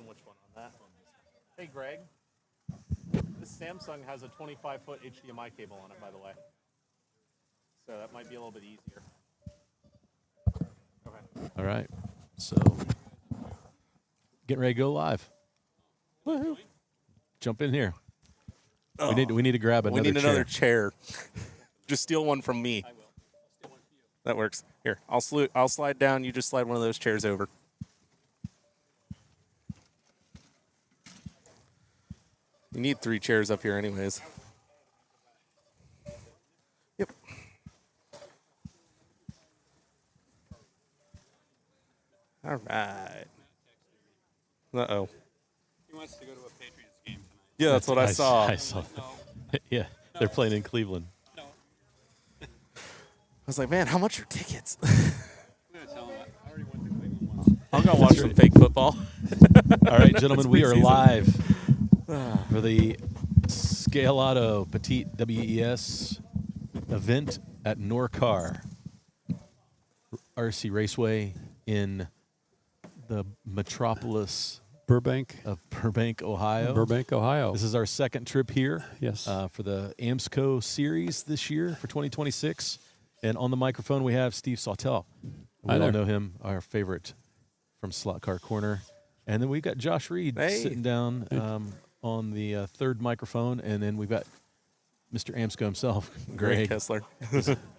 on which one? On that? Hey, Greg. This Samsung has a 25-foot HDMI cable on it, by the way. So that might be a little bit easier. Okay. All right. So, getting ready to go live. Woohoo. Jump in here. Oh, We need to grab another chair. We need another chair. Just steal one from me. I will. I'll steal one for you. That works. Here, I'll slide down. You just slide one of those chairs over. You need 3 chairs up here anyways. Yep. All right. Uh-oh. He wants to go to a Patriots game tonight. Yeah, that's what I saw. I saw. No. Yeah, they're playing in Cleveland. No. I was like, man, how much are tickets? I'm going to tell him I already went to Cleveland once. I'll go watch some fake football. All right, gentlemen, we are preseason. live for the Scaleauto Petit WES event at Norcar RC Raceway in the metropolis Burbank, of Burbank, Ohio. Burbank, Ohio. This is our second trip here. Yes. For the AMSCO series this year for 2026. And on the microphone, we have Steve Sawtell. We Hi all there. know him, our favorite from Slot Car Corner. And then we've got Josh Reed sitting down on the third microphone. And then we've got Mr. AMSCO himself, Greg Kessler.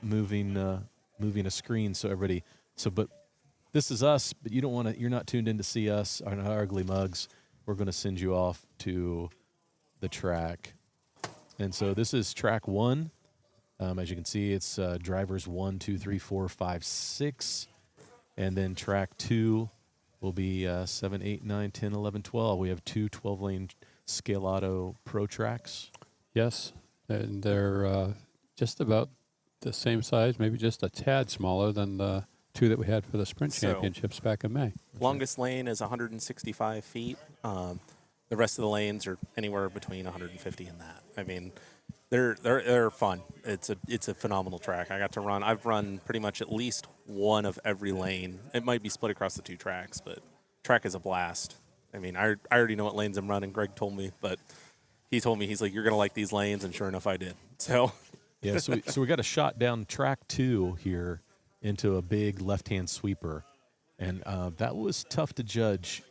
moving a screen so everybody. But this is us, but you don't want to. You're not tuned in to see us, our ugly mugs. We're going to send you off to the track, and so this is track 1. As you can see, it's drivers 1, 2, 3, 4, 5, 6, and then track 2 will be 7, 8, 9, 10, 11, 12. We have 2 12-lane Scaleauto Pro tracks. Yes, and they're just about the same size, maybe just a tad smaller than the 2 that we had for the Sprint So- Championships back in May. Longest lane is 165 feet. The rest of the lanes are anywhere between 150 and that. I mean, they're fun. It's a phenomenal track. I've run pretty much at least one of every lane. It might be split across the 2 tracks, but track is a blast. I mean, I already know what lanes I'm running. Greg told me, but he told me, he's like, you're going to like these lanes, and sure enough, I did. So Yeah, so we got a shot down track 2 here into a big left-hand sweeper, and that was tough to judge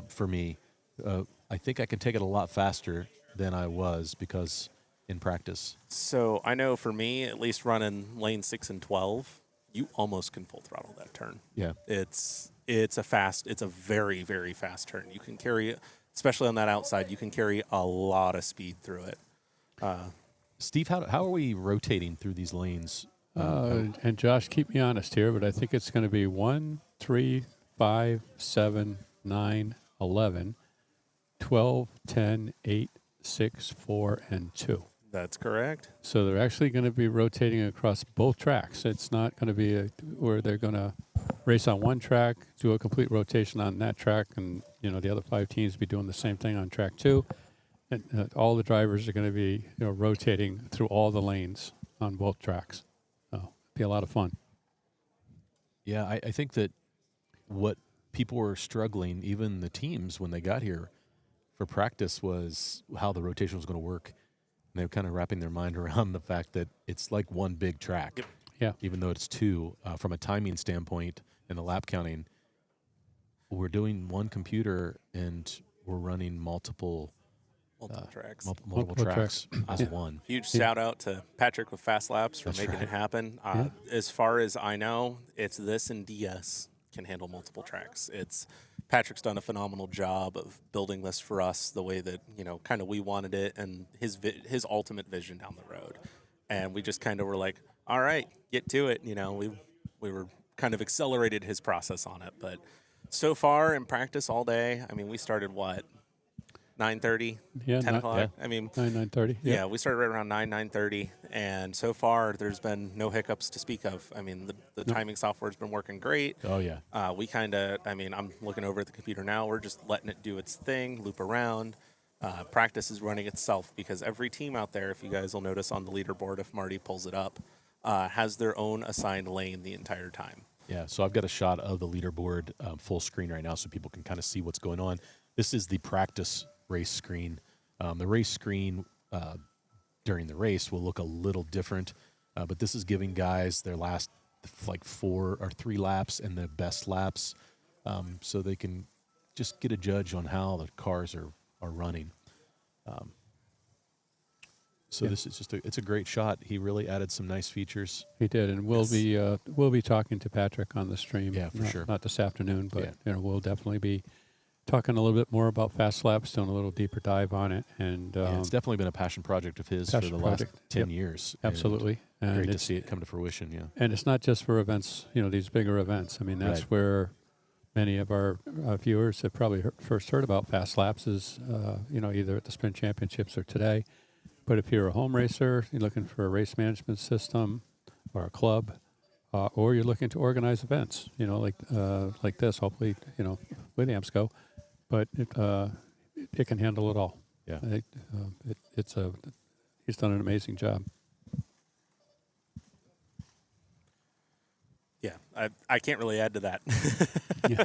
for me. I think I can take it a lot faster than I was because in practice. So I know for me, at least running lane 6 and 12, you almost can full throttle that turn. Yeah. It's a very, very fast turn. You can carry, especially on that outside, you can carry a lot of speed through it. Steve, how are we rotating through these lanes? And Josh, keep me honest here, but I think it's going to be 1, 3, 5, 7, 9, 11, 12, 10, 8, 6, 4, and 2. That's correct. So they're actually going to be rotating across both tracks. It's not going to be where they're going to race on one track, do a complete rotation on that track, and the other 5 teams be doing the same thing on track 2. And all the drivers are going to be rotating through all the lanes on both tracks. So it'll be a lot of fun. Yeah, I think that what people were struggling, even the teams when they got here for practice, was how the rotation was going to work. And they were kind of wrapping their mind around the fact that it's like one big track. Yep. Yeah. Even though it's 2, from a timing standpoint and the lap counting, we're doing one computer and we're running multiple Tracks. multiple tracks as one. Huge shout out to Patrick with Fast Laps for making it happen. As far as I know, it's this and DS can handle multiple tracks. Patrick's done a phenomenal job of building this for us the way that kind of we wanted it, and his ultimate vision down the road. And we just kind of were like, all right, get to it. We were kind of accelerated his process on it, but so far in practice all day, I mean, we started 9:30, 10 o'clock. Yeah. I mean, 9:30. yeah, we started right around 9:30, and so far there's been no hiccups to speak of. I mean, the timing software's been working great. Oh, yeah. I'm looking over at the computer now. We're just letting it do its thing, loop around. Practice is running itself because every team out there, if you guys will notice on the leaderboard, if Marty pulls it up, has their own assigned lane the entire time. Yeah, so I've got a shot of the leaderboard full screen right now so people can kind of see what's going on. This is the practice race screen. The race screen during the race will look a little different, but this is giving guys their last like 4 or 3 laps and the best laps, so they can just get a judge on how the cars are running. So this is just it's a great shot. He really added some nice features. He did, and we'll be talking to Patrick on the stream. Yeah, for sure. Not this afternoon, but Yeah. we'll definitely be talking a little bit more about fast laps, doing a little deeper dive on it, and It's definitely been a passion project of his for the last 10 years. Absolutely, And and great to it's, see it come to fruition. Yeah, and it's not just for events, these bigger events. I mean, that's Right. where many of our viewers have probably first heard about fast laps is, either at the Sprint Championships or today. But if you're a home racer, you're looking for a race management system or a club, or you're looking to organize events, like this, hopefully, with AMSCO, but it can handle it all. yeah. He's done an amazing job. Yeah, I can't really add to that. Yeah.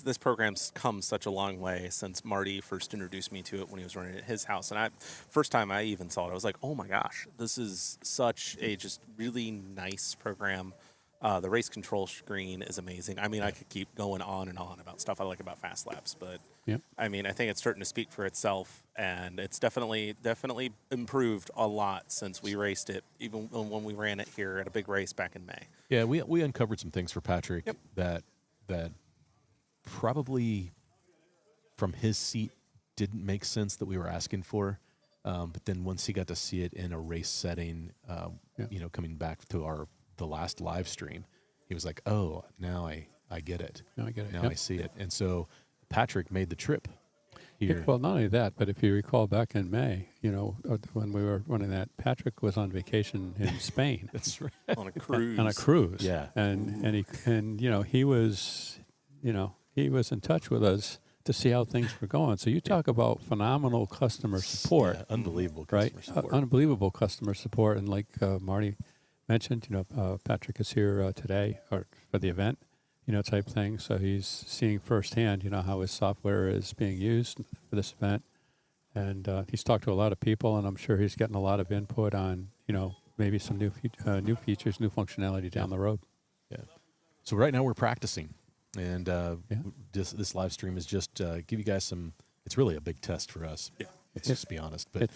This program's come such a long way since Marty first introduced me to it when he was running at his house. And first time I even saw it, I was like, oh my gosh, this is such a just really nice program. The race control screen is amazing. I mean, I could keep going on and on about stuff I like about fast laps, but Yep. I mean, I think it's starting to speak for itself, and it's definitely improved a lot since we raced it, even when we ran it here at a big race back in May. Yeah, we uncovered some things for Patrick Yep. that probably from his seat didn't make sense that we were asking for. But then once he got to see it in a race setting, coming back to the last live stream, he was like, "Oh, now I get it. Now I get it. Now Yep. I see it." And so Patrick made the trip here. Well, not only that, but if you recall back in May, when we were running that, Patrick was on vacation in Spain. That's right. On a cruise. On a cruise. Yeah. And he was in touch with us to see how things were going. So you talk about phenomenal customer support, Yeah, unbelievable right? customer support. Unbelievable customer support. And like Marty mentioned, Patrick is here today or for the event, type thing. So he's seeing firsthand, how his software is being used for this event. And he's talked to a lot of people, and I'm sure he's getting a lot of input on, maybe some new features, new functionality down the road. Yeah. So right now we're practicing, and this live stream is just give you guys some. It's really a big test for us. Yeah. Let's just be honest. But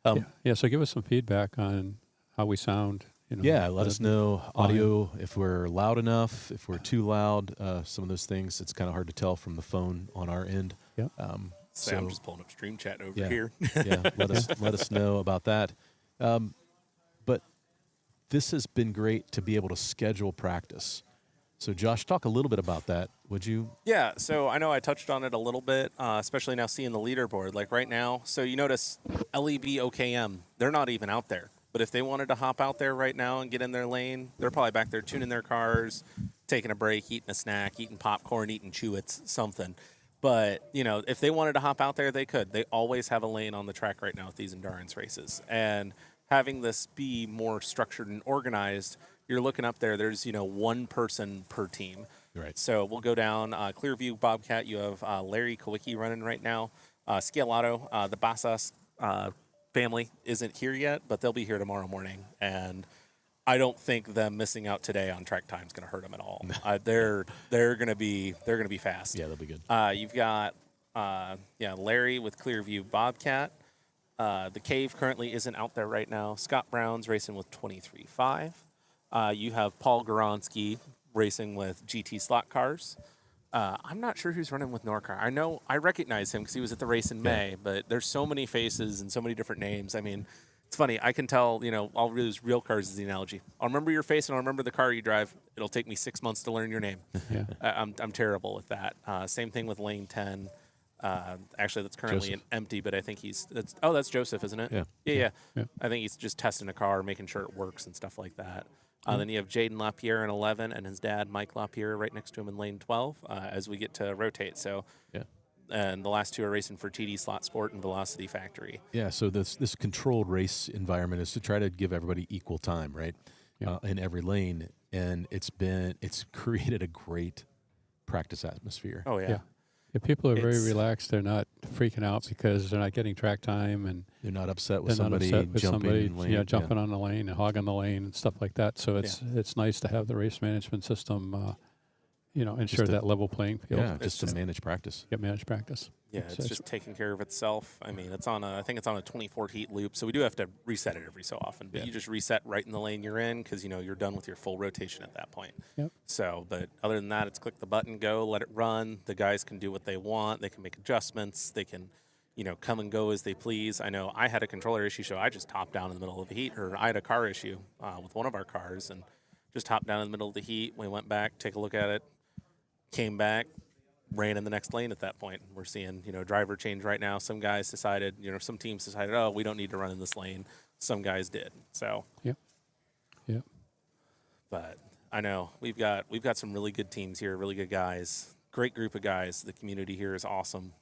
So give us some feedback on how we sound. let us know audio if we're loud enough, if we're too loud. Some of those things it's kind of hard to tell from the phone on our end. Yeah. So I'm just pulling up Stream Chat over Yeah. here. Let us know about that. But this has been great to be able to schedule practice. So Josh, talk a little bit about that, would you? Yeah, so I know I touched on it a little bit, especially now seeing the leaderboard. Like right now, so you notice LEB OKM, they're not even out there. But if they wanted to hop out there right now and get in their lane, they're probably back there tuning their cars, taking a break, eating a snack, eating popcorn, eating Chew-Its, something. But, if they wanted to hop out there, they could. They always have a lane on the track right now with these endurance races. And having this be more structured and organized, you're looking up there, there's, one person per team. Right. So we'll go down Clearview Bobcat. You have Larry Kowicki running right now. Scaleauto, the Basas family isn't here yet, but they'll be here tomorrow morning. And I don't think them missing out today on track time is going to hurt them at all. They're going to be fast. Yeah, they'll be good. You've got Larry with Clearview Bobcat. The Cave currently isn't out there right now. Scott Brown's racing with 23.5. You have Paul Goronsky racing with GT slot cars. I'm not sure who's running with Norcar. I recognize him because he was at the race in May, but there's so many faces and so many different names. I mean, it's funny. I can tell, I'll use real cars as the analogy. I'll remember your face and I'll remember the car you drive. It'll take me 6 months to learn your name. Yeah. I'm terrible with that. Same thing with lane 10. Actually, that's currently Joseph. empty, but I think that's Joseph, isn't it? Yeah. Yeah. I think he's just testing a car, making sure it works and stuff like that. Then you have Jaden LaPierre in 11 and his dad, Mike LaPierre, right next to him in lane 12 as we get to rotate. So, and the last two are racing for TD Slot Sport and Velocity Factory. Yeah, so this controlled race environment is to try to give everybody equal time, right? Yeah. In every lane, and it's created a great practice atmosphere. Oh yeah. Yeah. If people are very It's- relaxed, they're not freaking out because they're not getting track time, and They're not upset with they're not somebody upset with jumping somebody, in lane. jumping on the lane and hogging the lane and stuff like that. So it's nice to have the race management system, ensure to- that level playing field. Yeah, just to manage practice. Get managed practice. Yeah, it's just taking care of itself. I mean, I think it's on a 24 heat loop, so we do have to reset it every so often. But Yeah. you just reset right in the lane you're in because you're done with your full rotation at that point. Yep. So, but other than that, it's click the button, go, let it run. The guys can do what they want. They can make adjustments. They can, come and go as they please. I know I had a controller issue, so I just hopped down in the middle of the heat, or I had a car issue with one of our cars and just hopped down in the middle of the heat. We went back, take a look at it, came back, ran in the next lane at that point. We're seeing, driver change right now. Some guys decided, some teams decided, oh, we don't need to run in this lane. Some guys did. So, Yep. but I know we've got some really good teams here, really good guys, great group of guys. The community here is awesome.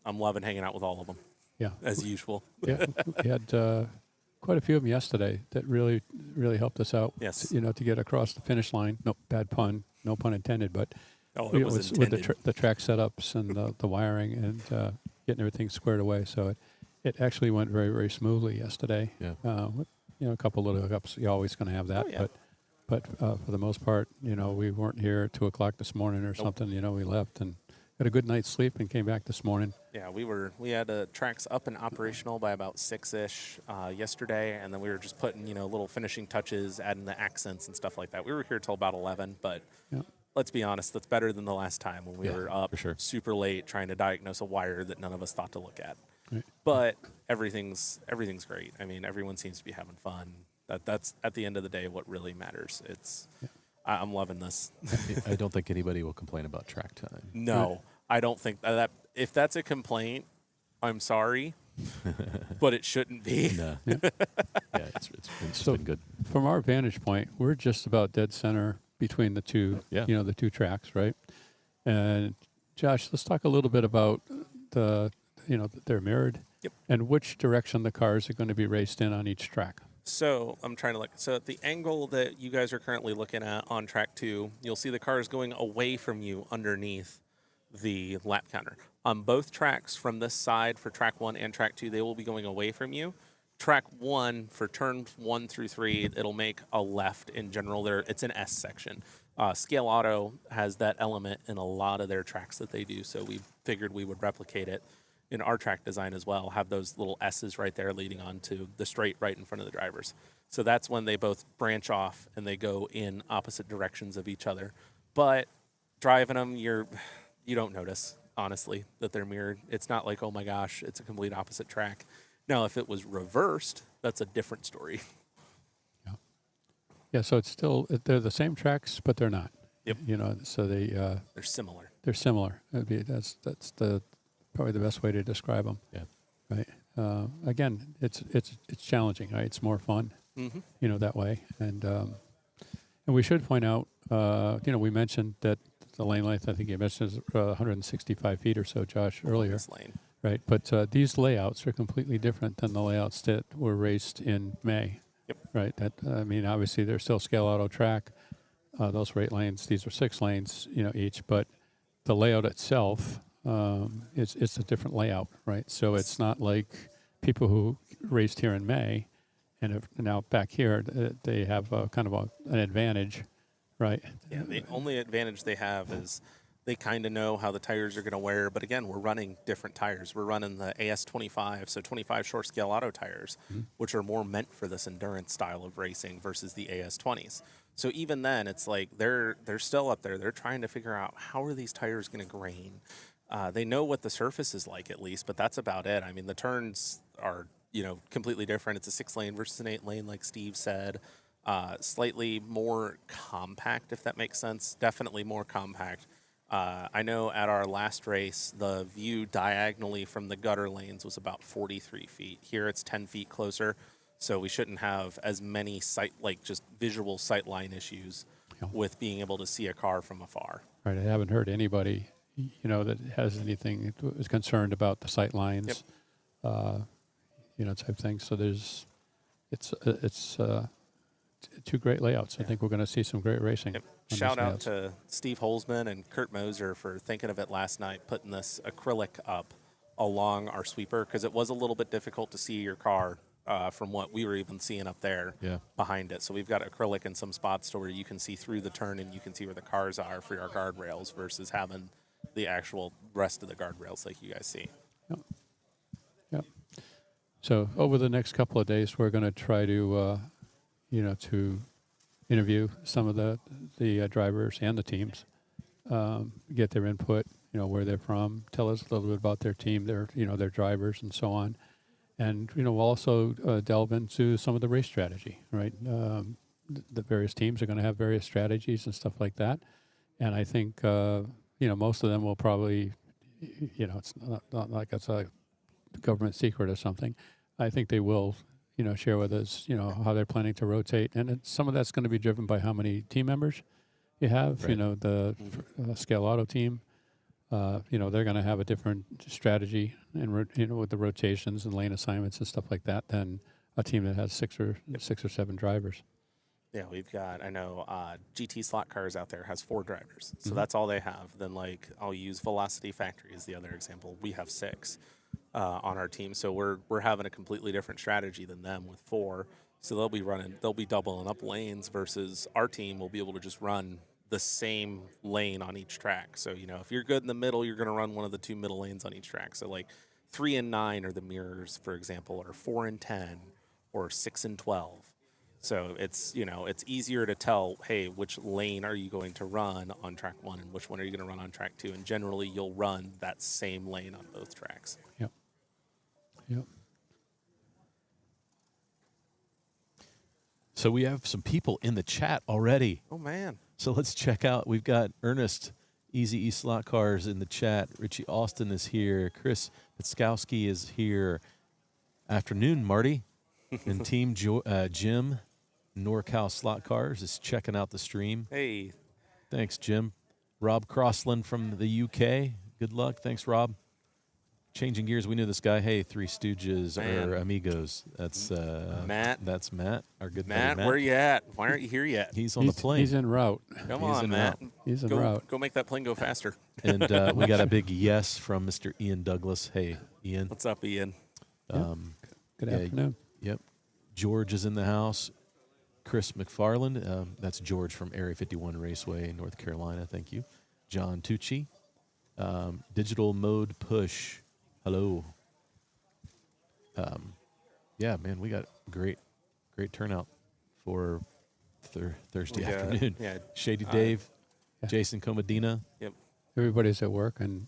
I'm loving hanging out with all of them Yeah. as usual. Yeah. We had quite a few of them yesterday that really, really helped us out. Yes. To get across the finish line. No, bad pun. No pun intended. But Oh, it was with intended. the track setups and the wiring and getting everything squared away. So it actually went very, very smoothly yesterday. Yeah. With, a couple little hiccups. You're always going to have that. Oh, yeah. But for the most part, we weren't here at 2 o'clock this morning or something. We left and got a good night's sleep and came back this morning. Yeah, we had tracks up and operational by about 6-ish yesterday, and then we were just putting little finishing touches, adding the accents and stuff like that. We were here till about 11, but Yeah. let's be honest, that's better than the last time when we Yeah, were up for sure. super late trying to diagnose a wire that none of us thought to look at. Right. But everything's great. I mean, everyone seems to be having fun. That's at the end of the day what really matters. I'm loving this. I don't think anybody will complain about track time. No, I don't think that if that's a complaint, I'm sorry, but it shouldn't be. No. Yeah. Yeah, it's So- been good. From our vantage point, we're just about dead center between the two, Yeah. the two tracks, right? And Josh, let's talk a little bit about they're mirrored, Yep. and which direction the cars are going to be raced in on each track. So I'm trying to look. So at the angle that you guys are currently looking at on track 2, you'll see the cars going away from you underneath the lap counter. On both tracks from this side for track 1 and track 2, they will be going away from you. Track 1 for turns 1 through 3, it'll make a left in general. It's an S section. Scaleauto has that element in a lot of their tracks that they do, so we figured we would replicate it in our track design as well, have those little S's right there leading on to the straight right in front of the drivers. So that's when they both branch off and they go in opposite directions of each other. But driving them, you don't notice, honestly, that they're mirrored. It's not like, oh my gosh, it's a complete opposite track. Now, if it was reversed, that's a different story. Yeah, so it's still they're the same tracks, but they're not. Yep. So They're similar. they're similar. That's probably the best way to describe them. Yeah. Right. Again, it's challenging. Right. It's more fun. Mm-hmm. That way. And we should point out. We mentioned that the lane length. I think you mentioned is 165 feet or so, Josh, earlier. This lane. Right. But these layouts are completely different than the layouts that were raced in May. Yep. Right. Obviously, they're still Scaleauto track. Those are 8 lanes. These are 6 lanes. Each. But the layout itself. It's a different layout, right? So it's not like people who raced here in May and have now back here, they have kind of an advantage, right? Yeah, the only advantage they have is they kind of know how the tires are going to wear. But again, we're running different tires. We're running the AS25, so 25 short Scaleauto tires, which are more meant for this endurance style of racing versus the AS20s. So even then, it's like they're still up there. They're trying to figure out how are these tires going to grain. They know what the surface is like at least, but that's about it. I mean, the turns are, completely different. It's a 6-lane versus an 8-lane, like Steve said. Slightly more compact, if that makes sense. Definitely more compact. I know at our last race, the view diagonally from the gutter lanes was about 43 feet. Here it's 10 feet closer, so we shouldn't have as many just visual sightline issues with being able to see a car from afar. Right. I haven't heard anybody that has anything is concerned about the sight lines, type thing. So it's two great layouts. I think we're going to see some great racing. Yep. on these Shout out layouts. to Steve Holzman and Kurt Moser for thinking of it last night, putting this acrylic up along our sweeper, because it was a little bit difficult to see your car from what we were even seeing up there behind it. So we've got acrylic in some spots to where you can see through the turn and you can see where the cars are for your guardrails versus having the actual rest of the guardrails like you guys see. Yep. Yep. So over the next couple of days, we're going to try to, to interview some of the drivers and the teams, get their input, where they're from, tell us a little bit about their team, their drivers, and so on. And, we'll also delve into some of the race strategy, right? The various teams are going to have various strategies and stuff like that. And I think, most of them will probably, it's not like it's a government secret or something. I think they will, share with us, how they're planning to rotate. And some of that's going to be driven by how many team members you have. Right. The Scaleauto team, they're going to have a different strategy and with the rotations and lane assignments and stuff like that than a team that has six or seven drivers. Yeah, we've got, I know, GT Slot Cars out there has 4 drivers. So that's all they have. Then, I'll use Velocity Factory as the other example. We have 6 on our team. So we're having a completely different strategy than them with 4. So they'll be doubling up lanes versus our team will be able to just run the same lane on each track. So, if you're good in the middle, you're going to run one of the 2 middle lanes on each track. So, 3 and 9 are the mirrors, for example, or 4 and 10, or 6 and 12. So it's easier to tell, hey, which lane are you going to run on track 1 and which one are you going to run on track 2? And generally, you'll run that same lane on both tracks. Yep. So we have some people in the chat already. Oh, man. So let's check out. We've got Ernest, Easy E Slot Cars in the chat. Richie Austin is here. Chris Pitskowski is here. Afternoon, Marty. And Team Jim, NorCal Slot Cars, is checking out the stream. Hey. Thanks, Jim. Rob Crossland from the UK. Good luck. Thanks, Rob. Changing gears, we knew this guy. Hey, Three Stooges or Amigos. That's Matt. That's Matt, our good Matt, buddy Matt. where you at? Why aren't you here yet? He's on the plane. He's en route. Come He's on, en Matt. route. He's en route. Go make that plane go faster. And we got a big yes from Mr. Ian Douglas. Hey, Ian. What's up, Ian? Good afternoon. Yep. George is in the house. Chris McFarland. That's George from Area 51 Raceway, North Carolina. Thank you. John Tucci. Digital Mode Push. Hello. Yeah, man, we got great turnout for Thursday afternoon. Yeah. Shady Dave, Jason Comedina. Yep. Everybody's at work and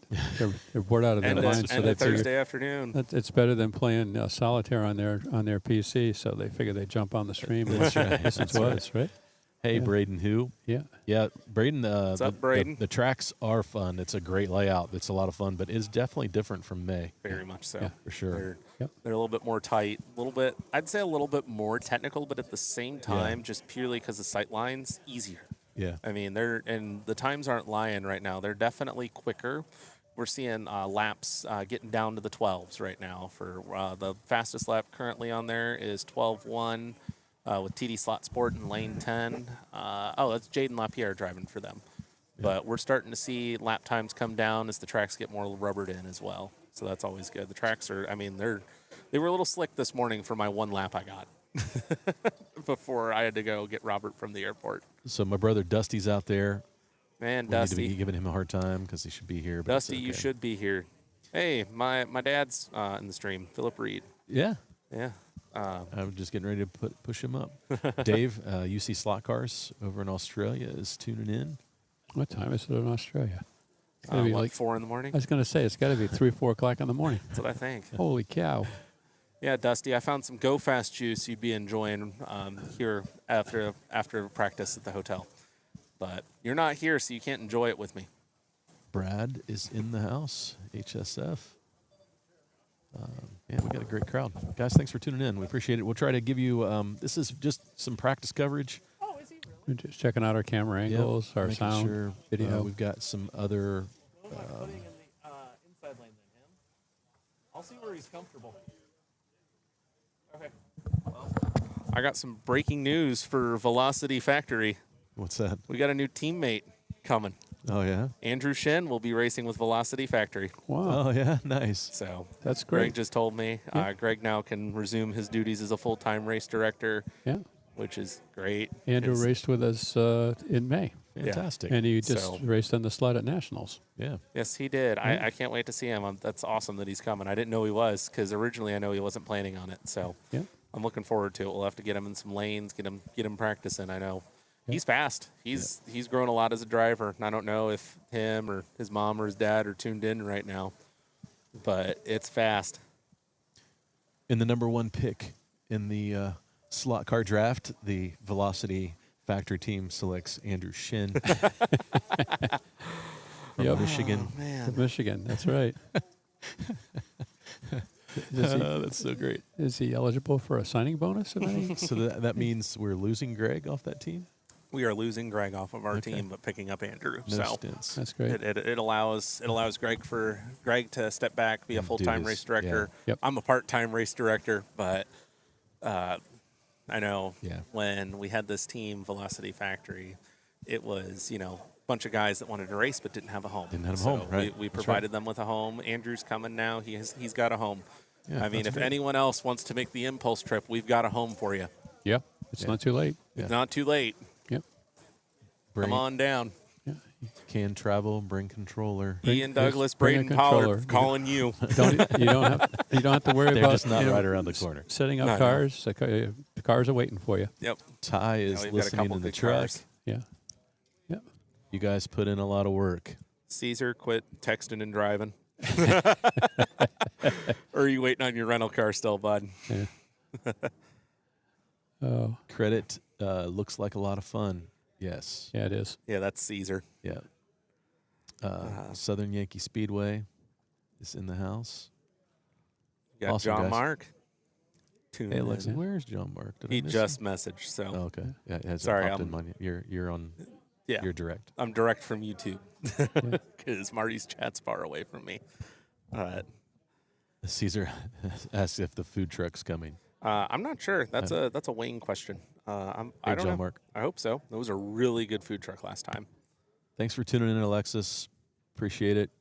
they're bored out of their And minds. So they Thursday afternoon. figure it's better than playing solitaire on their PC. So they figure they jump on the stream and listen to us, right? Hey, Yeah. Braden, who? Yeah. Braden. What's up, Braden? The tracks are fun. It's a great layout. It's a lot of fun, but it's definitely different from May. Very much so. Yeah, for sure. Yep. They're a little bit more tight, I'd say a little bit more technical, but at the same time, just purely because the sight line's easier. Yeah. I mean, and the times aren't lying right now. They're definitely quicker. We're seeing laps getting down to the 12s right now. For the fastest lap currently on there is 12:1 with TD Slot Sport in lane 10. That's Jaden LaPierre driving for them. Yeah. But we're starting to see lap times come down as the tracks get more rubbered in as well. So that's always good. The tracks are, they were a little slick this morning for my one lap I got before I had to go get Robert from the airport. So my brother Dusty's out there. Man, We Dusty. need to be giving him a hard time because he should be here. But Dusty, it's okay. you should be here. Hey, my dad's in the stream, Philip Reed. Yeah. Yeah. I'm just getting ready to push him up. Dave, UC Slot Cars over in Australia is tuning in. What time is it in Australia? It's gotta be like 4 in the morning? I was going to say it's got to be 3, 4 o'clock in the morning. That's what I think. Holy cow! Yeah, Dusty, I found some Go Fast juice you'd be enjoying here after practice at the hotel. But you're not here, so you can't enjoy it with me. Brad is in the house, HSF. Yeah, we got a great crowd. Guys, thanks for tuning in. We appreciate it. We'll try to give you, this is just some practice coverage. We're just checking out our camera angles, our making sound, sure, video. we've got some other. Putting in the inside lane than him. I'll see where he's comfortable. Okay. Well, I got some breaking news for Velocity Factory. What's that? We got a new teammate coming. Oh yeah. Andrew Shin will be racing with Velocity Factory. Wow, Oh yeah. Nice. So that's Greg great. just told me. Yeah. Greg now can resume his duties as a full-time race director, Yeah. which is great. Andrew 'cause- raced with us in May, Fantastic. and he just So- raced on the sled at Nationals. Yeah. Yes, he did. I can't wait to see him. That's awesome that he's coming. I didn't know he was because originally I know he wasn't planning on it. So Yeah. I'm looking forward to it. We'll have to get him in some lanes, get him practicing. I know he's fast. He's grown a lot as a driver. And I don't know if him or his mom or his dad are tuned in right now, but it's fast. And the number 1 pick in the slot car draft, the Velocity Factory team selects Andrew Shin from Yep. Michigan. Man, Michigan, that's right. That's so great. Is he eligible for a signing bonus of any? So that means we're losing Greg off that team? we are losing Greg off of our Okay. team, but picking up Andrew. No so stints. That's great. it allows Greg to step back, be a And do full-time his- race director. yeah. Yep. I'm a part-time race director, but I know Yeah. when we had this team, Velocity Factory, it was, a bunch of guys that wanted to race but didn't have a home. Didn't have a So home, right. We That's provided them with a home. Andrew's coming now. He's got a home. Yeah, I mean, that's if great. anyone else wants to make the impulse trip, we've got a home for you. Yeah, it's Yeah. not too late. Yeah. It's not too late. Yep. Bring, Come on down. Yeah. Can travel, bring controller. Ian Douglas, bring a Braden Pollard controller. calling you. You don't have to worry They're about just not right around the corner. setting up No, no. cars. The cars are waiting for you. Yep. Ty is Now we've got a listening couple in the good truck. cars. Yeah. Yep. You guys put in a lot of work. Caesar, quit texting and driving. Or are you waiting on your rental car still, bud? Yeah. Oh, Credit looks like a lot of fun. Yes. yeah, it is. Yeah, that's Caesar. Yeah. Southern Yankee Speedway is in the house. You got Awesome, John guys. Mark. Tune Hey, in. Alexa, where's John Mark? Did I He miss just messaged, so him? Oh, okay. Yeah, it hasn't Sorry, popped in mine yet. You're on. yeah, You're direct. I'm direct from YouTube because Marty's chat's far away from me. Caesar asks if the food truck's coming. I'm not sure. That's a Wayne question. I Hey, don't John know. Mark. I hope so. That was a really good food truck last time. Thanks for tuning in, Alexis. Appreciate it.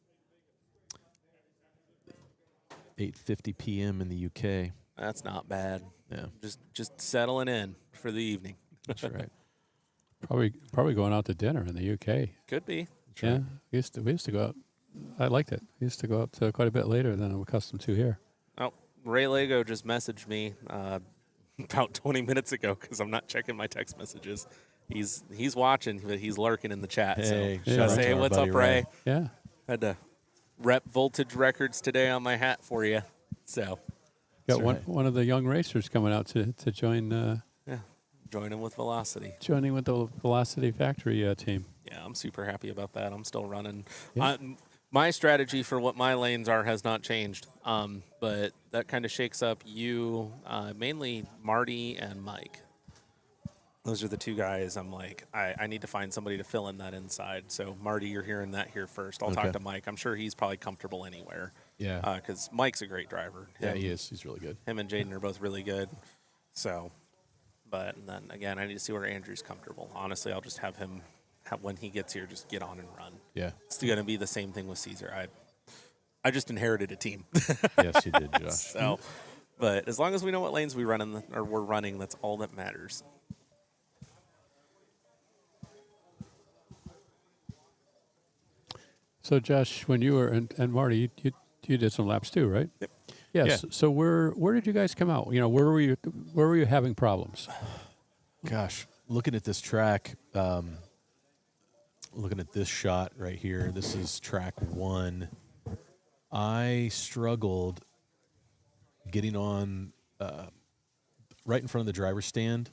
8:50 p.m. in the UK. That's not bad. Yeah, Just settling in for the evening. that's right. Probably going out to dinner in the UK. Could be. Yeah, right. we used to go out. I liked it. We used to go out quite a bit later than I'm accustomed to here. Oh, Ray Lego just messaged me about 20 minutes ago because I'm not checking my text messages. He's watching, but he's lurking in the chat. Hey, so shout just out say, to hey, our what's buddy up, Ray? Ray. Yeah. Had to rep Voltage Records today on my hat for you. So, Got That's one of the young racers coming out to join yeah, joining with Velocity. joining with the Velocity Factory team. Yeah, I'm super happy about that. I'm still running. Yeah. My strategy for what my lanes are has not changed, but that kind of shakes up you, mainly Marty and Mike. Those are the two guys I'm like, I need to find somebody to fill in that inside. So, Marty, you're hearing that here first. I'll Okay. talk to Mike. I'm sure he's probably comfortable anywhere Yeah. because Mike's a great driver. Yeah, he is. He's really good. Him and Jaden are both really good. So, but and then again, I need to see where Andrew's comfortable. Honestly, I'll just have him, when he gets here, just get on and run. Yeah. It's going to be the same thing with Caesar. I just inherited a team. Yes, you did, Josh. So, but as long as we know what lanes we're running, that's all that matters. So, Josh, when you were and Marty, you did some laps too, right? Yep. Yes. Yeah. So where did you guys come out? You know, where were you having problems? Gosh, looking at this track, looking at this shot right here, this is track 1. I struggled getting on right in front of the driver's stand,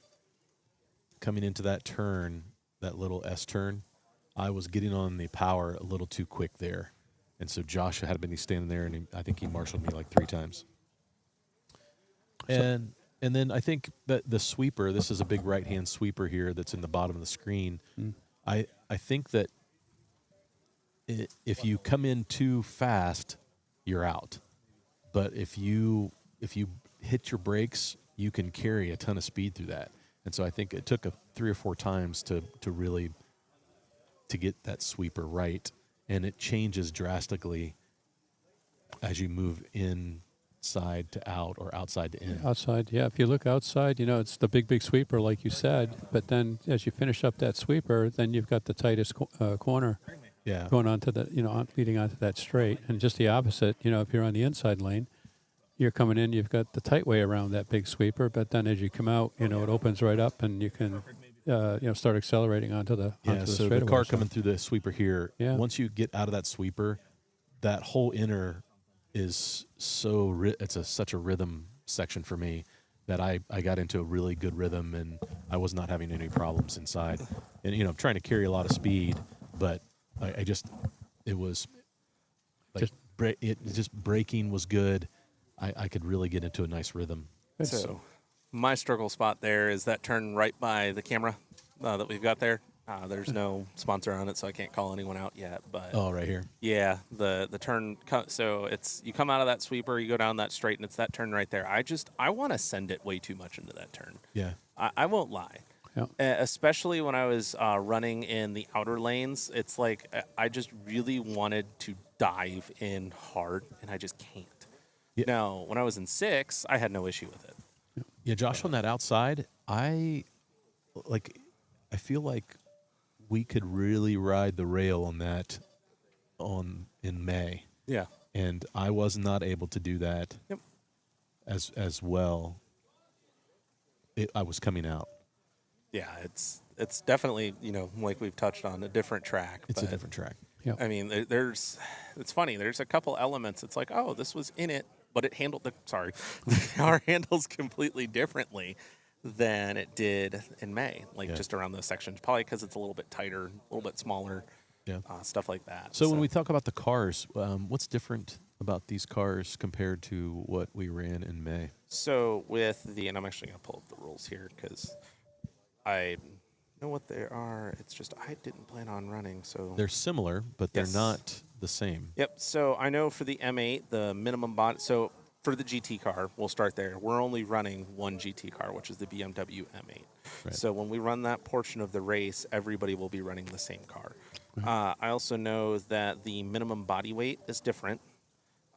coming into that turn, that little S turn. I was getting on the power a little too quick there. And so Josh had been standing there, and I think he marshaled me like 3 times. And then I think that the sweeper, this is a big right-hand sweeper here that's in the bottom of the screen. I think that if you come in too fast, you're out. But if you hit your brakes you can carry a ton of speed through that. And so I think it took 3 or 4 times to really to get that sweeper right, and it changes drastically as you move inside to out or outside to in. Outside, yeah. If you look outside, it's the big sweeper, like you said. But then, as you finish up that sweeper, then you've got the tightest corner Yeah. going onto the, leading onto that straight. And just the opposite, if you're on the inside lane, you're coming in, you've got the tight way around that big sweeper. But then, as you come out, it opens right up, and you can, start accelerating onto the Yeah, so the straightaway. car coming through the sweeper here, Yeah. once you get out of that sweeper, that whole inner is so it's such a rhythm section for me that I got into a really good rhythm, and I was not having any problems inside. And I'm trying to carry a lot of speed, but it was like just braking was good. I could really get into a nice rhythm. So my struggle spot there is that turn right by the camera that we've got there. There's no sponsor on it, so I can't call anyone out yet. But Right here. yeah, the turn. So it's you come out of that sweeper, you go down that straight, and it's that turn right there. I want to send it way too much into that turn. Yeah. I won't lie. Yeah. Especially when I was running in the outer lanes, it's like I just really wanted to dive in hard, and I just can't. Yeah. Now, when I was in 6, I had no issue with it. Yeah, Josh, on that outside, I feel like we could really ride the rail on that in May. Yeah. And I was not able to do that Yep. as well. I was coming out. Yeah, it's definitely, like we've touched on, a different track. It's a but, different track. Yeah. I mean, it's funny. There's a couple elements. It's like, oh, this was in it, but it handled the car handles completely differently than it did in May, just around those sections. Probably because it's a little bit tighter, a little bit smaller, stuff like that. So when we talk about the cars, what's different about these cars compared to what we ran in May? So and I'm actually going to pull up the rules here because I know what they are. It's just I didn't plan on running, so They're similar, but they're not the same. Yep. So I know for the M8, the minimum body. So for the GT car, we'll start there. We're only running one GT car, which is the BMW M8. Right. So when we run that portion of the race, everybody will be running the same car. I also know that the minimum body weight is different.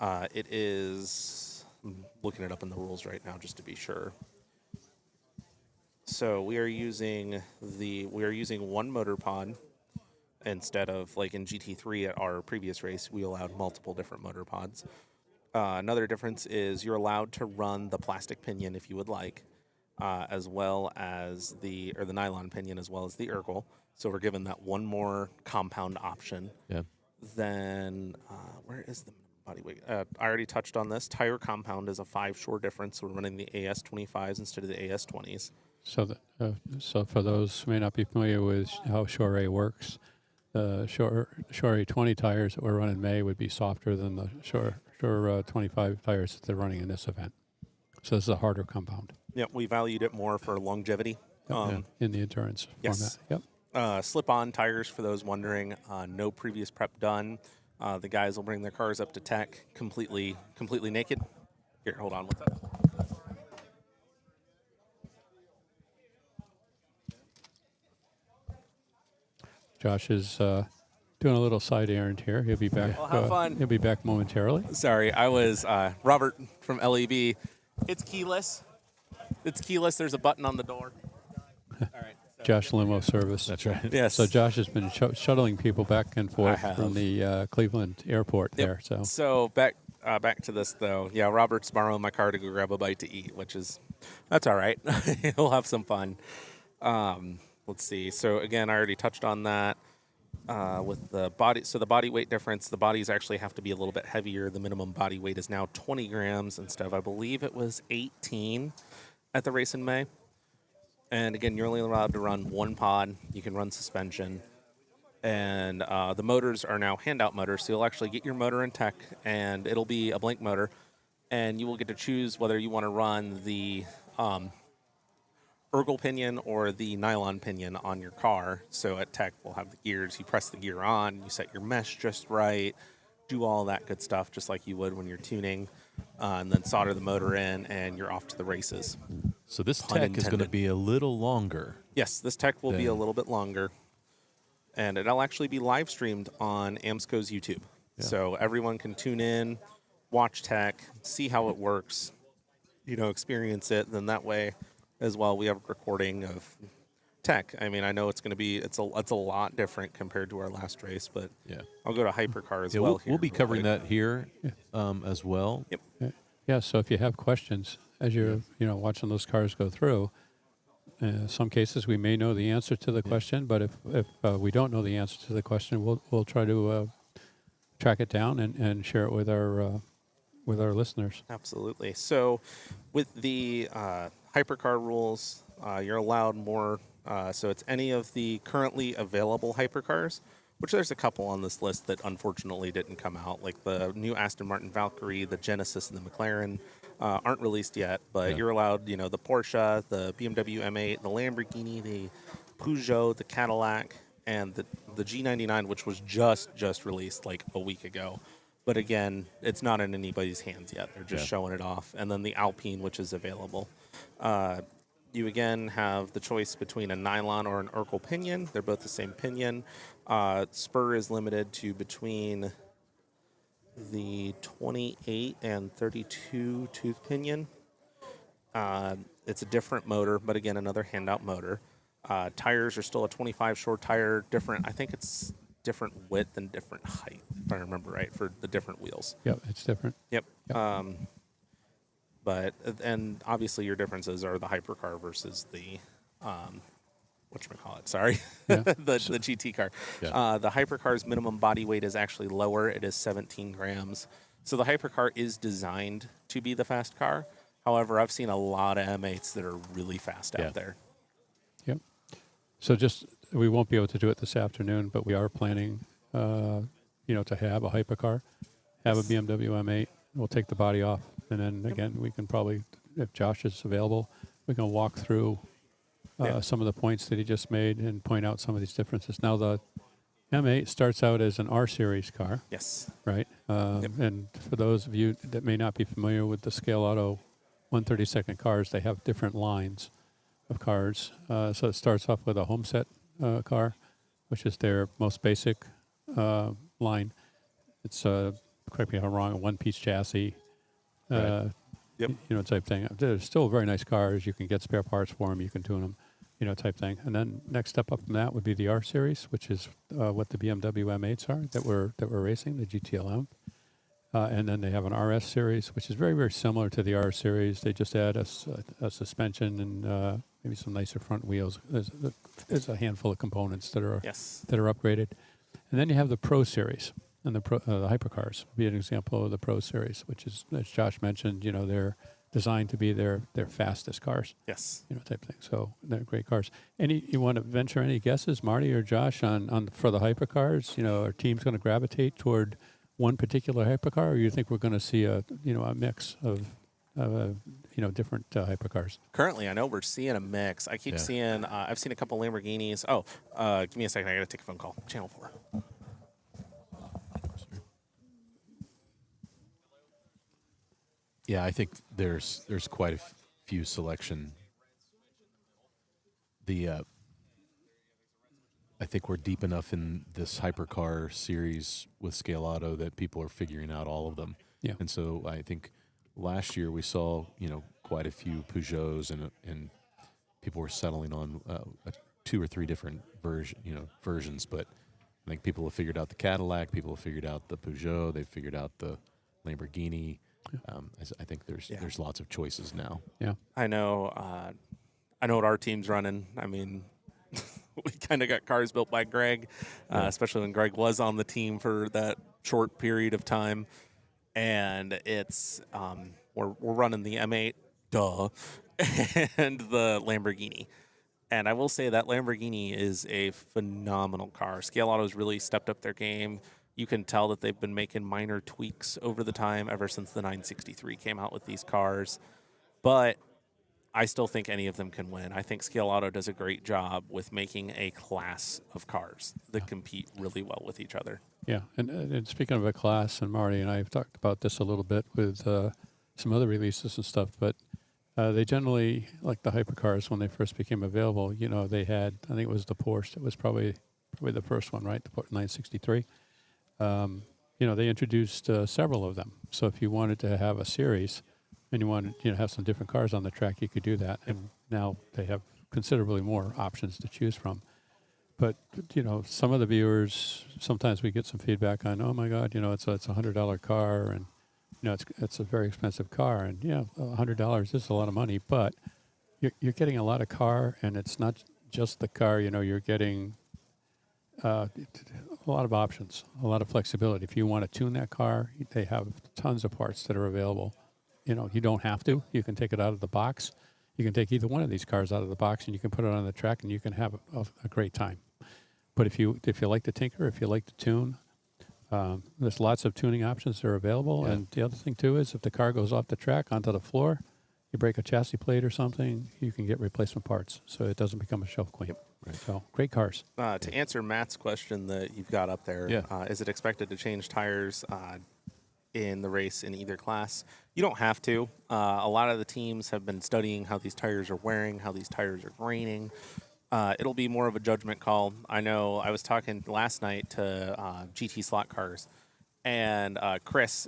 It is. I'm looking it up in the rules right now just to be sure. So we are using one motor pod instead of like in GT3 at our previous race. We allowed multiple different motor pods. Another difference is you're allowed to run the plastic pinion if you would like, as well as the nylon pinion as well as the Urkel. So we're given that one more compound option. Yeah. Then where is the body weight? I already touched on this. Tire compound is a 5 shore difference. So we're running the AS25s instead of the AS20s. So for those who may not be familiar with how Shore A works, the Shore A 20 tires that we're running in May would be softer than the Shore 25 tires that they're running in this event. So this is a harder compound. Yep, we valued it more for longevity. In the endurance yes. format. Yep. Slip-on tires for those wondering. No previous prep done. The guys will bring their cars up to tech completely naked. Here, hold on. What's up? Josh is doing a little side errand here. He'll be back. Well, have fun. He'll be back momentarily. Sorry, I was Robert from LEB. It's keyless. There's a button on the door. All right. So. Josh Limo Service. That's right. Yes. So Josh has been shuttling people back and forth have. from the Cleveland airport there. So back to this though. Yeah, Robert's borrowing my car to go grab a bite to eat, that's all right. He'll have some fun. Let's see. So again, I already touched on that with the body. So the body weight difference, the bodies actually have to be a little bit heavier. The minimum body weight is now 20 grams instead of, I believe it was 18 at the race in May. And again, you're only allowed to run one pod. You can run suspension. And the motors are now handout motors. So you'll actually get your motor in tech, and it'll be a blank motor. And you will get to choose whether you want to run the Urkel pinion or the nylon pinion on your car. So at tech, we'll have the gears. You press the gear on. You set your mesh just right. Do all that good stuff just like you would when you're tuning. And then solder the motor in, and you're off to the races. So this Pun tech is going to intended. be a little longer. Yes, this tech will be a Then- little bit longer, and it'll actually be live streamed on AMSCO's YouTube. Yeah. So everyone can tune in, watch tech, see how it works, experience it. Then that way, as well, we have a recording of tech. I mean, I know it's going to be it's a lot different compared to our last race, but Yeah. I'll go to Hypercar as Yeah, well. we'll here be real covering quick. that here as well. Yep. Yeah, so if you have questions as you're watching those cars go through, some cases we may know the answer to the question, but if we don't know the answer to the question, we'll try to track it down and share it with our listeners. Absolutely. So, with the hypercar rules, you're allowed more. So it's any of the currently available hypercars, which there's a couple on this list that unfortunately didn't come out, like the new Aston Martin Valkyrie, the Genesis, and the McLaren aren't released yet. But you're allowed, the Porsche, the BMW M8, the Lamborghini, the Peugeot, the Cadillac, and the G99, which was just released like a week ago. But again, it's not in anybody's hands yet. They're just showing it off. And then the Alpine, which is available. You again have the choice between a nylon or an Urkel pinion. They're both the same pinion. Spur is limited to between the 28 and 32 tooth pinion. It's a different motor, but again, another handout motor. Tires are still a 25 short tire, different. I think it's different width and different height, if I remember right, for the different wheels. Yep, it's different. Yep. And obviously your differences are the hypercar versus the, whatchamacallit, sorry, Yeah. the GT car. Yeah. The hypercar's minimum body weight is actually lower. It is 17 grams. So the hypercar is designed to be the fast car. However, I've seen a lot of M8s that are really fast Yeah. out there. Yep. So we won't be able to do it this afternoon, but we are planning, to have a hypercar, have a BMW M8. We'll take the body off, and then again, we can probably, if Josh is available, we can walk through some of the points that he just made and point out some of these differences. Now, the M8 starts out as an R Series car, Yes. right? And for those of you that may not be familiar with the Scaleauto 132nd cars, they have different lines of cars. So it starts off with a Homeset car, which is their most basic line. It's, correct me if I'm wrong, a one-piece chassis, Right. Yep. Type thing. They're still very nice cars. You can get spare parts for them. You can tune them, type thing. And then next step up from that would be the R Series, which is what the BMW M8s are that we're racing, the GTLM. And then they have an RS Series, which is very, very similar to the R Series. They just add a suspension and maybe some nicer front wheels. There's a handful of components that are Yes. upgraded. And then you have the Pro Series. And the hypercars would be an example of the Pro Series, which is, as Josh mentioned, they're designed to be their fastest cars, Yes. type thing. So they're great cars. You want to venture any guesses, Marty or Josh, on for the hypercars? Are teams going to gravitate toward one particular hypercar, or you think we're going to see a mix of different hypercars? Currently, I know we're seeing a mix. I keep seeing, I've seen a couple Lamborghinis. Oh, give me a second. I got to take a phone call. Channel 4. Yeah, I think there's quite a few selection. I think we're deep enough in this hypercar series with Scaleauto that people are figuring out all of them. Yeah. And so I think last year we saw quite a few Peugeots and people were settling on 2 or 3 different versions. But I think people have figured out the Cadillac, people have figured out the Peugeot, they've figured out the Lamborghini. I think there's lots of choices now. Yeah. I know what our team's running. I mean, we kind of got cars built by Greg, especially when Greg was on the team for that short period of time. And it's we're running the M8, and the Lamborghini. And I will say that Lamborghini is a phenomenal car. Scaleauto's really stepped up their game. You can tell that they've been making minor tweaks over the time ever since the 963 came out with these cars. But I still think any of them can win. I think Scaleauto does a great job with making a class of cars that compete really well with each other. Yeah, and speaking of a class, and Marty and I have talked about this a little bit with some other releases and stuff, but They generally, like the hypercars when they first became available, they had, I think it was the Porsche. It was probably the first one, right? The Porsche 963. They introduced several of them. So if you wanted to have a series and you wanted, have some different cars on the track, you could do that. And now they have considerably more options to choose from. But, some of the viewers, sometimes we get some feedback on, oh my God, it's a $100 car and, it's a very expensive car. And yeah, $100 is a lot of money, but you're getting a lot of car, and it's not just the car, you're getting a lot of options, a lot of flexibility. If you want to tune that car, they have tons of parts that are available. You don't have to. You can take it out of the box. You can take either one of these cars out of the box, and you can put it on the track, and you can have a great time. But if you like to tinker, if you like to tune, there's lots of tuning options that are available. Yeah. And the other thing, too, is if the car goes off the track onto the floor, you break a chassis plate or something, you can get replacement parts, so it doesn't become a shelf queen. Yep. Right. So, great cars. To answer Matt's question that you've got up there, Yeah. is it expected to change tires in the race in either class? You don't have to. A lot of the teams have been studying how these tires are wearing, how these tires are graining. It'll be more of a judgment call. I know I was talking last night to GT slot cars, and Chris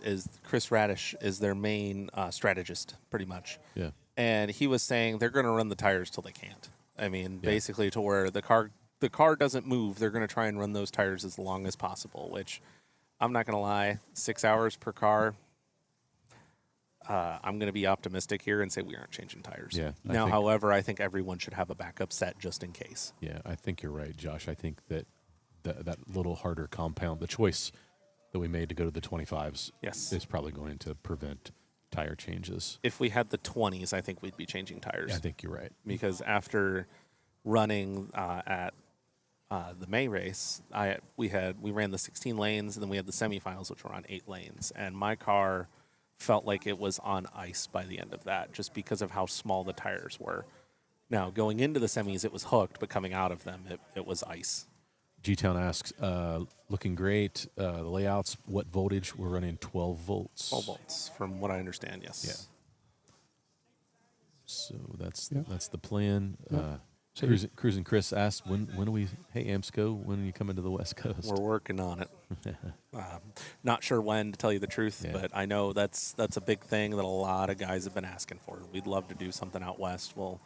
Radish is their main strategist, pretty much. Yeah. And he was saying they're going to run the tires till they can't. I mean, basically to where the car doesn't move, they're going to try and run those tires as long as possible, which I'm not going to lie, 6 hours per car. I'm going to be optimistic here and say we aren't changing tires. Yeah, However, I think everyone should have a backup set just in case. Yeah, I think you're right, Josh. I think that that little harder compound, the choice that we made to go to the 25s, Yes. is probably going to prevent tire changes. If we had the 20s, I think we'd be changing tires. I think you're right. Because after running at the May race, we ran the 16 lanes, and then we had the semifinals, which were on 8 lanes, and my car felt like it was on ice by the end of that, just because of how small the tires were. Now, going into the semis, it was hooked, but coming out of them, it was ice. G-Town asks, looking great. The layouts, what voltage? We're running 12 volts. 12 volts, from what I understand, yes. Yeah. So that's the plan. So Cruising Chris asked, when do we, hey, AMSCO, when are you coming to the West Coast? We're working on it. Not sure when, to tell you the truth, but I know that's a big thing that a lot of guys have been asking for. We'd love to do something out west. Well,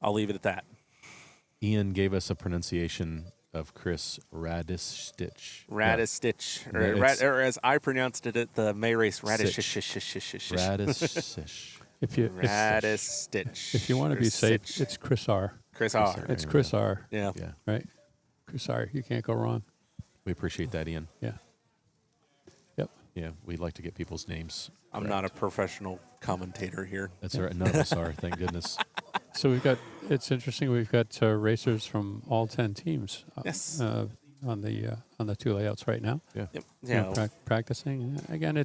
I'll leave it at that. Ian gave us a pronunciation of Chris Radistich. Radistich, Yeah. or as I pronounced it at the May race, Radistich. Radistich. If you want to be safe, it's Chris R. Chris R. It's Chris R. Yeah. Yeah. Right? Chris R. You can't go wrong. We appreciate that, Ian. Yeah. Yep. Yeah, we'd like to get people's names. I'm not a professional commentator here. That's all right. None of us are, thank goodness. So it's interesting, we've got racers from all 10 teams Yes. on the 2 layouts right now. Yeah. Yep. You know, practicing. Again,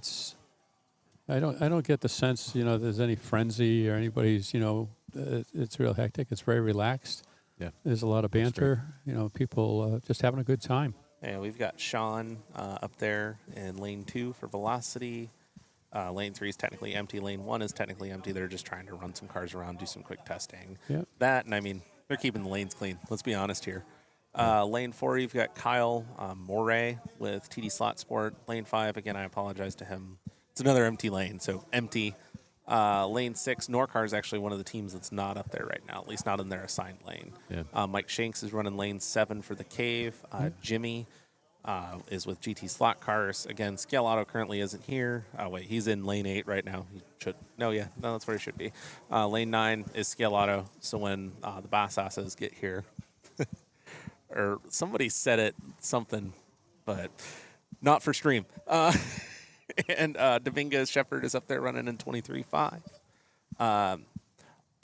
I don't get the sense, there's any frenzy or anybody's, it's real hectic. It's very relaxed. Yeah. There's a lot of banter. People just having a good time. Yeah, we've got Sean up there in lane 2 for velocity. Lane 3 is technically empty. Lane 1 is technically empty. They're just trying to run some cars around, do some quick testing. Yeah. That, and I mean, they're keeping the lanes clean. Let's be honest here. Lane 4, you've got Kyle Moray with TD Slot Sport. Lane 5, again, I apologize to him. It's another empty lane, so empty. Lane 6, Norcar is actually one of the teams that's not up there right now, at least not in their assigned lane. Yeah. Mike Shanks is running lane 7 for the Cave. Jimmy is with GT Slot Cars. Again, Scaleauto currently isn't here. Wait, he's in lane 8 right now. He should. No, that's where he should be. Lane 9 is Scaleauto, so when the Bassasses get here, or somebody said something, but not for stream. And Dominguez Shepard is up there running in 23.5. I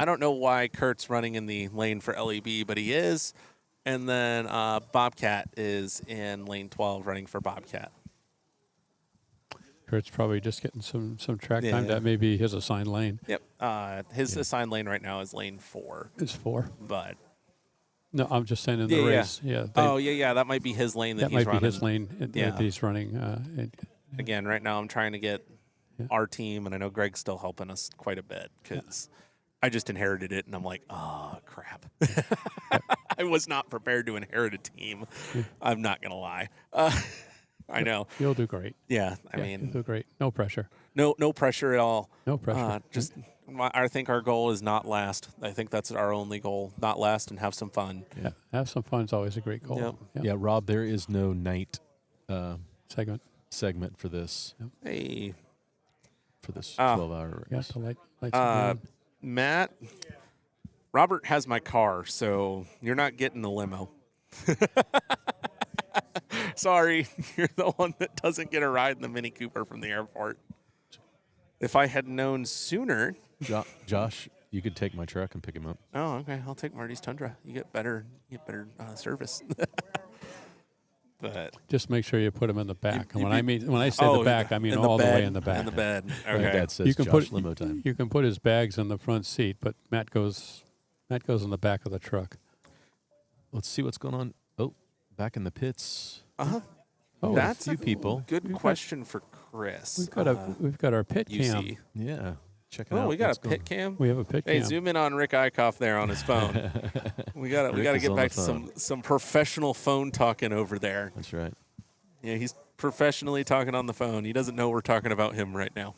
don't know why Kurt's running in the lane for LEB, but he is. And then Bobcat is in lane 12 running for Bobcat. Kurt's probably just getting some track time. Yeah. That may be his assigned lane. Yep. His assigned lane right now is lane 4. Is 4. But No, I'm just saying in the race. Yeah. That might be his lane that he's might running. be his lane that he's running. Again, right now I'm trying to get our team, and I know Greg's still helping us quite a bit because I just inherited it, and I'm like, oh crap. I was not prepared to inherit a team. I'm not gonna lie. I know. You'll do great. Yeah, I You'll mean, do great. No pressure. no pressure at all. No pressure. I think our goal is not last. I think that's our only goal: not last and have some fun. Yeah. Have some fun is always a great goal. Yep. Yeah, Rob, there is no night Segment. for this Hey, 12-hour Yeah, race. the lights are green. Matt, Robert has my car, so you're not getting the limo. Sorry, you're the one that doesn't get a ride in the Mini Cooper from the airport. If I had known sooner. Josh, you could take my truck and pick him up. Oh, okay. I'll take Marty's Tundra. You get better service. But Just make sure you put them in the back. And when I say Oh, the back, I mean in the all the bed, way in the back. In the bed. My Okay. dad says You can Josh put limo time. You can put his bags in the front seat, but Matt goes in the back of the truck. Let's see what's going on. Oh, back in the pits. Uh-huh. Oh, That's few people. Good question for Chris. We've got our pit cam. UC. Yeah, check it out. Oh, we got What's a pit cam. We have a pit Hey, cam. zoom in on Rick Eichhoff there on his phone. we got Rick to is get on back the to phone. some professional phone talking over there. That's right. Yeah, he's professionally talking on the phone. He doesn't know we're talking about him right now.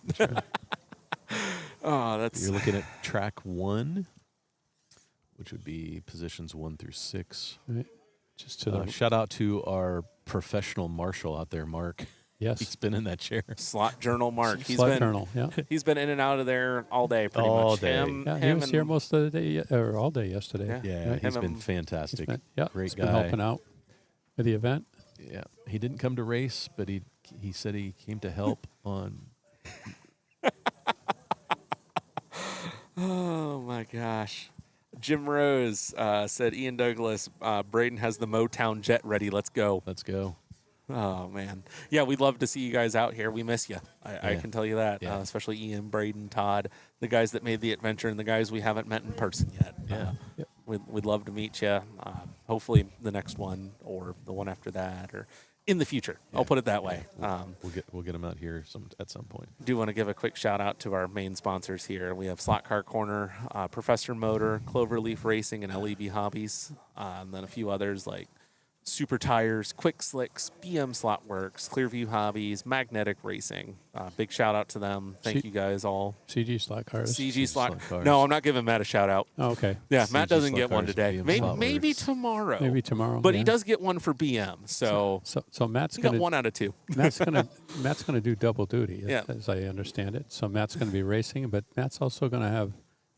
Oh, that's You're looking at track 1, which would be positions 1 through 6. Right. Just to the Shout out to our professional marshal out there, Mark. yes. He's been in that chair. Slot Journal Mark. Slot Journal. Yeah. He's been in and out of there all day, pretty All much. day. Yeah, he was here most of the day, or all day yesterday. Yeah. Yeah, Right. he's Him been and- fantastic. Great he's guy. been helping out with the event. Yeah, he didn't come to race, but he said he came to help on. Oh, my gosh. Jim Rose said, Ian Douglas, Braden has the Motown jet ready. Let's go. Let's go. Oh, man. Yeah, we'd love to see you guys out here. We miss you. I Yeah. can tell you that, Yeah. especially Ian, Braden, Todd, the guys that made the adventure and the guys we haven't met in person yet. Yeah. Yep. We'd love to meet you. Hopefully the next one or the one after that or in the future. I'll put it that way. We'll get him out here at some point. Do want to give a quick shout out to our main sponsors here. We have Slot Car Corner, Professor Motor, Cloverleaf Racing, and LEB Hobbies. And then a few others like Super Tires, Quick Slicks, BM Slot Works, Clearview Hobbies, Magnetic Racing. Big shout out to them. Thank you guys all. CG slot cars. CG Slot. Slot Cars. No, I'm not giving Matt a shout out. Oh, okay. Yeah, Matt CG doesn't Slot get one Cars, today. BM Maybe, Slot maybe Works. tomorrow. Maybe tomorrow. But yeah. he does get one for BM. So So Matt's he got gonna 1 out of 2. Matt's gonna do double duty, Yeah. as I understand it. So Matt's gonna be racing, but Matt's also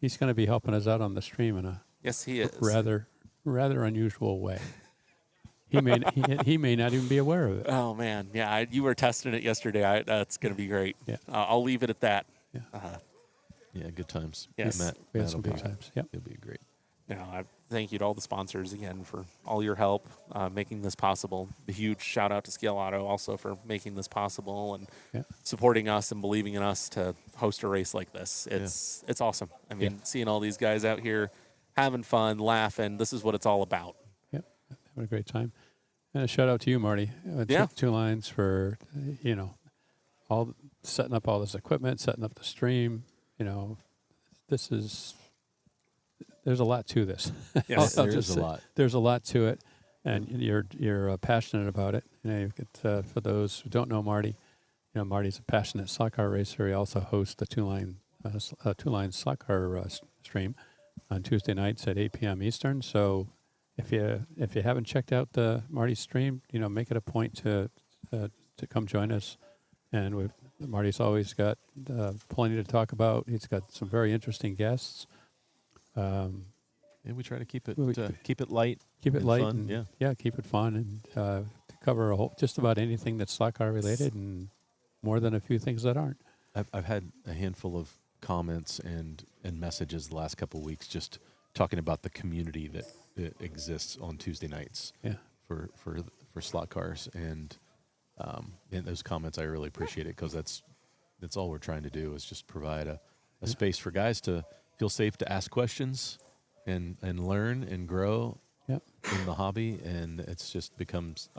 he's gonna be helping us out on the stream in a Yes, he is. rather unusual way. He may not even be aware of it. Oh man, yeah, you were testing it yesterday. That's going to be great. Yeah. I'll leave it at that. Yeah. Yeah, good times. Yes. Matt, We had Matt'll some be- good times. Yep. He'll be great. I thank you to all the sponsors again for all your help making this possible. A huge shout out to Scaleauto also for making this possible and Yeah. supporting us and believing in us to host a race like this. It's awesome. I mean, seeing all these guys out here having fun, laughing. This is what it's all about. Yep. Having a great time. And a shout out to you, Marty. Yeah. Two lines for all setting up all this equipment, setting up the stream. There's a lot to this. Yes, there just is a say lot. There's a lot to it, and you're passionate about it. You get, for those who don't know Marty, Marty's a passionate slot car racer. He also hosts the two line slot car stream on Tuesday nights at 8 p.m. Eastern. So if you haven't checked out the Marty's stream, make it a point to come join us. And Marty's always got plenty to talk about. He's got some very interesting guests. Yeah, we try to keep it We- light. Keep it and light, fun, and, yeah. keep it fun, and to cover just about anything that's slot car related, and more than a few things that aren't. I've had a handful of comments and messages the last couple of weeks just talking about the community that exists on Tuesday nights Yeah, for slot cars, and in those comments I really appreciate it because that's all we're trying to do is just provide a space for guys to feel safe to ask questions and learn and grow yep. in the hobby, and it's just becomes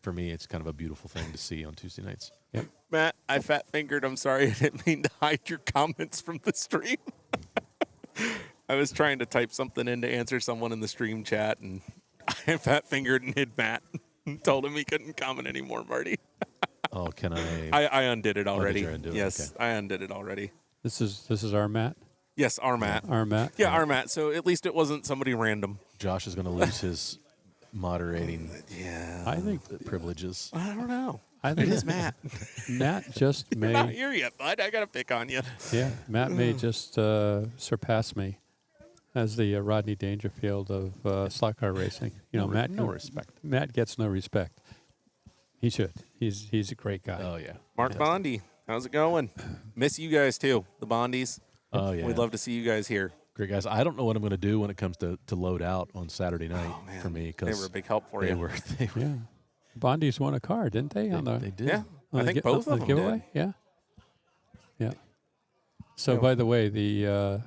for me it's kind of a beautiful thing to see on Tuesday nights. Yep. Matt, I fat fingered. I'm sorry. I didn't mean to hide your comments from the stream. I was trying to type something in to answer someone in the stream chat, and I fat fingered and hid Matt. Told him he couldn't comment anymore, Marty. Oh, can I? I undid it already. you undo it? Yes, Okay. I undid it already. This is our Matt. Yes, our Matt. Our Matt. Yeah, our Matt. So at least it wasn't somebody random. Josh is going to lose his moderating Yeah. I think privileges. I don't know. I It think is Matt. Matt just You're not may. here yet, bud. I got to pick on you. Yeah, Matt may just surpass me as the Rodney Dangerfield of slot car racing. You know, Matt. no respect. Matt gets no respect. He should. He's a great guy. Oh, yeah. Mark Bondi, how's it going? Miss you guys too, the Bondies. Oh, yeah. We'd love to see you guys here. Great guys. I don't know what I'm going to do when it comes to load out on Saturday night Oh, man. for me. They Because were a big help for they you. were. Yeah. Bondi's won a car, didn't they? They did. Yeah, on I the think gi- both on of the them giveaway. did. Yeah. Yeah. So, Yeah. by the way, the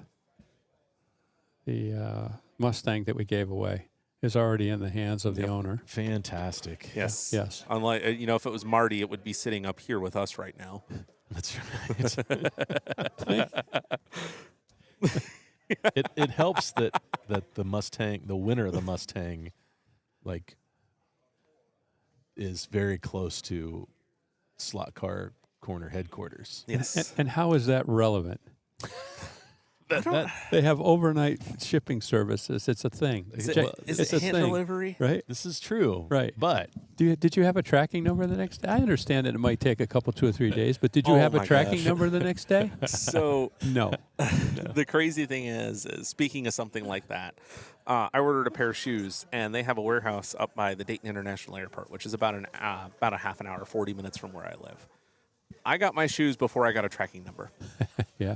Mustang that we gave away is already in the hands of the Yep. owner. Fantastic. Yes. Yes. Unlike, if it was Marty, it would be sitting up here with us right now. That's right. it helps that the Mustang, the winner of the Mustang, like, is very close to Slot Car Corner headquarters. Yes. And how is that relevant? That- They have overnight shipping services. It's a thing. Is Check- it it's a hand thing, delivery? right? this is true. Right. But Did you have a tracking number the next day? I understand that it might take a couple, 2 or 3 days, but did you Oh have a my tracking gosh. number the next day? So No. the crazy thing is speaking of something like that, I ordered a pair of shoes, and they have a warehouse up by the Dayton International Airport, which is about a half an hour, 40 minutes from where I live. I got my shoes before I got a tracking number. Yeah.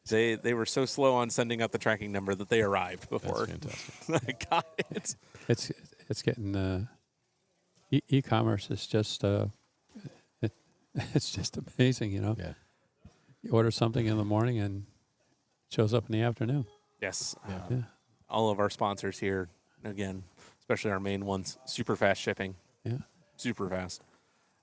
They were so slow on sending out the tracking number that they arrived before fantastic. I got it. It's getting e-commerce is just it's just amazing, you know. yeah. You order something in the morning and it shows up in the afternoon. Yes. Yeah. All of our sponsors here, again, especially our main ones, super fast shipping, Yeah. super fast.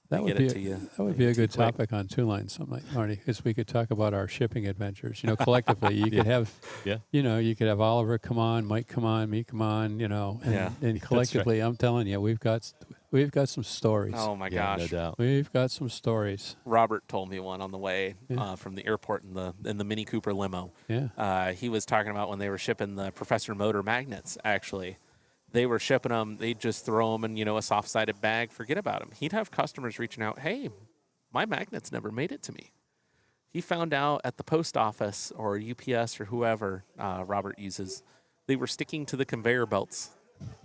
That They would get be it to you. that would They be a get it good to you quick. topic on Two Lines, something like Marty, because we could talk about our shipping adventures. You know, collectively, you could have, Yeah. you know, you could have Oliver come on, Mike come on, me come on, you know, and, Yeah. and collectively, I'm telling you, we've got some stories. Oh my Yeah, gosh. no doubt. We've got some stories. Robert told me one on the way Yeah. from the airport in the Mini Cooper limo. Yeah. He was talking about when they were shipping the Professor Motor magnets. Actually, they were shipping them. They'd just throw them in a soft-sided bag. Forget about them. He'd have customers reaching out. Hey, my magnets never made it to me. He found out at the post office or UPS or whoever Robert uses, they were sticking to the conveyor belts,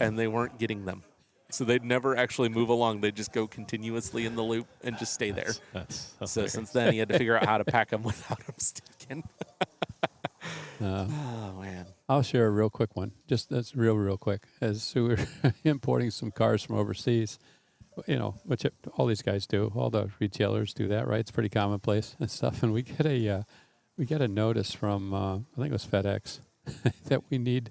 and they weren't getting them. So they'd never actually move along. They'd just go continuously in the loop and just stay there. That's So since then, he had to figure out how to pack them without them sticking. Uh, Oh, man. I'll share a real quick one. Just that's real quick. As we were importing some cars from overseas, you know, which all these guys do, all the retailers do that, right? It's pretty commonplace and stuff. And we get a notice from I think it was FedEx that we need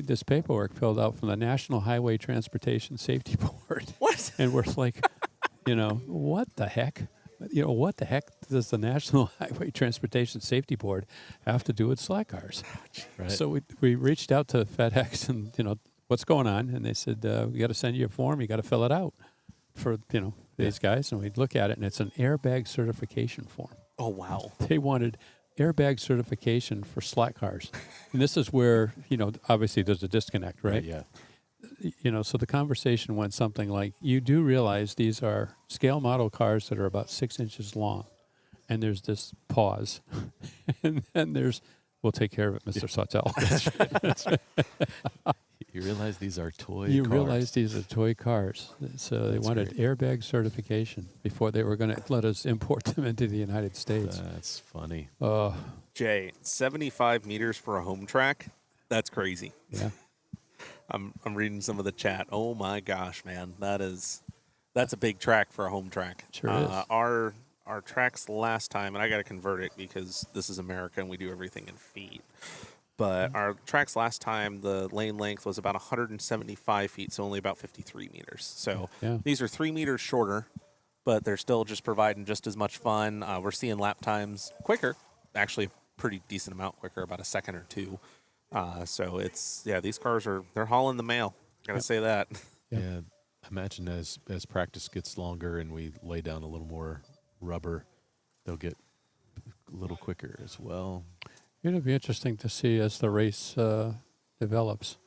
this paperwork filled out from the National Highway Transportation Safety Board. What? And we're like, you know, what the heck? You know, what the heck does the National Highway Transportation Safety Board have to do with slot cars? right. So we reached out to FedEx and, you know, what's going on? And they said, we got to send you a form. You got to fill it out for, you know, these guys. And we'd look at it, and it's an airbag certification form. Oh, wow. They wanted airbag certification for slot cars. And this is where, you know, obviously there's a disconnect, right? Yeah. You know, so the conversation went something like, you do realize these are scale model cars that are about 6 inches long. And there's this pause. And then there's, we'll take care of it, Mr. Sawtell. You realize these are toy You cars. realize these are toy cars. So they That's wanted airbag certification before they were going to let us import them into the United States. That's funny. Jay, 75 meters for a home track? That's crazy. Yeah. I'm reading some of the chat. Oh, my gosh, man. That's a big track for a home track. Sure is. Our tracks last time, and I got to convert it because this is America and we do everything in feet. But our tracks last time, the lane length was about 175 feet, so only about 53 meters. So Yeah. these are 3 meters shorter, but they're still just providing just as much fun. We're seeing lap times quicker, actually a pretty decent amount quicker, about a second or two. So it's, these cars they're hauling the mail. Gotta say that. Yep. Yeah, I imagine as practice gets longer and we lay down a little more rubber, they'll get a little quicker as well. It'll be interesting to see as the race develops.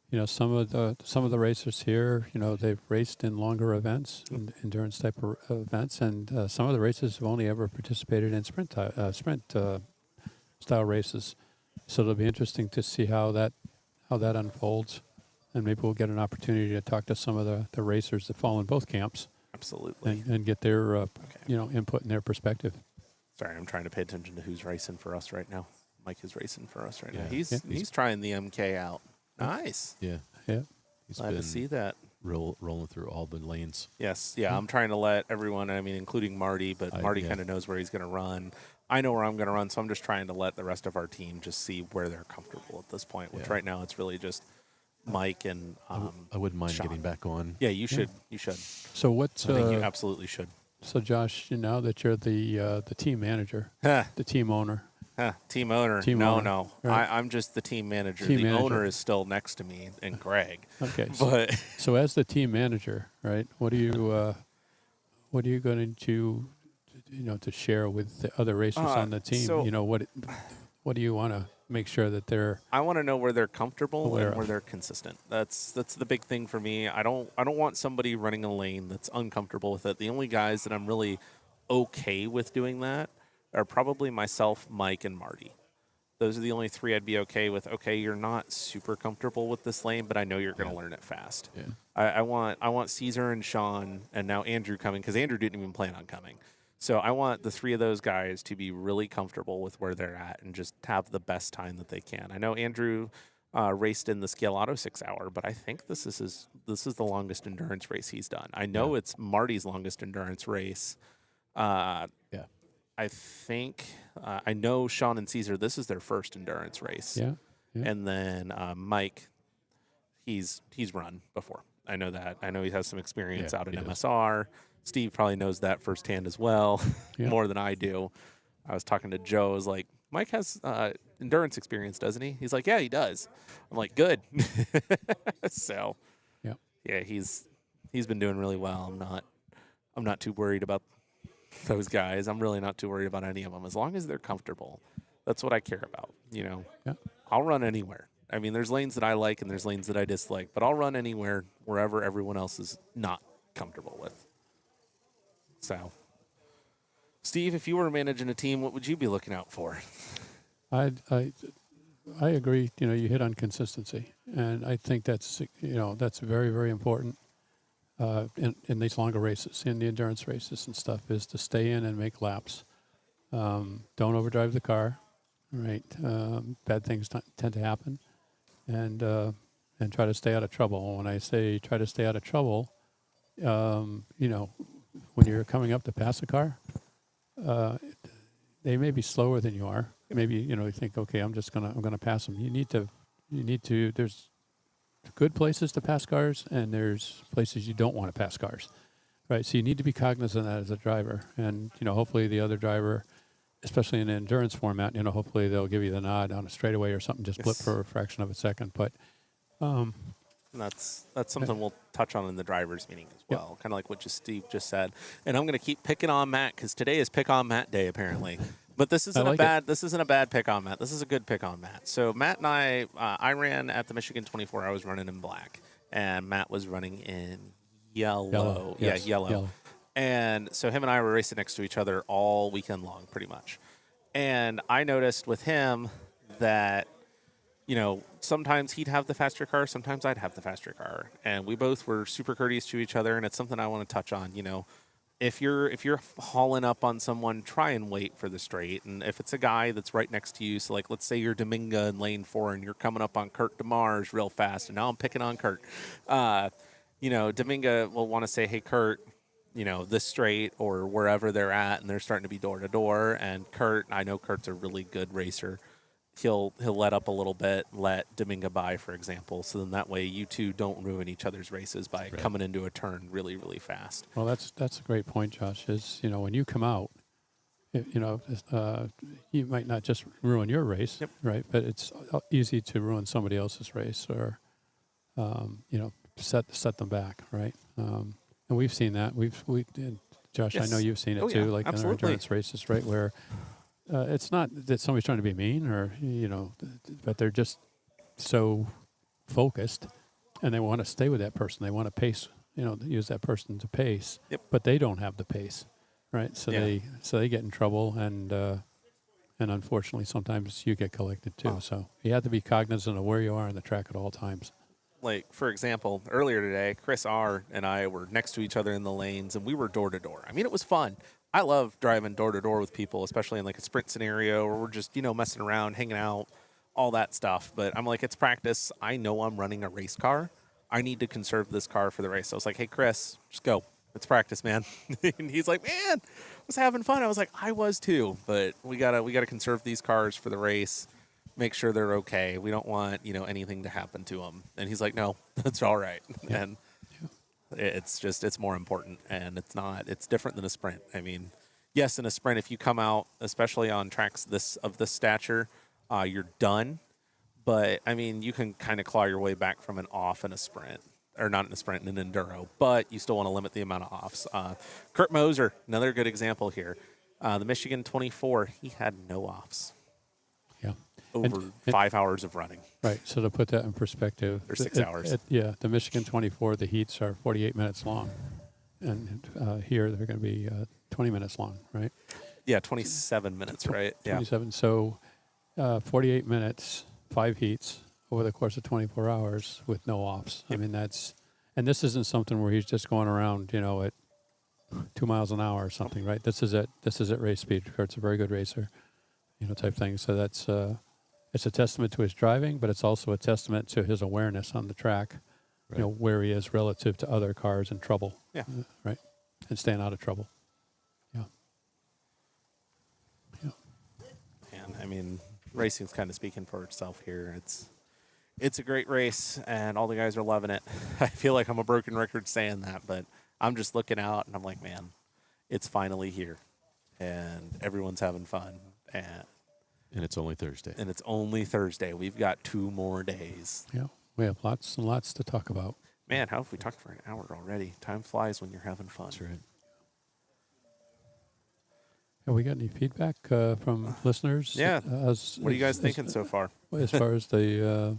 You know, some of the racers here, you know, they've raced in longer events, endurance type of events, and some of the racers have only ever participated in sprint style races. So it'll be interesting to see how that unfolds, and maybe we'll get an opportunity to talk to some of the racers that fall in both camps. Absolutely. And get their input and their perspective. Sorry, I'm trying to pay attention to who's racing for us right now. Mike is racing for us right now. Yeah. He's trying the MK out. Nice. Yeah, Yeah. he's Glad been to see that. rolling through all the lanes. Yes, I'm trying to let everyone, including Marty, but Marty kind of knows where he's going to run. I know where I'm going to run, so I'm just trying to let the rest of our team just see where they're comfortable at this point, which right now it's really just Mike and I wouldn't mind Sean. getting back on. Yeah, you should. You should. So what's I think you absolutely should. so Josh, now that you're the team manager, Huh. the team owner, Team owner. Team no, owner, no. right. I'm just the team manager. Team the manager. owner is still next to me, and Greg. okay. But So as the team manager, right? What are you going to to share with the other racers on the team? so- What do you want to make sure that they're I want to know where they're comfortable Aware and where of. they're consistent. That's the big thing for me. I don't want somebody running a lane that's uncomfortable with it. The only guys that I'm really okay with doing that are probably myself, Mike, and Marty. Those are the only three I'd be okay with. Okay, you're not super comfortable with this lane, but I know you're going to learn it fast. Yeah. I want Caesar and Sean and now Andrew coming, because Andrew didn't even plan on coming. So I want the three of those guys to be really comfortable with where they're at and just have the best time that they can. I know Andrew raced in the Scaleauto 6 hour, but I think this is the longest endurance race he's done. I know it's Marty's longest endurance race. Yeah. I think I know Sean and Caesar, this is their first endurance race. yeah. And then Mike, he's run before. I know that. I know he has some experience out in he does. MSR. Steve probably knows that firsthand as well, Yeah. more than I do. I was talking to Joe. I was like, Mike has endurance experience, doesn't he? He's like, yeah, he does. I'm like, good. So, Yeah. he's been doing really well. I'm not too worried about those guys. I'm really not too worried about any of them. As long as they're comfortable, that's what I care about. Yeah. I'll run anywhere. I mean, there's lanes that I like and there's lanes that I dislike, but I'll run anywhere wherever everyone else is not comfortable with. So, Steve, if you were managing a team, what would you be looking out for? I agree. You hit on consistency, and I think that's very, very important in these longer races, in the endurance races and stuff, is to stay in and make laps. Don't overdrive the car, right? Bad things tend to happen, and try to stay out of trouble. When I say try to stay out of trouble, when you're coming up to pass a car, they may be slower than you are. Maybe you think, okay, I'm gonna pass them. You need to. There's good places to pass cars, and there's places you don't want to pass cars, right? So you need to be cognizant of that as a driver, and hopefully the other driver, especially in an endurance format, hopefully they'll give you the nod on a straightaway or something, just blip for a fraction of a second. But And that's something we'll touch on in the drivers' meeting as well, kind of like what Steve just said. And I'm going to keep picking on Matt because today is pick on Matt day apparently. But this isn't this isn't a bad pick on Matt. This is a good pick on Matt. So Matt and I ran at the Michigan 24. I was running in black, and Matt was running in yellow. Yes, yellow. And so him and I were racing next to each other all weekend long, pretty much. And I noticed with him that, sometimes he'd have the faster car, sometimes I'd have the faster car. And we both were super courteous to each other, and it's something I want to touch on. If you're hauling up on someone, try and wait for the straight. And if it's a guy that's right next to you, so like let's say you're Dominga in lane 4 and you're coming up on Kurt DeMars real fast, and now I'm picking on Kurt. Dominga will want to say, hey, Kurt, this straight or wherever they're at, and they're starting to be door to door. And Kurt, I know Kurt's a really good racer. he'll let up a little bit, let Dominga by, for example. So then that way you two don't ruin each other's races by coming into a turn really, really fast. Well, that's a great point, Josh. Is when you come out, you might not just ruin your race, right? But it's easy to ruin somebody else's race, or set them back, right? And we've seen that. Josh, Yes. I know you've seen it Oh, too, yeah, like in our absolutely. endurance races, right? Where it's not that somebody's trying to be mean, or but they're just so focused, and they want to stay with that person. They want to pace, use that person to pace. Yep. But they don't have the pace, right? So Yeah. they get in trouble, and unfortunately sometimes you get collected too. So you have to be cognizant of where you are on the track at all times. Like, for example, earlier today, Chris R. and I were next to each other in the lanes, and we were door to door. I mean, it was fun. I love driving door to door with people, especially in like a sprint scenario where we're just, messing around, hanging out, all that stuff. But I'm like, it's practice. I know I'm running a race car. I need to conserve this car for the race. So I was like, hey, Chris, just go. It's practice, man. And he's like, man, I was having fun. I was like, I was too. But we gotta conserve these cars for the race. Make sure they're okay. We don't want, anything to happen to them. And he's like, no, that's all right. Yeah. And it's more important, and it's different than a sprint. I mean, yes, in a sprint, if you come out, especially on tracks this stature, you're done. But I mean, you can kind of claw your way back from an off in a sprint, or not in a sprint, in an enduro, but you still want to limit the amount of offs. Kurt Moser, another good example here. The Michigan 24, he had no offs. Yeah. Over 5 hours of running. Right. So to put that in perspective, Or 6 hours. The Michigan 24, the heats are 48 minutes long, and here they're going to be 20 minutes long, right? Yeah, 27 minutes, right? 27. So 48 minutes, 5 heats over the course of 24 hours with no offs. I mean, and this isn't something where he's just going around, at 2 miles an hour or something, right? This is at race speed. Kurt's a very good racer, type thing. So that's it's a testament to his driving, but it's also a testament to his awareness on the track, Right. where he is relative to other cars in trouble. Yeah. Right. And staying out of trouble. Yeah. Yeah. And I mean, racing's kind of speaking for itself here. It's a great race, and all the guys are loving it. I feel like I'm a broken record saying that, but I'm just looking out, and I'm like, man, it's finally here, and everyone's having fun, And it's only Thursday. and it's only Thursday. We've got 2 more days. Yeah. We have lots and lots to talk about. Man, how have we talked for an hour already? Time flies when you're having fun. That's right. Have we got any feedback from listeners? Yeah. What are you guys thinking so far? As far as the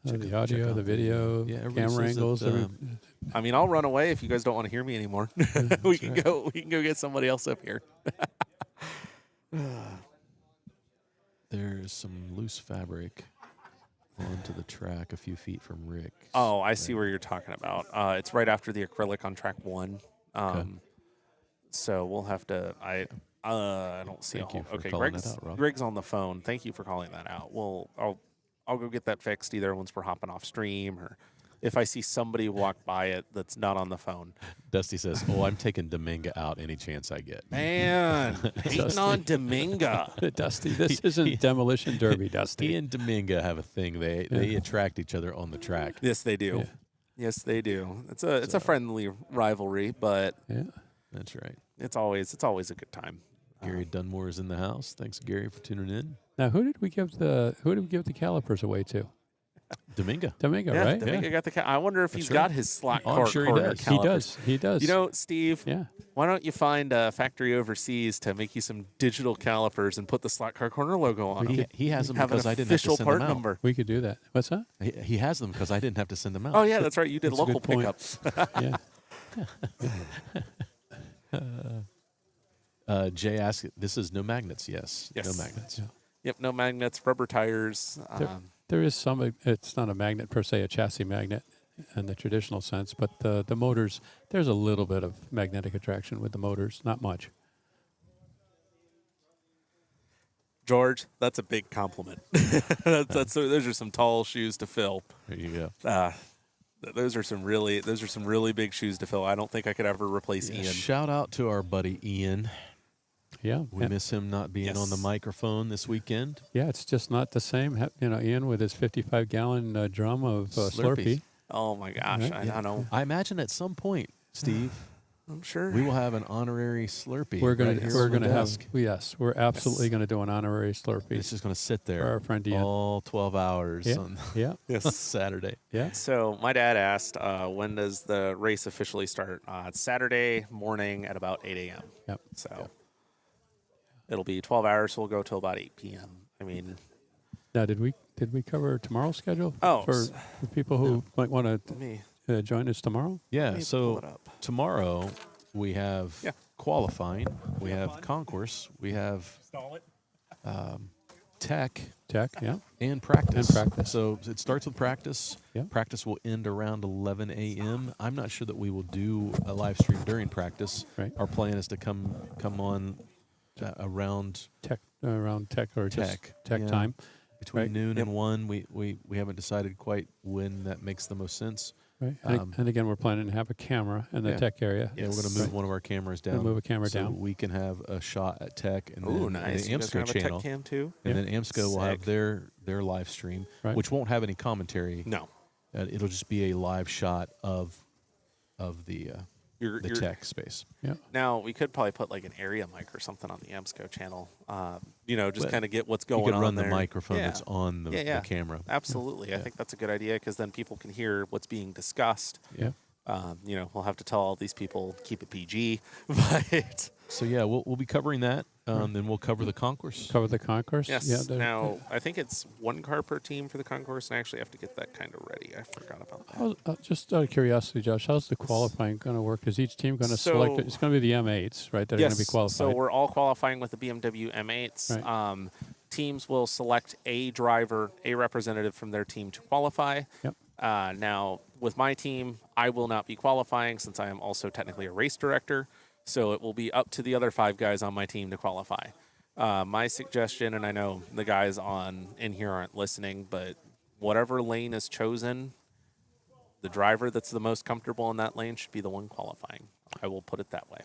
audio, out the video, Yeah, everybody camera says that, angles? I mean, I'll run away if you guys don't want to hear me anymore. We can go get somebody else up here. There's some loose fabric onto the track a few feet from Rick. Oh, I see where you're talking about. It's right after the acrylic on track 1. Okay. So we'll have to. I don't see Thank a you whole. for Okay, calling that out, Rob. Greg's on the phone. Thank you for calling that out. I'll go get that fixed either once we're hopping off stream, or if I see somebody walk by it that's not on the phone. Dusty says, "Oh, I'm taking Dominga out any chance I get." Man, hating on Dominga. Dusty, this isn't Demolition Derby, Dusty. He and Dominga have a thing. They attract each other on the track. Yes, they do. Yeah. Yes, they do. It's a friendly rivalry, but Yeah. That's right. it's always a good time. Gary Dunmore is in the house. Thanks, Gary, for tuning in. Now, who did we give the calipers away to? Dominga. Domingo, Yeah, right? Dominga got the. I wonder if he's got his slot Oh, I'm sure he corner does. calipers. He does. You know, Steve, Yeah. why don't you find a factory overseas to make you some digital calipers and put the slot car corner logo on them? He has them Have because an I didn't have to official send part them out. number. We could do that. What's that? He has them because I didn't have to send them out. Oh yeah, that's right. You did That's a local good point. pickups. Yeah. Jay asked, "This is no magnets?" Yes. Yes. No magnets. Yeah. Yep, no magnets, rubber tires. There is some. It's not a magnet per se, a chassis magnet in the traditional sense, but the motors. There's a little bit of magnetic attraction with the motors, not much. George, that's a big compliment. Those are some tall shoes to fill. There you go. Those are some really big shoes to fill. I don't think I could ever replace Ian. Shout out to our buddy Ian. Yeah. We miss him not being on the Yes. microphone this weekend. Yeah, it's just not the same. Ian with his 55-gallon drum of Slurpee. Oh my gosh, Right. I Yeah. don't know. I imagine at some point, Steve, I'm sure. we will have an honorary Slurpee. We're gonna right here we're on the gonna have desk. we're absolutely gonna do an honorary Slurpee It's just going to sit for there our friend Ian. all 12 hours Yeah, on yeah, Saturday. yeah. So my dad asked, when does the race officially start? It's Saturday morning at about 8 a.m. Yep. So it'll be 12 hours. So we'll go till about 8 p.m. I mean, Now, did we cover tomorrow's schedule Oh, for people who might want let me to join us tomorrow? Yeah, me pull so it up. tomorrow we have Yeah. qualifying, we have concourse, we have tech, Tech, yeah. and practice. And practice. So it starts with practice. Yeah. Practice will end around 11 a.m. I'm not sure that we will do a live stream during practice. Right. Our plan is to come on around Tech around tech or just Tech, tech yeah. time. between Right. noon Yep. and 1. We haven't decided quite when that makes the most sense. Right. Um, And again, we're planning to have a camera in the yeah. tech area. Yeah, we're going to Yes. move one of our cameras down. We'll move a camera so down. we can have a shot at tech and Ooh, then nice. the You guys AMSCO gonna have a channel. tech cam too? And Yeah. then AMSCO will have Sick. their live stream, Right. which won't have any commentary. No. It'll just be a live shot of the You're tech space. Yeah. Now we could probably put like an area mic or something on the AMSCO channel. Just Well, kind of get what's You going could on run there. the microphone Yeah. that's on the, Yeah. the camera. Absolutely. I Yeah. think that's a good idea because then people can hear what's being discussed. Yeah. We'll have to tell all these people keep it PG, but So yeah, we'll be covering that. Then we'll cover the concourse. Cover the concourse. yes. Yeah. Now I think it's one car per team for the concourse, and I actually have to get that kind of ready. I forgot about that. Just out of curiosity, Josh, how's the qualifying going to work? Is each team going to So- select? It's going to be the M8s, right? That are going to be qualified. So we're all qualifying with the BMW M8s. Right. Teams will select a driver, a representative from their team to qualify. Yep. Now, with my team, I will not be qualifying since I am also technically a race director. So it will be up to the other 5 guys on my team to qualify. My suggestion, and I know the guys in here aren't listening, but whatever lane is chosen, the driver that's the most comfortable in that lane should be the one qualifying. I will put it that way.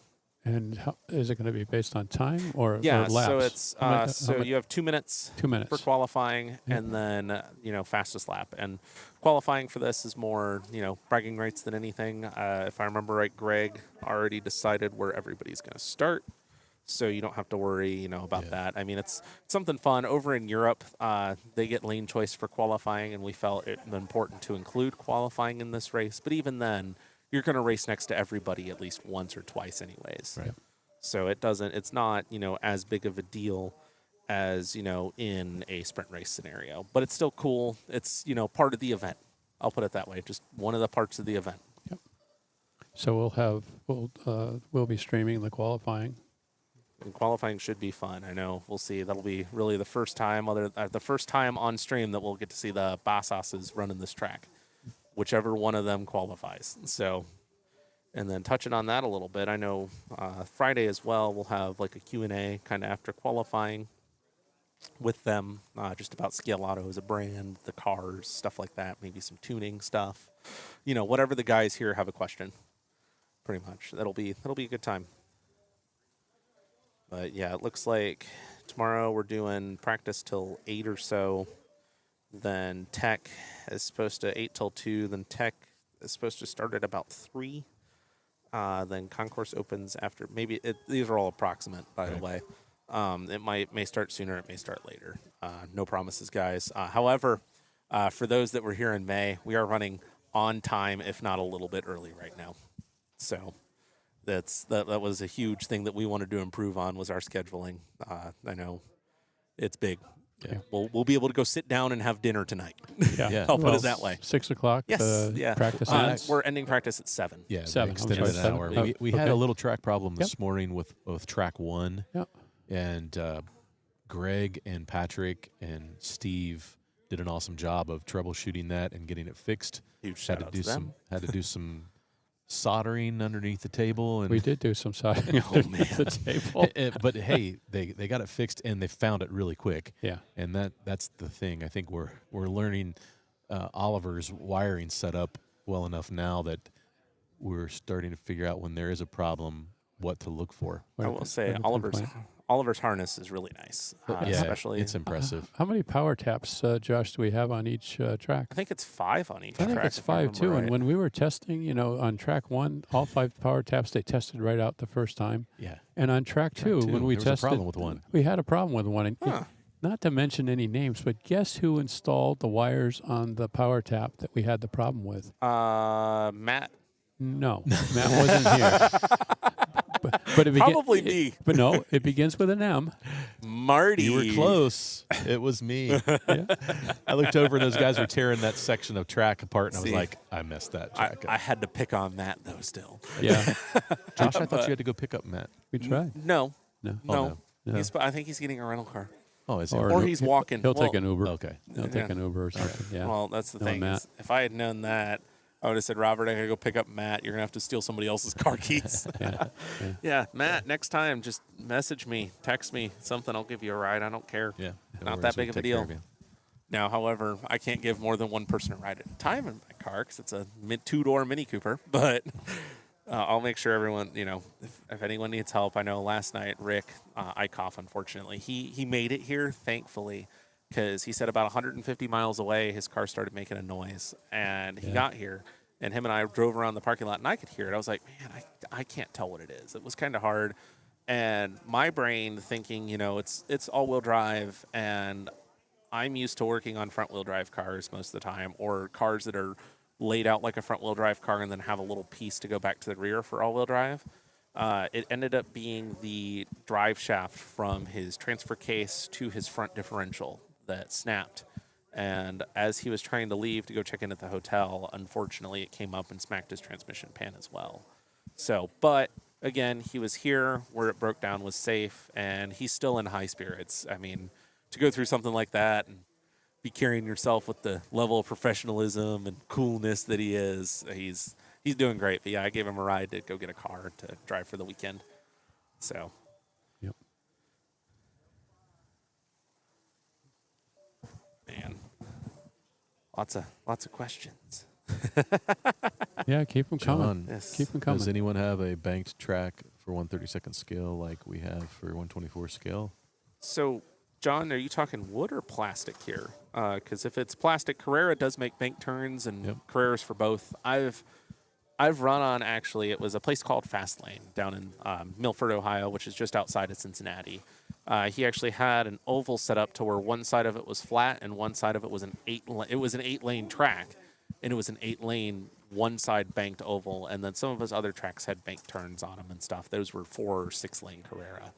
And is it going to be based on time or Yeah, laps? so it's How much- you have 2 minutes 2 minutes. for qualifying, and then fastest lap. And qualifying for this is more bragging rights than anything. If I remember right, Greg already decided where everybody's going to start, so you don't have to worry about that. I mean, it's something fun. Over in Europe, they get lane choice for qualifying, and we felt it important to include qualifying in this race. But even then, you're going to race next to everybody at least once or twice anyways. Right. So it's not, as big of a deal as, in a sprint race scenario, but it's still cool. It's, part of the event. I'll put it that way. Just one of the parts of the event. Yep. So we'll be streaming the qualifying. And qualifying should be fun. I know we'll see. That'll be really the first time on stream that we'll get to see the Bassasses running this track, whichever one of them qualifies. So, and then touching on that a little bit, I know Friday as well, we'll have like a Q&A kind of after qualifying with them, just about Scaleauto as a brand, the cars, stuff like that, maybe some tuning stuff, whatever the guys here have a question, pretty much. That'll be a good time. But yeah, it looks like tomorrow we're doing practice till 8 or so. Then tech is supposed to 8 till 2. Then tech is supposed to start at about 3. Then concourse opens after these are all approximate, by the way. It may start sooner, it may start later. No promises, guys. However, for those that were here in May, we are running on time, if not a little bit early right now. So that was a huge thing that we wanted to improve on was our scheduling. I know it's big. Yeah. We'll be able to go sit down and have dinner tonight. Yeah. I'll put it that way. 6 o'clock. Yes. Yeah. Practice ends. We're ending practice at 7. Yeah, 7. they I'm extended sorry, it an 7. hour. Oh, We had okay. a little track problem this morning with track 1. Yep. And Greg and Patrick and Steve did an awesome job of troubleshooting that and getting it fixed. Huge shout out to them. Had to do some soldering underneath the table, and We did do some siding underneath the table. but hey, they got it fixed and they found it really quick. Yeah. And that's the thing. I think we're learning Oliver's wiring setup well enough now that we're starting to figure out when there is a problem what to look for. I will say Oliver's harness is really nice, especially. it's impressive. How many power taps, Josh, do we have on each track? I think it's 5 on each I track. think it's if I 5 remember too. right. And when we were testing, on track 1, all 5 power taps they tested right out the first time. Yeah. And on track 2, two, when we there was a tested, problem with one. we had a problem with one. And Huh. not to mention any names, but guess who installed the wires on the power tap that we had the problem with? Matt. No, Matt wasn't here. But it Probably me. But no, it begins with an M. Marty. You were close. It was me. I looked over and those guys were tearing that section of track apart, and I was See, like, I messed that track I up. had to pick on Matt, though, still. Yeah, Josh, I thought you had to go pick up Matt. we tried. No. No. No. No. I think he's getting a rental car. Oh, is it? Or Or no, he's walking. He'll take Well, an Uber. Okay. He'll take an Uber or something. Yeah. Well, that's the No, thing. Matt. Is if I had known that, I would have said, Robert, I gotta go pick up Matt. You're gonna have to steal somebody else's car keys. Yeah. Yeah, Matt. Next time, just message me, text me, something. I'll give you a ride. I don't care. Yeah. No Not worries, that big we'll of a take care deal. of you. Now, however, I can't give more than one person a ride at a time in my car because it's a 2-door Mini Cooper. But I'll make sure everyone, if anyone needs help. I know last night, Rick Eichhoff, unfortunately, he made it here, thankfully, because he said about 150 miles away, his car started making a noise. And he got here, and him and I drove around the parking lot, and I could hear it. I was like, man, I can't tell what it is. It was kind of hard. And my brain thinking, it's all-wheel drive, and I'm used to working on front-wheel drive cars most of the time, or cars that are laid out like a front-wheel drive car and then have a little piece to go back to the rear for all-wheel drive. It ended up being the drive shaft from his transfer case to his front differential that snapped. And as he was trying to leave to go check in at the hotel, unfortunately, it came up and smacked his transmission pan as well. So, but again, he was here where it broke down was safe, and he's still in high spirits. I mean, to go through something like that and be carrying yourself with the level of professionalism and coolness that he is, he's doing great. But yeah, I gave him a ride to go get a car to drive for the weekend. So, Yep. man, lots of questions. Yeah, keep them coming. John, Yes. Keep them coming. does anyone have a banked track for 132nd scale like we have for 124 scale? So, John, are you talking wood or plastic here? Because if it's plastic, Carrera does make bank turns, and Carreras for both. I've run on, actually, it was a place called Fastlane down in Milford, Ohio, which is just outside of Cincinnati. He actually had an oval set up to where one side of it was flat and one side of it was an 8-lane track, and it was an 8-lane one side banked oval, and then some of his other tracks had bank turns on them and stuff. Those were 4 or 6-lane Carrera,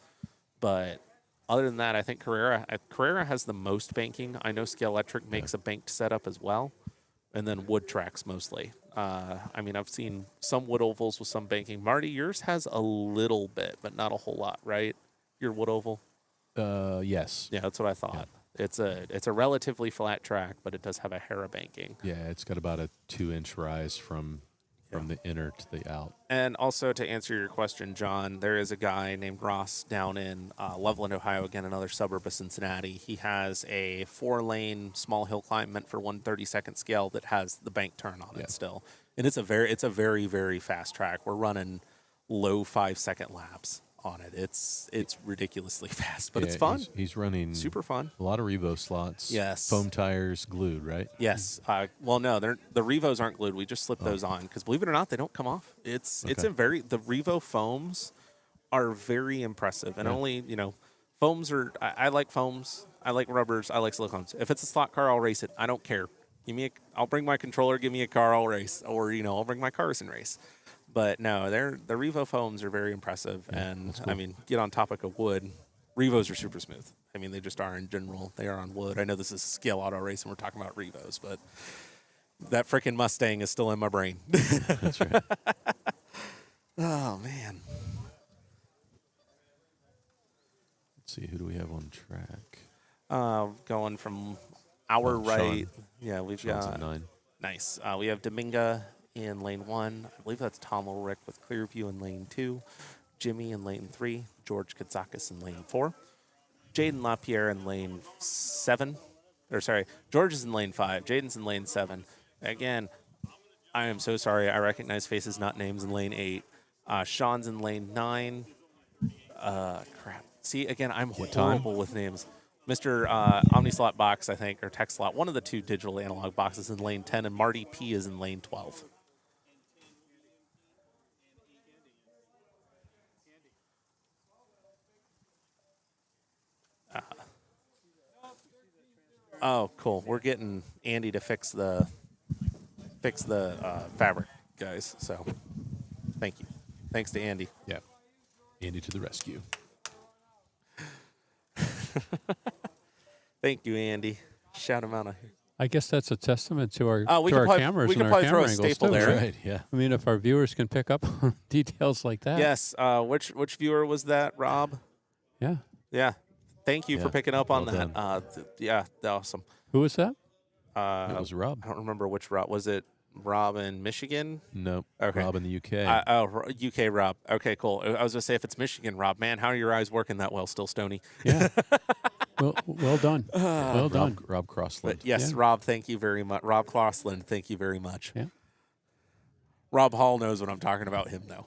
but other than that, I think Carrera has the most banking. I know Scaleauto makes a banked setup as well, and then wood tracks mostly. I mean, I've seen some wood ovals with some banking. Marty, yours has a little bit, but not a whole lot, right? Your wood oval? Yes. Yeah, that's what I thought. It's a relatively flat track, but it does have a hair of banking. Yeah, it's got about a 2-inch rise from the inner to the out. And also to answer your question, John, there is a guy named Rost down in Loveland, Ohio, again, another suburb of Cincinnati. He has a 4-lane small hill climb meant for 132nd scale that has the bank turn on it still. And it's a very, very fast track. We're running low 5-second laps on it. It's ridiculously fast, but it's fun. He's running Super fun. a lot of Revo slots. Yes. Foam tires glued, right? Yes. Well, no, the Revos aren't glued. We just slip those on because, believe it or not, they don't come off. The Revo foams are very impressive, and only foams are. I like foams. I like rubbers. I like silicones. If it's a slot car, I'll race it. I don't care. I'll bring my controller. Give me a car. I'll race, or I'll bring my cars and race. But no, the Revo foams are very impressive, and cool. I mean, get on topic of wood. Revos are super smooth. I mean, they just are in general. They are on wood. I know this is a Scaleauto race, and we're talking about Revos, but that freaking Mustang is still in my brain. That's right. Oh, man. Let's see, who do we have on track? Going from our right. Sean. Yeah, we've Sean's got. at 9. Nice. We have Dominga in lane 1. I believe that's Tom Ulrich with Clearview in lane 2. Jimmy in lane 3. George Katsakis in lane 4. Jaden LaPierre in lane 7. George is in lane 5. Jaden's in lane 7. Again, I am so sorry. I recognize faces, not names, in lane 8. Sean's in lane 9. See, again, I'm What time? horrible with names. Mr. Omnislot Box, I think, or Tech Slot, one of the two digital analog boxes in lane 10, and Marty P is in lane 12. Oh, cool. We're getting Andy to fix the fabric, guys. So, thank you. Thanks to Andy. Yeah. Andy to the rescue. Thank you, Andy. Shout him out. I guess that's a testament to our Oh, we to could our probably- cameras we and could our probably throw camera a angles staple too, there. right? Right, yeah. I mean, if our viewers can pick up on details like that. Yes. Which viewer was that, Rob? Yeah. Yeah. Thank you for Yeah, picking up on well that. Yeah, awesome. Who was that? It was Rob. I don't remember which Rob. Was it Rob in Michigan? Nope. Okay. Rob in the UK. UK Rob. Okay, cool. I was going to say, if it's Michigan Rob, man, how are your eyes working that well still, Stoney? Yeah. well done. Well done. Rob Crossland. But yes, Yeah. Rob, thank you very much. Rob Klossland, thank you very much. Yeah. Rob Hall knows what I'm talking about him, though.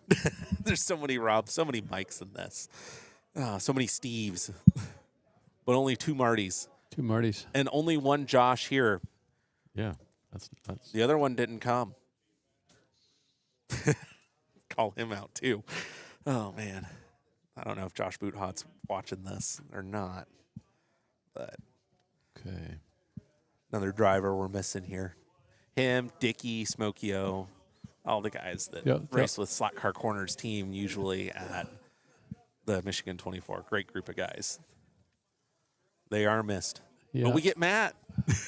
There's so many Robs, so many Mikes in this. So many Steves. But only 2 Martys. 2 Martys. And only 1 Josh here. Yeah. That's The other one didn't come. Call him out, too. Oh, man. I don't know if Josh Boothot's watching this or not. But okay. another driver we're missing here. Him, Dickie, Smokey-O, all the guys that race with Slot Car Corner's team usually at the Michigan 24. Great group of guys. They are missed. Yeah. But we get Matt.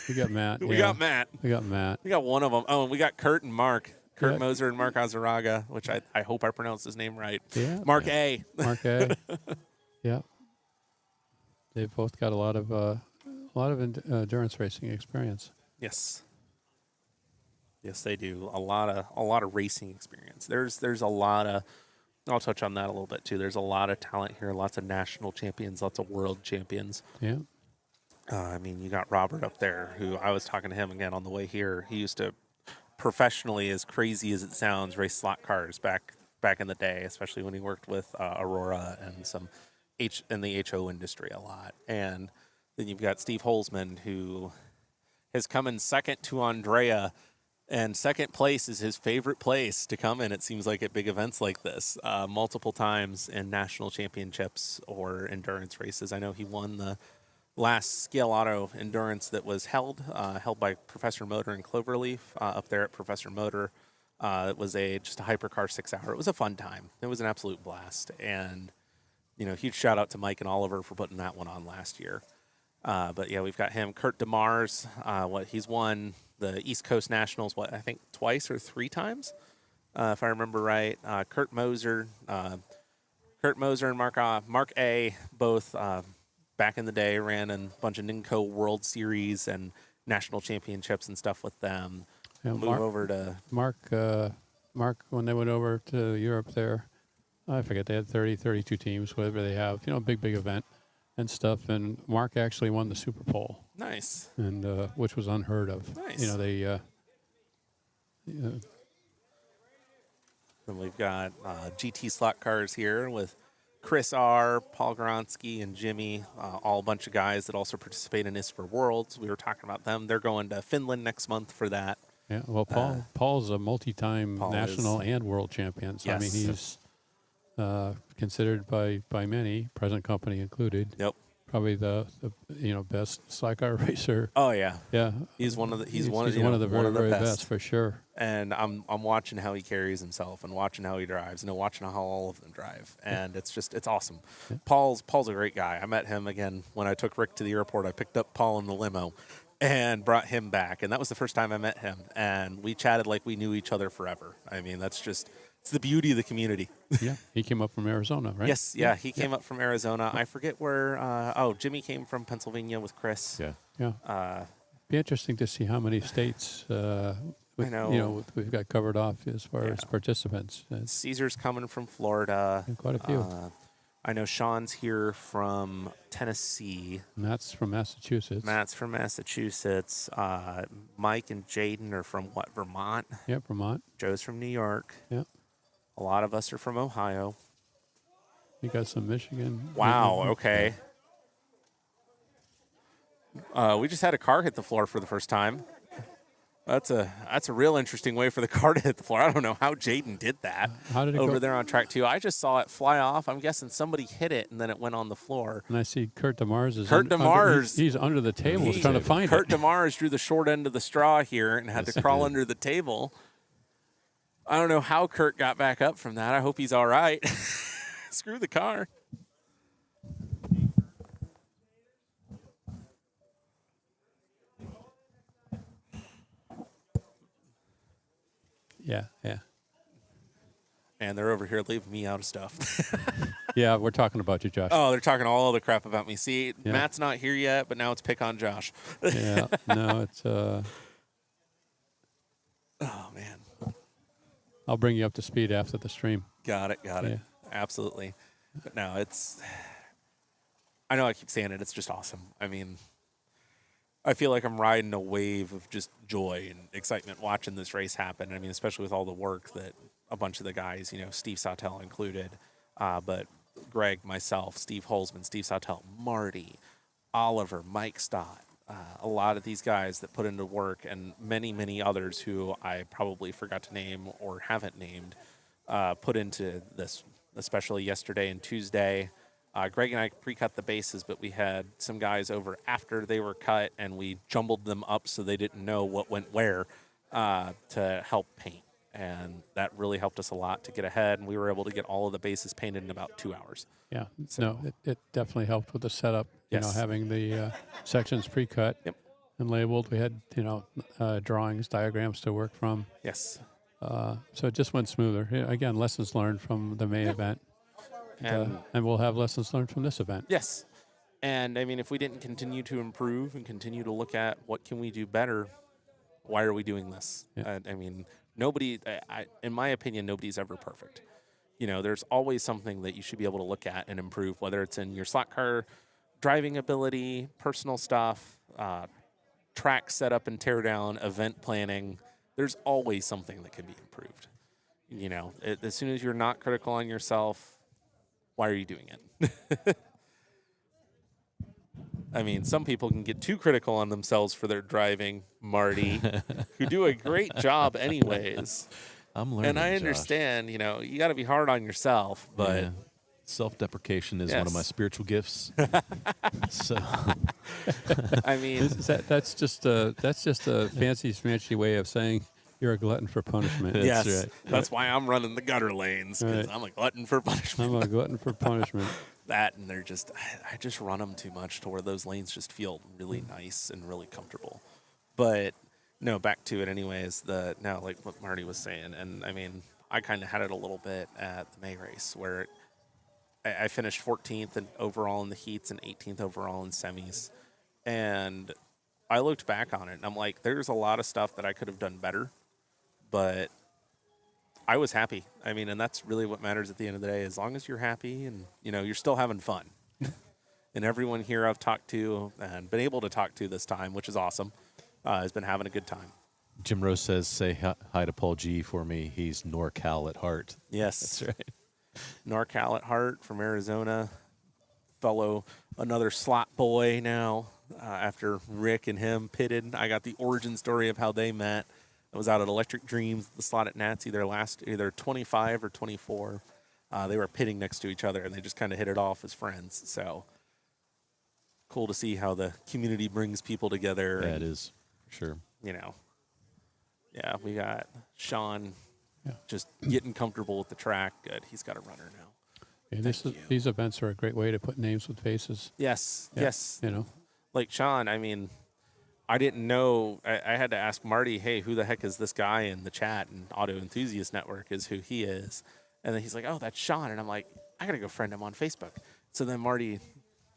We got Matt. We yeah. got Matt. We got Matt. We got one of them. Oh, and we got Kurt and Mark. Kurt Yeah. Moser and Mark Azaraga, which I hope I pronounced his name right. Yeah. Mark A. Mark A. Yeah. They've both got a lot of endurance racing experience. Yes. Yes, they do. A lot of racing experience. There's a lot of. I'll touch on that a little bit too. There's a lot of talent here. Lots of national champions. Lots of world champions. Yeah. I mean, you got Robert up there, who I was talking to him again on the way here. He used to professionally, as crazy as it sounds, race slot cars back in the day, especially when he worked with Aurora and some in the HO industry a lot. And then you've got Steve Holzman, who has come in second to Andrea, and second place is his favorite place to come in, it seems like, at big events like this, multiple times in national championships or endurance races. I know he won the last Scaleauto endurance that was held by Professor Motor in Cloverleaf up there at Professor Motor. It was just a hypercar 6 hour. It was a fun time. It was an absolute blast. And, huge shout out to Mike and Oliver for putting that one on last year. But yeah, we've got him. Kurt DeMars, he's won the East Coast Nationals, I think twice or 3 times, if I remember right. Kurt Moser and Mark A, both back in the day, ran a bunch of Ninco World Series and national championships and stuff with them. Yeah, We'll move over to Mark, when they went over to Europe there, I forget, they had 32 teams, whatever they have, big event and stuff. And Mark actually won the Super Bowl. Nice. And which was unheard of. Nice. Then we've got GT slot cars here with Chris R., Paul Gronsky, and Jimmy, all a bunch of guys that also participate in ISPR Worlds. We were talking about them. They're going to Finland next month for that. Yeah, well, Paul's a multi-time national and world champion. So, yes. I mean, he's considered by many, present company included, Yep. probably the best slot car racer. Oh yeah. Yeah, He's one of the one of the very best for sure. And I'm watching how he carries himself and watching how he drives, watching how all of them drive, and it's awesome. Yeah. Paul's a great guy. I met him again when I took Rick to the airport. I picked up Paul in the limo and brought him back, and that was the first time I met him, and we chatted like we knew each other forever. I mean, it's the beauty of the community. Yeah, he came up from Arizona, right? Yes, yeah, he came up from Arizona. I forget where. Jimmy came from Pennsylvania with Chris. Yeah. Yeah. Be interesting to see how many states I know. we've got covered off as far as participants. Caesar's coming from Florida. Quite a few. I know Sean's here from Tennessee. Matt's from Massachusetts. Matt's from Massachusetts. Mike and Jaden are from Vermont. Yeah, Vermont. Joe's from New York. Yeah. A lot of us are from Ohio. You got some Michigan. Wow. Okay. We just had a car hit the floor for the first time. That's a real interesting way for the car to hit the floor. I don't know how Jaden did that. How did it over go? there on track 2? I just saw it fly off. I'm guessing somebody hit it and then it went on the floor. And I see Kurt DeMars is Kurt DeMars. he's under the table. He's trying to find Kurt it. DeMars drew the short end of the straw here and had to crawl under the table. I don't know how Kurt got back up from that. I hope he's all right. Screw the car. Yeah, yeah. And they're over here leaving me out of stuff. Yeah, we're talking about you, Josh. Oh, they're talking all the crap about me. See, Yeah. Matt's not here yet, but now it's pick on Josh. Yeah, no, it's. Oh, man. I'll bring you up to speed after the stream. Got it. Yeah. Absolutely. But no, it's. I know I keep saying it. It's just awesome. I mean, I feel like I'm riding a wave of just joy and excitement watching this race happen. I mean, especially with all the work that a bunch of the guys, Steve Sautel included, but Greg, myself, Steve Holzman, Steve Sautel, Marty, Oliver, Mike Stott, a lot of these guys that put into work, and many, many others who I probably forgot to name or haven't named, put into this, especially yesterday and Tuesday. Greg and I pre-cut the bases, but we had some guys over after they were cut, and we jumbled them up so they didn't know what went where to help paint. And that really helped us a lot to get ahead, and we were able to get all of the bases painted in about 2 hours. Yeah, So- no, it definitely helped with the setup. Yes. Having the sections pre-cut Yep. and labeled. We had drawings, diagrams to work from. Yes. So it just went smoother. Yeah, again, lessons learned from the May event, and we'll have lessons learned from this event. Yes. And, I mean, if we didn't continue to improve and continue to look at what can we do better, why are we doing this? Yeah. I mean, nobody, in my opinion, nobody's ever perfect. There's always something that you should be able to look at and improve, whether it's in your slot car driving ability, personal stuff, track setup and tear down, event planning. There's always something that can be improved. As soon as you're not critical on yourself, why are you doing it? I mean, some people can get too critical on themselves for their driving, Marty, who do a great job anyways. I'm learning. And I Josh. understand, you got to be hard on yourself, but Yeah. Self-deprecation is one of my Yes. spiritual gifts. So I mean, That's just a fancy smashy way of saying you're a glutton for punishment. That's yes, right. that's why I'm running the gutter lanes, because Right. I'm a glutton for punishment. I'm a glutton for punishment. That, and I just run them too much to where those lanes just feel really nice and really comfortable. But no, back to it anyways. Like what Marty was saying, and I mean, I kind of had it a little bit at the May race where I finished 14th and overall in the heats and 18th overall in semis, and I looked back on it and I'm like, there's a lot of stuff that I could have done better, but I was happy. I mean, and that's really what matters at the end of the day. As long as you're happy and, you're still having fun. And everyone here I've talked to and been able to talk to this time, which is awesome, has been having a good time. Jim Rose says, "Say hi to Paul G for me. He's NorCal at heart." Yes. That's right. NorCal at heart from Arizona. Another slot boy now after Rick and him pitted. I got the origin story of how they met. I was out at Electric Dreams, the slot at Nats, either 25 or 24. They were pitting next to each other, and they just kind of hit it off as friends. So cool to see how the community brings people together. Yeah, it is. For sure. Yeah, we got Sean Yeah. just getting comfortable with the track. Good. He's got a runner now. Yeah, Thank you. these events are a great way to put names with faces. Yes, Yeah, yes. Like Sean, I mean, I didn't know. I had to ask Marty, hey, who the heck is this guy in the chat? And Auto Enthusiast Network is who he is. And then he's like, oh, that's Sean. And I'm like, I got to go friend him on Facebook. So then Marty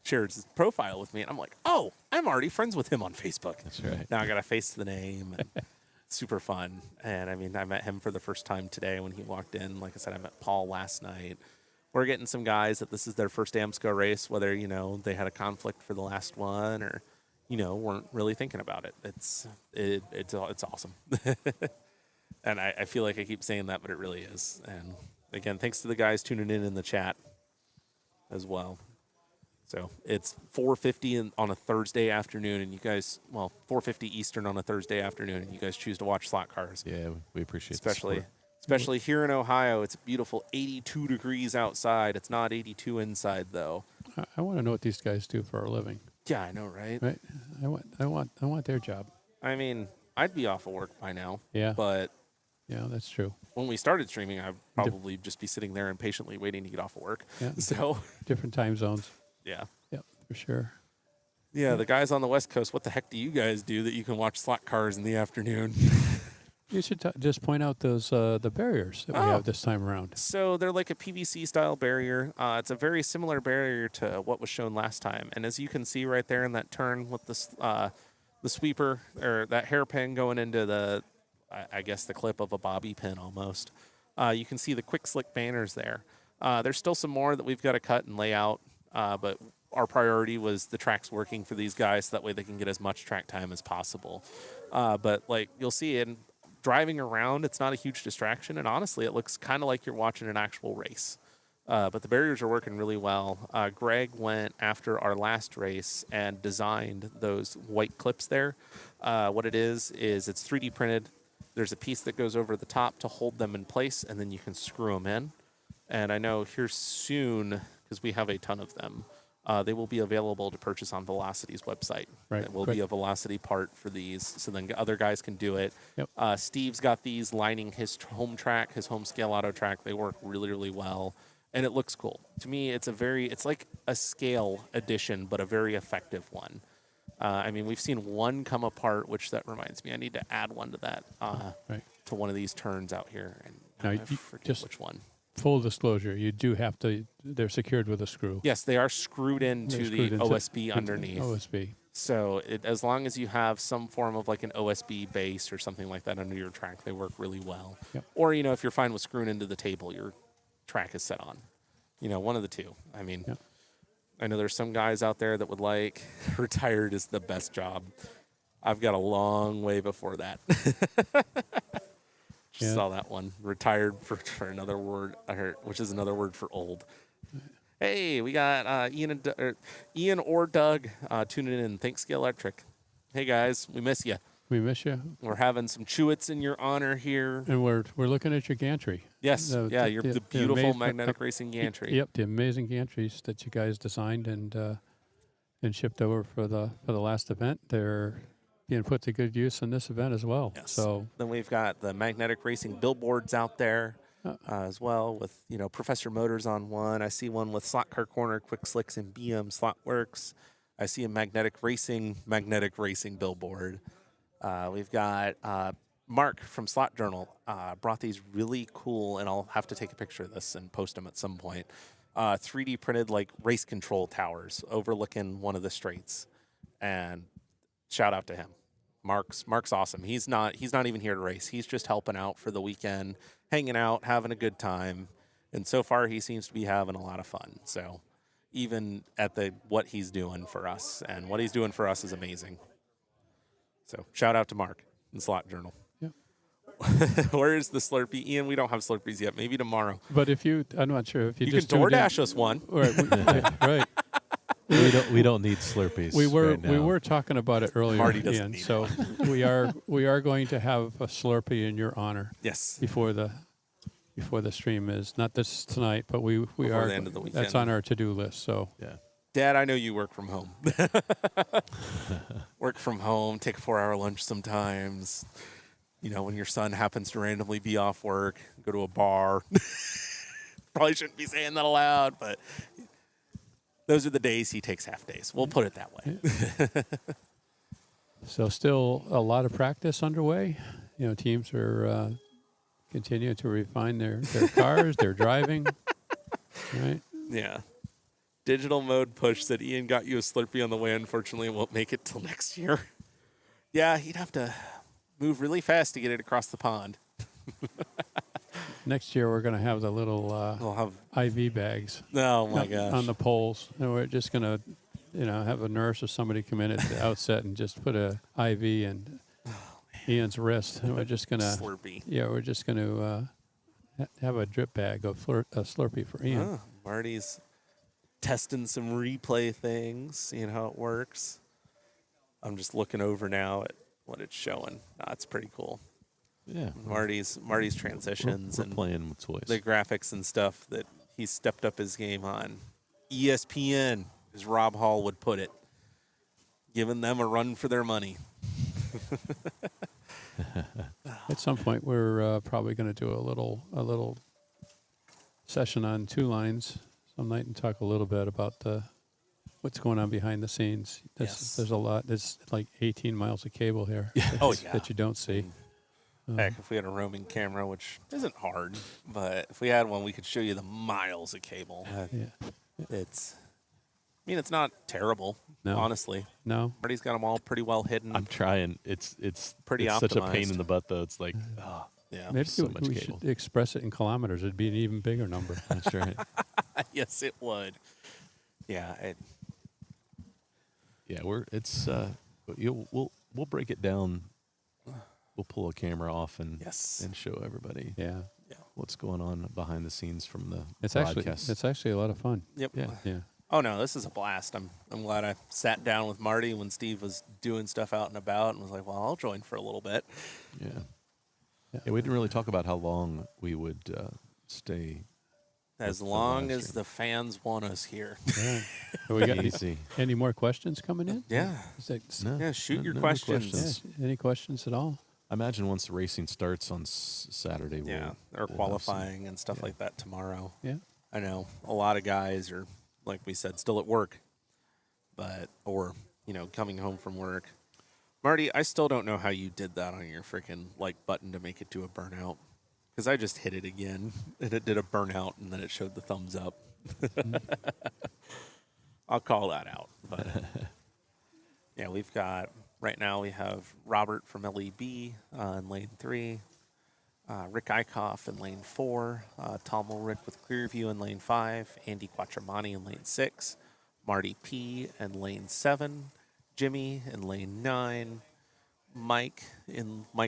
shares his profile with me. And I'm like, oh, I'm already friends with him on Facebook. That's right. Now I got to face the name. And super fun. And I mean, I met him for the first time today when he walked in. Like I said, I met Paul last night. We're getting some guys that this is their first AMSCO race, whether, they had a conflict for the last one or, weren't really thinking about it. It's awesome. And I feel like I keep saying that, but it really is. And again, thanks to the guys tuning in the chat. as well. So it's 4:50 on a Thursday afternoon, and you guys, 4:50 Eastern on a Thursday afternoon, and you guys choose to watch slot cars. Yeah, we appreciate Especially here in Ohio. It's beautiful, 82 degrees outside. It's not 82 inside though. I want to know what these guys do for a living. Yeah, I know, right? Right. I want their job. I mean, I'd be off of work by now. Yeah. But Yeah, that's true. when we started streaming, I'd probably just be sitting there impatiently waiting to get off of work. Yeah. So, Different time zones. yeah. Yep, for sure. Yeah, the guys on the West Coast, what the heck do you guys do that you can watch slot cars in the afternoon? You should just point out those the barriers that we have this time around. So they're like a PVC style barrier. It's a very similar barrier to what was shown last time. And as you can see right there in that turn with the sweeper or that hairpin going into the, I guess the clip of a bobby pin almost. You can see the quick slick banners there. There's still some more that we've got to cut and lay out, but our priority was the tracks working for these guys so that way they can get as much track time as possible. But like you'll see in driving around, it's not a huge distraction, and honestly, it looks kind of like you're watching an actual race. But the barriers are working really well. Greg went after our last race and designed those white clips there. What it is it's 3D printed. There's a piece that goes over the top to hold them in place, and then you can screw them in. And I know here soon, because we have a ton of them, they will be available to purchase on Velocity's website. Right. It will be a Velocity part for these, so then other guys can do it. Yep. Steve's got these lining his home track, his home Scaleauto track. They work really, really well, and it looks cool. To me, it's like a scale edition, but a very effective one. I mean, we've seen one come apart, which that reminds me, I need to add one to that, to one of these turns out here. And Now, I forget which one. Full disclosure, you do have to, they're secured with a screw. Yes, they are screwed into the OSB underneath. OSB. So as long as you have some form of like an OSB base or something like that under your track, they work really well. Yep. Or, if you're fine with screwing into the table, your track is set on. One of the two. I mean, Yep. I know there's some guys out there that would like retired is the best job. I've got a long way before that. Just saw that one. Retired for another word, which is another word for old. Hey, we got Ian or Doug tuning in. Thanks, Scaleelectric. Hey, guys, we miss you. We miss you. We're having some chewits in your honor here. And we're looking at your gantry. Yes, the beautiful magnetic racing gantry. Yep, the amazing gantries that you guys designed and shipped over for the last event. They're being put to good use in this event as well. Yes. So then we've got the magnetic racing billboards out there as well with, Professor Motors on one. I see one with Slot Car Corner, Quick Slicks, and BM Slot Works. I see a magnetic racing billboard. We've got Mark from Slot Journal brought these really cool, and I'll have to take a picture of this and post them at some point, 3D printed like race control towers overlooking one of the straights. And shout out to him. Mark's awesome. He's not even here to race. He's just helping out for the weekend, hanging out, having a good time. And so far he seems to be having a lot of fun. So even at what he's doing for us, and what he's doing for us is amazing. So shout out to Mark in Slot Journal. Yep. Where is the Slurpee? Ian, we don't have Slurpees yet. Maybe tomorrow. But I'm not sure if you just can DoorDash us one. Right. We don't need Slurpees. We we were talking about it earlier, Marty doesn't Ian. need So we are going to have a Slurpee in your honor. Yes. Before the stream is not this tonight, but we are. The end of the weekend. That's on our to-do list. So Yeah. Dad, I know you work from home. Work from home, take a 4-hour lunch sometimes. When your son happens to randomly be off work, go to a bar. Probably shouldn't be saying that aloud, but those are the days he takes half days. We'll put it that way. So still a lot of practice underway. Teams are continuing to refine their cars, their driving. Right? Yeah. Digital mode push said Ian got you a Slurpee on the way. Unfortunately, it won't make it till next year. Yeah, he'd have to move really fast to get it across the pond. Next year we're going to have the little We'll have IV bags. Oh my gosh. On the poles, and we're just going to, have a nurse or somebody come in at the outset and just put a IV in Ian's wrist, and we're just going to Slurpee. Yeah, we're just going to have a drip bag of Slurpee for Ian. Marty's testing some replay things, seeing how it works. I'm just looking over now at what it's showing. It's pretty cool. Yeah. Marty's transitions We're and playing with toys. the graphics and stuff that he stepped up his game on. ESPN, as Rob Hall would put it, giving them a run for their money. At some point, we're probably going to do a little session on two lines some night and talk a little bit about what's going on behind the scenes. Yes. There's a lot. There's like 18 miles of cable here that you don't see. Heck, if we had a roaming camera, which isn't hard, but if we had one, we could show you the miles of cable. Yeah. It's not terrible, No. honestly. No. Marty's got them all pretty well hidden. I'm trying. It's Pretty such a pain optimized. in the butt, though. It's like, yeah. Maybe so much we cable. should express it in kilometers. It'd be an even bigger number. that's right. Yes, it would. Yeah. Yeah, we'll break it down. We'll pull a camera off and show everybody Yeah. what's going on behind the scenes from the It's broadcast. actually a lot of fun. Yep. Yeah. Oh no, this is a blast. I'm glad I sat down with Marty when Steve was doing stuff out and about and was like, well, I'll join for a little bit. Yeah. Yeah, we didn't really talk about how long we would stay. As with the long live as stream. the fans want us here. Yeah. We got Easy. any more questions coming in? Yeah. Is that- No, Yeah, shoot your no questions. yeah, any questions at all? I imagine once the racing starts on Saturday, Yeah. we'll Or have qualifying and stuff yeah. like that tomorrow. Yeah. I know a lot of guys are, like we said, still at work, or coming home from work. Marty, I still don't know how you did that on your freaking button to make it do a burnout, because I just hit it again and it did a burnout and then it showed the thumbs up. I'll call that out. But yeah, right now we have Robert from LEB in lane 3. Rick Eichhoff in lane 4, Tom Ulrich with Clearview in lane 5, Andy Quattromani in lane 6, Marty P in lane 7, Jimmy in lane 9, Mike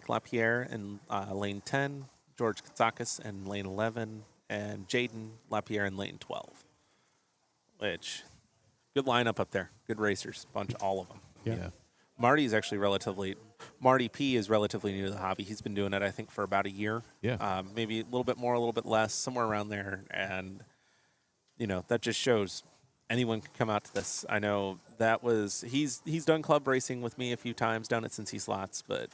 LaPierre in lane 10, George Katsakis in lane 11, and Jaden LaPierre in lane 12. Which, good lineup up there. Good racers. All of them. Yeah. Marty P is relatively new to the hobby. He's been doing it, I think, for about a year. Yeah. Maybe a little bit more, a little bit less, somewhere around there. And, that just shows anyone can come out to this. I know he's done club racing with me a few times, done it since he slots. But,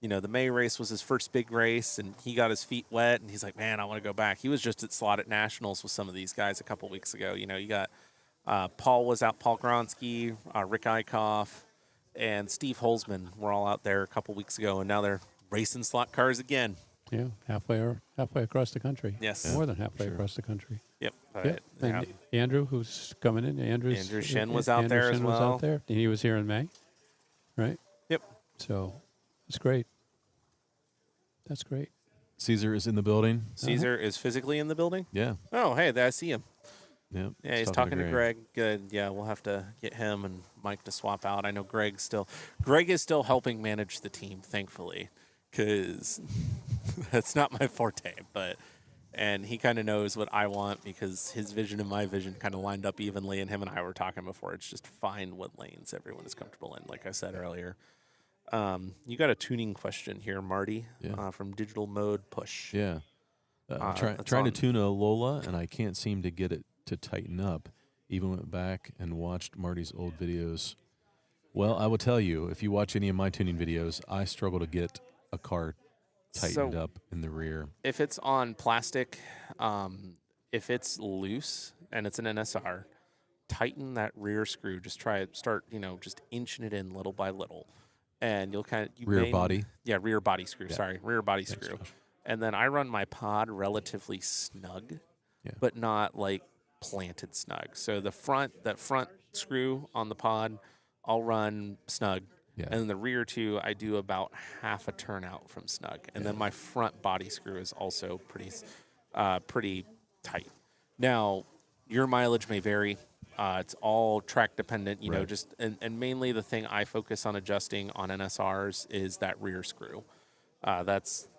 the May race was his first big race, and he got his feet wet, and he's like, man, I want to go back. He was just at Slot at Nationals with some of these guys a couple weeks ago. You got Paul was out, Paul Gronsky, Rick Eichhoff, and Steve Holzman were all out there a couple weeks ago, and now they're racing slot cars again. Yeah. Halfway across the country. Yes. More than halfway across the country. Yep. Yeah. And Andrew, who's coming in, Andrew Shin was out there as Was well. out there. He was here in May, right? Yep. So it's great. That's great. Caesar is in the building. Caesar is physically in the building. Yeah. Oh, hey, I see him. Yeah. Yeah, he's talking to Greg. Good. Yeah, we'll have to get him and Mike to swap out. I know Greg is still helping manage the team, thankfully, because that's not my forte. And he kind of knows what I want because his vision and my vision kind of lined up evenly. And him and I were talking before. It's just find what lanes everyone is comfortable in, like I said earlier. You got a tuning question here, Marty, from Digital Mode Push. Yeah. Trying to tune a Lola, and I can't seem to get it to tighten up. Even went back and watched Marty's old videos. Well, I will tell you, if you watch any of my tuning videos, I struggle to get a car tightened up in the rear. If it's on plastic, if it's loose and it's an NSR, tighten that rear screw. Just start just inching it in little by little. And you'll rear body? Yeah, rear body screw. Yeah. Sorry, rear body Thanks, screw. Josh. And then I run my pod relatively snug, but not planted snug. So that front screw on the pod, I'll run snug. Yeah. And then the rear two, I do about half a turnout from snug. And then my front body screw is also pretty tight. Now, your mileage may vary. It's all track dependent, you know, and mainly the thing I focus on adjusting on NSRs is that rear screw. That's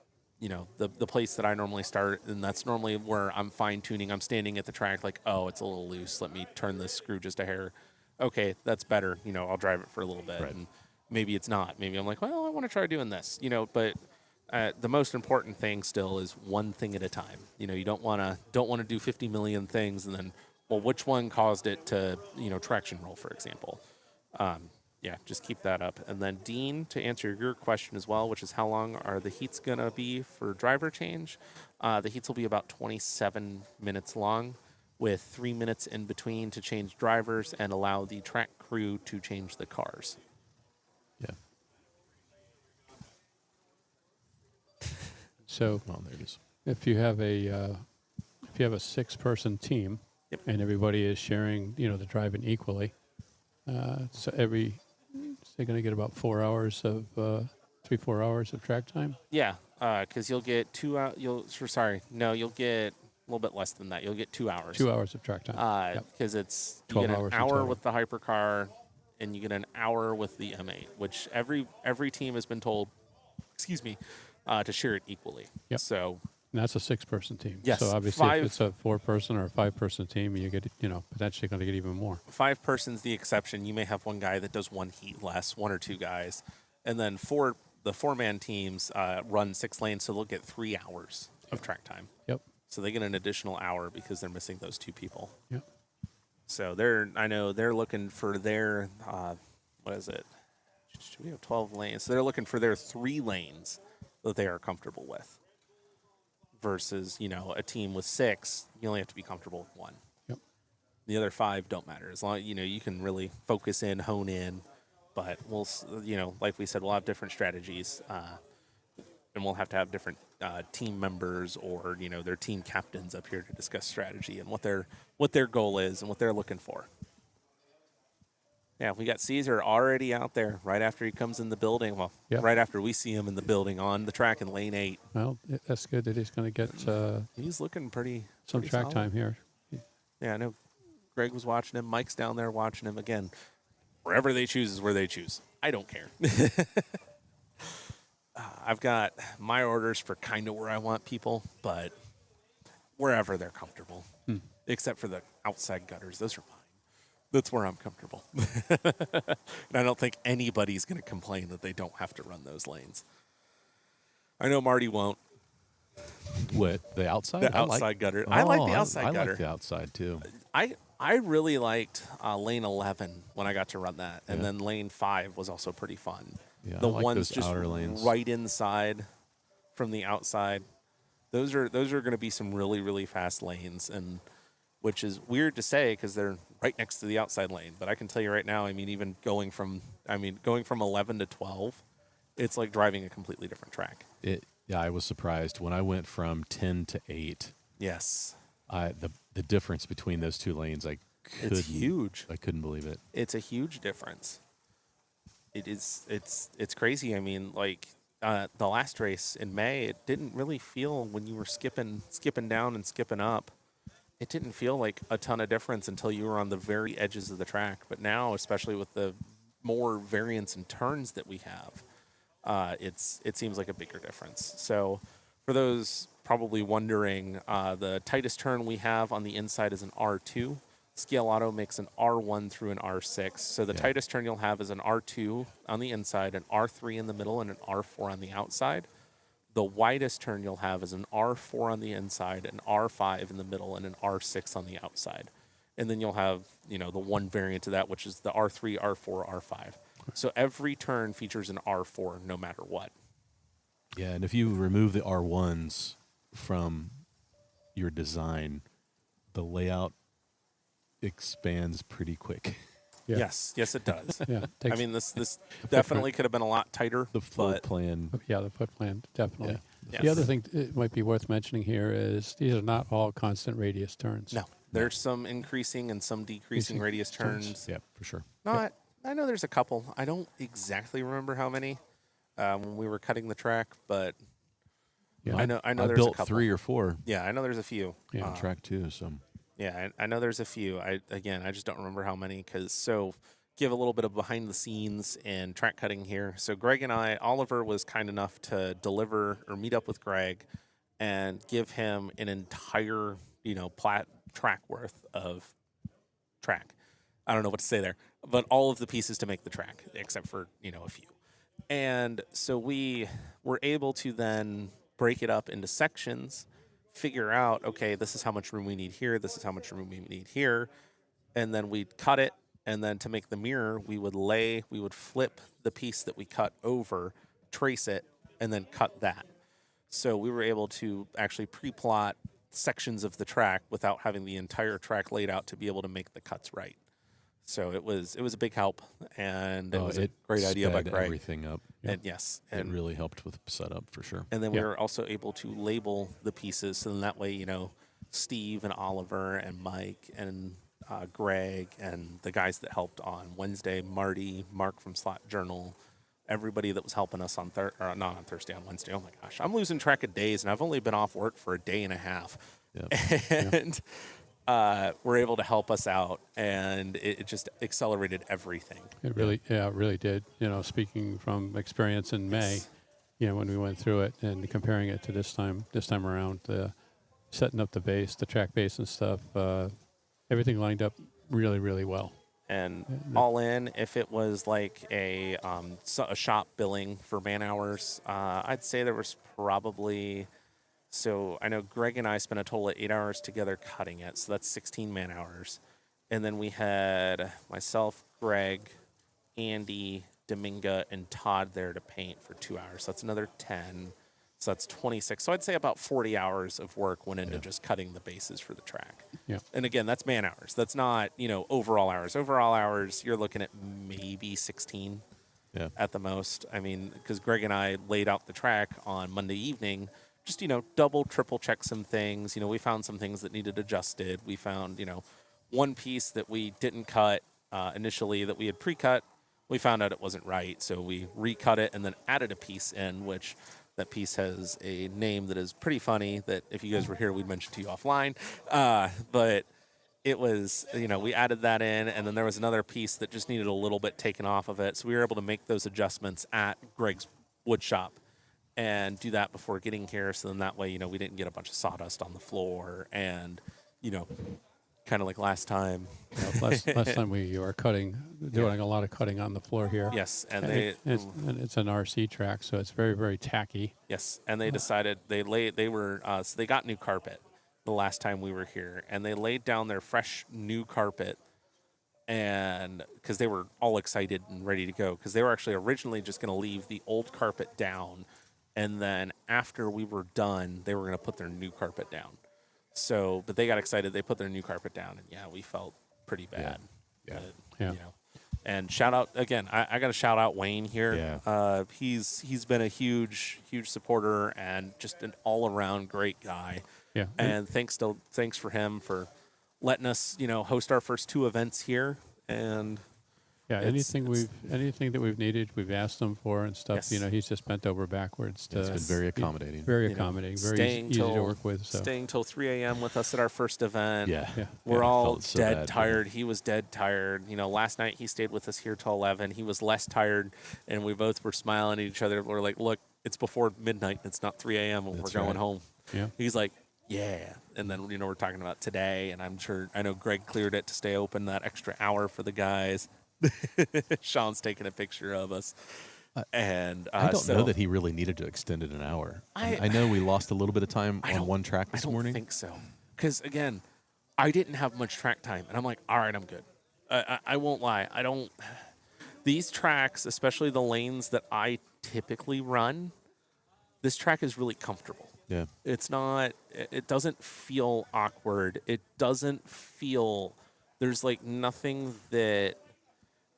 the place that I normally start, and that's normally where I'm fine tuning. I'm standing at the track like, oh, it's a little loose. Let me turn this screw just a hair. Okay, that's better. I'll drive it for a little bit, Right. and maybe it's not. Maybe I'm like, well, I want to try doing this. But the most important thing still is one thing at a time. You don't want to do 50 million things and then, well, which one caused it to traction roll, for example. Yeah, just keep that up. And then, Dean, to answer your question as well, which is how long are the heats going to be for driver change? The heats will be about 27 minutes long with 3 minutes in between to change drivers and allow the track crew to change the cars. Yeah. So Well, there it is. if you have a 6-person team, Yep. and everybody is sharing, the driving equally, so they're going to get about 4 hours of 3-4 hours of track time. Yeah, because you'll get 2 hours. You'll get a little bit less than that. You'll get 2 hours. 2 hours of track time. Because it's you 12 get an hours in hour total. with the hypercar, and you get an hour with the M8, which every team has been told, excuse me, to share it equally. Yep. So And that's a 6-person team. Yes, So obviously, five- if it's a 4-person or a 5-person team, you get, potentially going to get even more. 5 persons the exception. You may have one guy that does one heat less, 1 or 2 guys, and then the 4-man teams run 6 lanes, so they'll get 3 hours of track time. Yep. So they get an additional hour because they're missing those 2 people. Yep. So I know they're looking for their what is it? We have 12 lanes. So they're looking for their 3 lanes that they are comfortable with. Versus, a team with 6, you only have to be comfortable with 1. Yep. The other 5 don't matter. As long you can really focus in, hone in. But we'll, like we said, we'll have different strategies, and we'll have to have different team members or their team captains up here to discuss strategy and what their goal is and what they're looking for. Yeah, we got Caesar already out there right after he comes in the building. Well, Yep. right after we see him in the building on the track in lane 8. Well, that's good that he's going to get He's looking pretty some pretty track solid. time here. Yeah, I know. Greg was watching him. Mike's down there watching him again. Wherever they choose is where they choose. I don't care. I've got my orders for kind of where I want people, but wherever they're comfortable, except for the outside gutters. Those are mine. That's where I'm comfortable. And I don't think anybody's going to complain that they don't have to run those lanes. I know Marty won't. What, the outside? The outside gutter. I like the outside gutter. I like the outside too. I really liked lane 11 when I got to run that, and Yeah. then lane 5 was also pretty fun. Yeah, The I like ones those just outer lanes. right inside from the outside, those are going to be some really, really fast lanes, and which is weird to say because they're right next to the outside lane. But I can tell you right now, even going from 11 to 12, it's like driving a completely different track. Yeah, I was surprised when I went from 10 to 8. Yes, The difference between those 2 lanes, it's huge. I couldn't believe it. It's a huge difference. It is. It's crazy. The last race in May, it didn't really feel when you were skipping down and skipping up. It didn't feel like a ton of difference until you were on the very edges of the track. But now, especially with the more variance and turns that we have, it seems like a bigger difference. So, for those probably wondering, the tightest turn we have on the inside is an R2. Scaleauto makes an R1 through an R6. So the tightest turn you'll have is an R2 on the inside, an R3 in the middle, and an R4 on the outside. The widest turn you'll have is an R4 on the inside, an R5 in the middle, and an R6 on the outside. And then you'll have, the one variant of that, which is the R3, R4, R5. So every turn features an R4 no matter what. Yeah, and if you remove the R1s from your design, the layout expands pretty quick. Yeah. Yes, it does. Yeah. This definitely could have been a lot tighter. The floor but plan. Yeah, the foot plan, definitely. Yeah. The other thing it might be worth mentioning here is these are not all constant radius turns. No, there's some increasing and some decreasing Increasing radius turns. Yeah, for sure. No, I know there's a couple. I don't exactly remember how many when we were cutting the track, but Yeah. I know I there's built a couple. 3 or 4 Yeah, I know there's a few. Yeah. on track 2, so Yeah, I know there's a few. I just don't remember how many. give a little bit of behind the scenes in track cutting here. So Greg and Oliver was kind enough to deliver or meet up with Greg and give him an entire, track worth of track. I don't know what to say there, but all of the pieces to make the track, except for, a few. And so we were able to then break it up into sections, figure out, okay, this is how much room we need here, this is how much room we need here, and then we'd cut it. And then to make the mirror, we would flip the piece that we cut over, trace it, and then cut that. So we were able to actually pre-plot sections of the track without having the entire track laid out to be able to make the cuts right. So it was a big help, and it was a great idea by sped Greg. everything up. And yes, It and really helped with setup for sure. and then we were also able to label the pieces, so then that way, Steve and Oliver and Mike and Greg and the guys that helped on Wednesday, Marty, Mark from Slot Journal, everybody that was helping us on not on Thursday, on Wednesday. Oh my gosh, I'm losing track of days, and I've only been off work for a day and a half. Yep. And were able to help us out, and it just accelerated everything. It really did. Speaking from experience in May, when we went through it and comparing it to this time around, setting up the base, the track base and stuff, everything lined up really, really well. And all in, if it was like a shop billing for man hours, I'd say there was probably, so I know Greg and I spent a total of 8 hours together cutting it, so that's 16 man hours. And then we had myself, Greg, Andy, Dominga, and Todd there to paint for 2 hours. So that's another 10. So that's 26. So I'd say about 40 hours of work went into just cutting the bases for the track. Yeah. And again, that's man hours. That's not, overall hours. Overall hours, you're looking at maybe 16 at the most. I mean, because Greg and I laid out the track on Monday evening, just, double, triple check some things. We found some things that needed adjusted. We found, one piece that we didn't cut initially that we had pre-cut. We found out it wasn't right. So we recut it and then added a piece in, which that piece has a name that is pretty funny that if you guys were here, we'd mention to you offline. But it was, we added that in, and then there was another piece that just needed a little bit taken off of it. So we were able to make those adjustments at Greg's wood shop and do that before getting here. So then that way, we didn't get a bunch of sawdust on the floor and, kind of like last time. Last time we were doing a lot of cutting on the floor here. Yes, and it's an RC track, so it's very, very tacky. Yes, and they decided so they got new carpet the last time we were here, and they laid down their fresh new carpet, and because they were all excited and ready to go, because they were actually originally just going to leave the old carpet down, and then after we were done, they were going to put their new carpet down. So, but they got excited. They put their new carpet down, and we felt pretty bad. Yeah. And shout out again. I got to shout out Wayne here. Yeah. He's been a huge supporter and just an all around great guy. Yeah. And thanks for him for letting us host our first 2 events here. And anything that we've needed, we've asked him for and stuff. Yes. He's just bent over backwards. It's been very accommodating. Very accommodating. Very easy to work with. So. Staying till 3 a.m. with us at our first event. Yeah. We're I all felt so dead bad for tired. He was dead tired. Last night he stayed with us here till 11. He was less tired, and we both were smiling at each other. We're like, look, it's before midnight. It's not 3 a.m. and That's we're going right. home. Yeah. He's like, yeah. And then, we're talking about today, and I know Greg cleared it to stay open that extra hour for the guys. Sean's taking a picture of us. And I don't know that he really needed to extend it an hour. I know we lost a little bit of time on one track this morning. I don't think so. Because, again, I didn't have much track time. And I'm like, all right, I'm good. I won't lie. These tracks, especially the lanes that I typically run, this track is really comfortable. Yeah. It's not, it doesn't feel awkward. It doesn't feel, there's like nothing that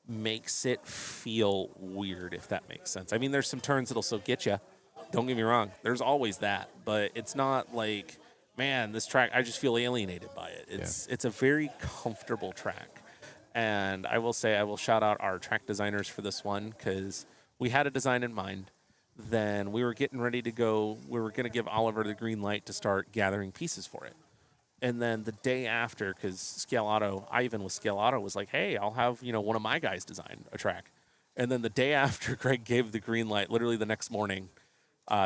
makes it feel weird, if that makes sense. I mean, there's some turns that'll still get you. Don't get me wrong. There's always that. But it's not like, man, this track, I just feel alienated by it. It's a very comfortable track. And I will say, I will shout out our track designers for this one, because we had a design in mind. Then we were getting ready to go. We were going to give Oliver the green light to start gathering pieces for it. And then the day after, because Scaleauto, Ivan with Scaleauto was like, hey, I'll have, one of my guys design a track. And then the day after Greg gave the green light, literally the next morning,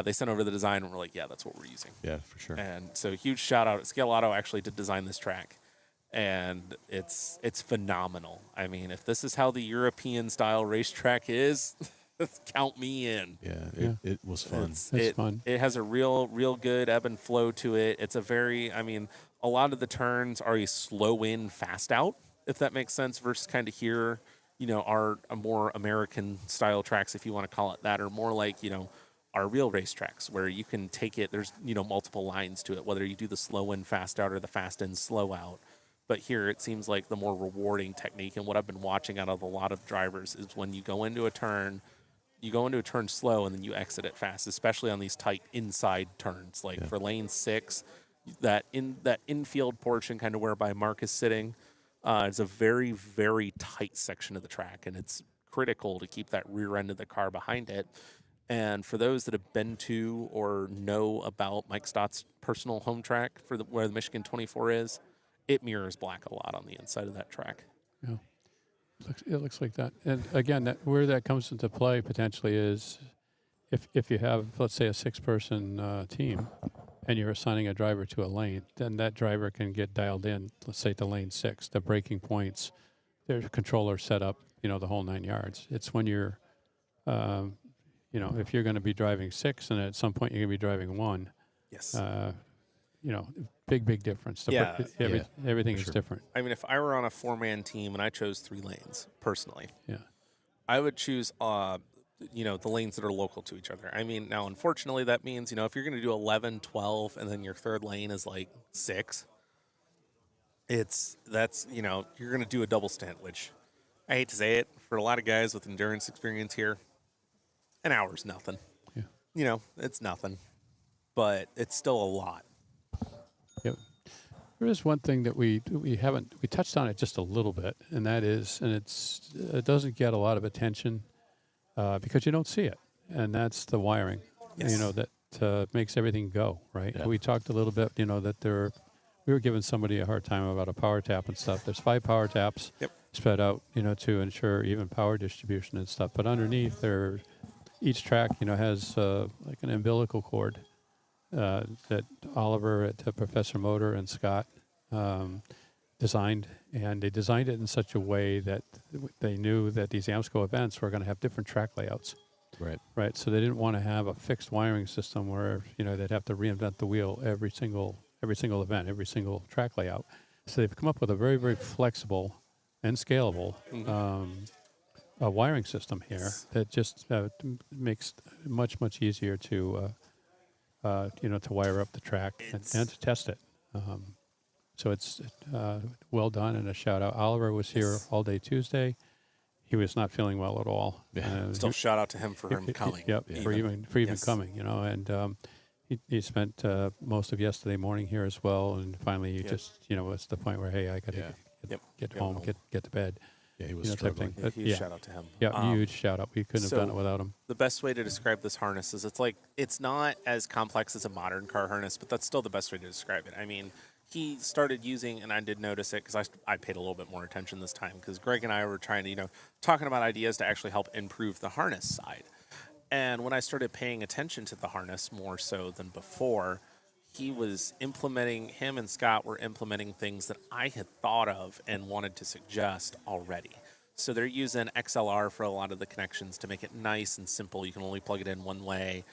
they sent over the design and we're like, yeah, that's what we're using. Yeah, for sure. And so huge shout out. Scaleauto actually did design this track. And it's phenomenal. I mean, if this is how the European style racetrack is, count me in. Yeah, it was fun. It's fun. It has a real good ebb and flow to it. It's a lot of the turns are a slow in, fast out, if that makes sense, versus kind of here, are a more American style tracks, if you want to call it that, or more like, our real racetracks where you can take it, there's, multiple lines to it, whether you do the slow in, fast out or the fast in, slow out. But here it seems like the more rewarding technique, and what I've been watching out of a lot of drivers is when you go into a turn slow and then you exit it fast, especially on these tight inside turns. Like for lane 6, that infield portion, kind of whereby Mark is sitting, is a very, very tight section of the track, and it's critical to keep that rear end of the car behind it. And for those that have been to or know about Mike Stott's personal home track for where the Michigan 24 is, it mirrors black a lot on the inside of that track. Yeah. It looks like that. And again, where that comes into play potentially is if you have, let's say, a 6-person team and you're assigning a driver to a lane, then that driver can get dialed in, let's say, to lane 6, the braking points, their controller set up, the whole 9 yards. It's when you're, if you're going to be driving 6 and at some point you're going to be driving 1. Yes. Big difference. Everything is different. I mean, if I were on a 4-man team and I chose 3 lanes, personally, yeah, I would choose, the lanes that are local to each other. I mean, now, unfortunately, that means, if you're going to do 11, 12, and then your third lane is like 6, you're going to do a double stint, which I hate to say it, for a lot of guys with endurance experience here, an hour's nothing. Yeah. It's nothing, but it's still a lot. Yep. There is one thing that we touched on it just a little bit, and that is, and it doesn't get a lot of attention because you don't see it, and that's the wiring. Yes. That makes everything go right. Yeah. We talked a little bit, that we were giving somebody a hard time about a power tap and stuff. There's 5 power taps spread out, to ensure even power distribution and stuff. But underneath each track, has like an umbilical cord. That Oliver at Professor Motor and Scott designed, and they designed it in such a way that they knew that these AMSCO events were going to have different track layouts. Right. So they didn't want to have a fixed wiring system where they'd have to reinvent the wheel every single event, every single track layout. So they've come up with a very, very flexible and scalable wiring system here that just makes it much easier to wire up the track and to test it. So it's well done, and a shout out. Oliver was here all day Tuesday. He was not feeling well at all. Still shout out to him for him coming. For even coming, and he spent most of yesterday morning here as well, and finally he just was the point where, hey, I got to get home, get to bed. Yeah, he was struggling. But huge shout out to him. Yeah, huge shout out. We couldn't have done it without him. The best way to describe this harness is it's not as complex as a modern car harness, but that's still the best way to describe it. I mean, he started using, and I did notice it because I paid a little bit more attention this time because Greg and I were trying to, talking about ideas to actually help improve the harness side. And when I started paying attention to the harness more so than before, him and Scott were implementing things that I had thought of and wanted to suggest already. So they're using XLR for a lot of the connections to make it nice and simple. You can only plug it in one way.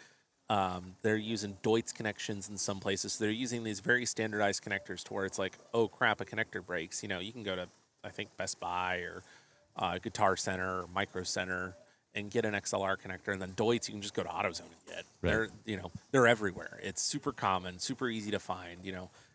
They're using Deutz connections in some places. So they're using these very standardized connectors to where it's like, oh crap, a connector breaks. You can go to, I think, Best Buy or Guitar Center or Micro Center and get an XLR connector, and then Deutz you can just go to AutoZone and get. Right. They're everywhere. It's super common, super easy to find.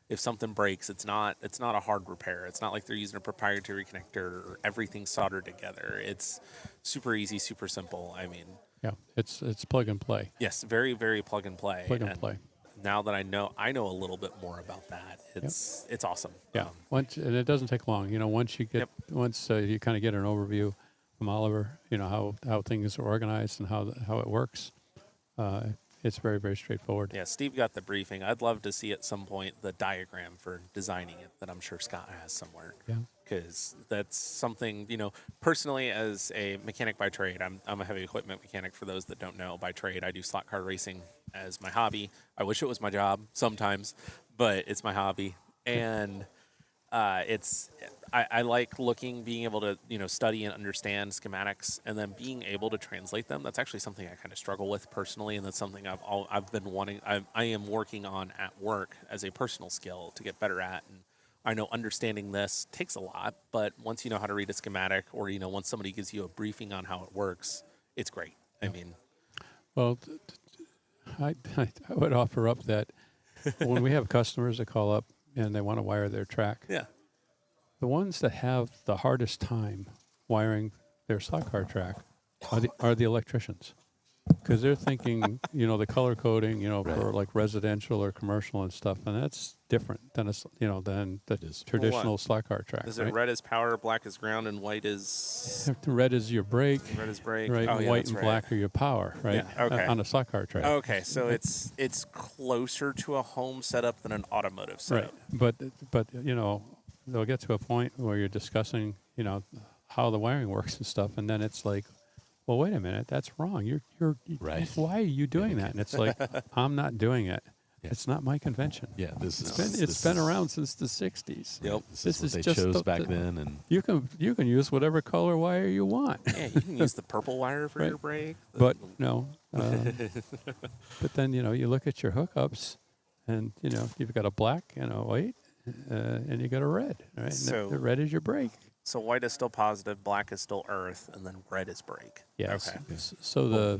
If something breaks, it's not a hard repair. It's not like they're using a proprietary connector or everything's soldered together. It's super easy, super simple. I mean, yeah, it's plug and play. Yes, very, very plug and play. Plug and play. Now that I know a little bit more about that, it's awesome. Yeah, and it doesn't take long. Once you get you kind of get an overview from Oliver, how things are organized and how it works. it's very, very straightforward. Yeah, Steve got the briefing. I'd love to see at some point the diagram for designing it that I'm sure Scott has somewhere. Yeah. Because that's something, personally as a mechanic by trade, I'm a heavy equipment mechanic for those that don't know. By trade, I do slot car racing as my hobby. I wish it was my job sometimes, but it's my hobby. And I like being able to, study and understand schematics and then being able to translate them. That's actually something I kind of struggle with personally. And that's something I've been wanting, I am working on at work as a personal skill to get better at. And I know understanding this takes a lot, but once you know how to read a schematic or, once somebody gives you a briefing on how it works, it's great. I mean, Well, I would offer up that when we have customers that call up and they want to wire their track, yeah. the ones that have the hardest time wiring their slot car track are the electricians. Because they're thinking, the color coding, for like residential or commercial and stuff, and that's different than than the traditional slot car track. Is it right? red is power, black is ground, and white is Red is your brake. red is brake? Right, Oh, yeah, white that's and right. black are your power, right? Yeah, okay. On a slot car track. Okay, so it's closer to a home setup than an automotive setup. Right, but they'll get to a point where you're discussing, how the wiring works and stuff, and then it's like, well, wait a minute, that's wrong. You're Right. Why are you doing that? And it's like, I'm not doing it. Yeah. It's not my convention. Yeah, It's been around since the '60s. Yep. This is what they chose back then, and You can use whatever color wire you want. Yeah, you can use the purple wire for Right. your brake. But no. But then you look at your hookups, and you've got a black and a white, and you got a red. Right. And So- the red is your brake. So white is still positive, black is still earth, and then red is brake. Yes. Okay. So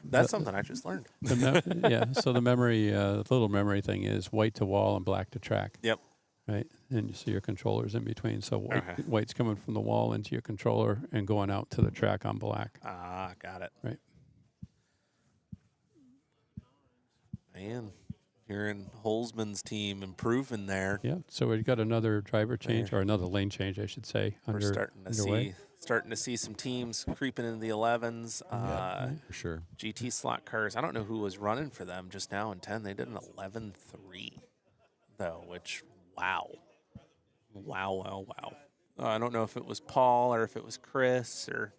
That's something I just learned. So the memory, the little memory thing is white to wall and black to track. Yep. Right. And you see your controllers in between. So Okay. white's coming from the wall into your controller and going out to the track on black. Ah, got it. Right. Man, hearing Holzman's team improving there. Yeah. So we've got another driver change or another lane change, I should say. We're underway. starting to see some teams creeping into the 11s. for sure. GT slot cars. I don't know who was running for them just now in 10. They did an 11.3 though, which wow. I don't know if it was Paul or if it was Chris or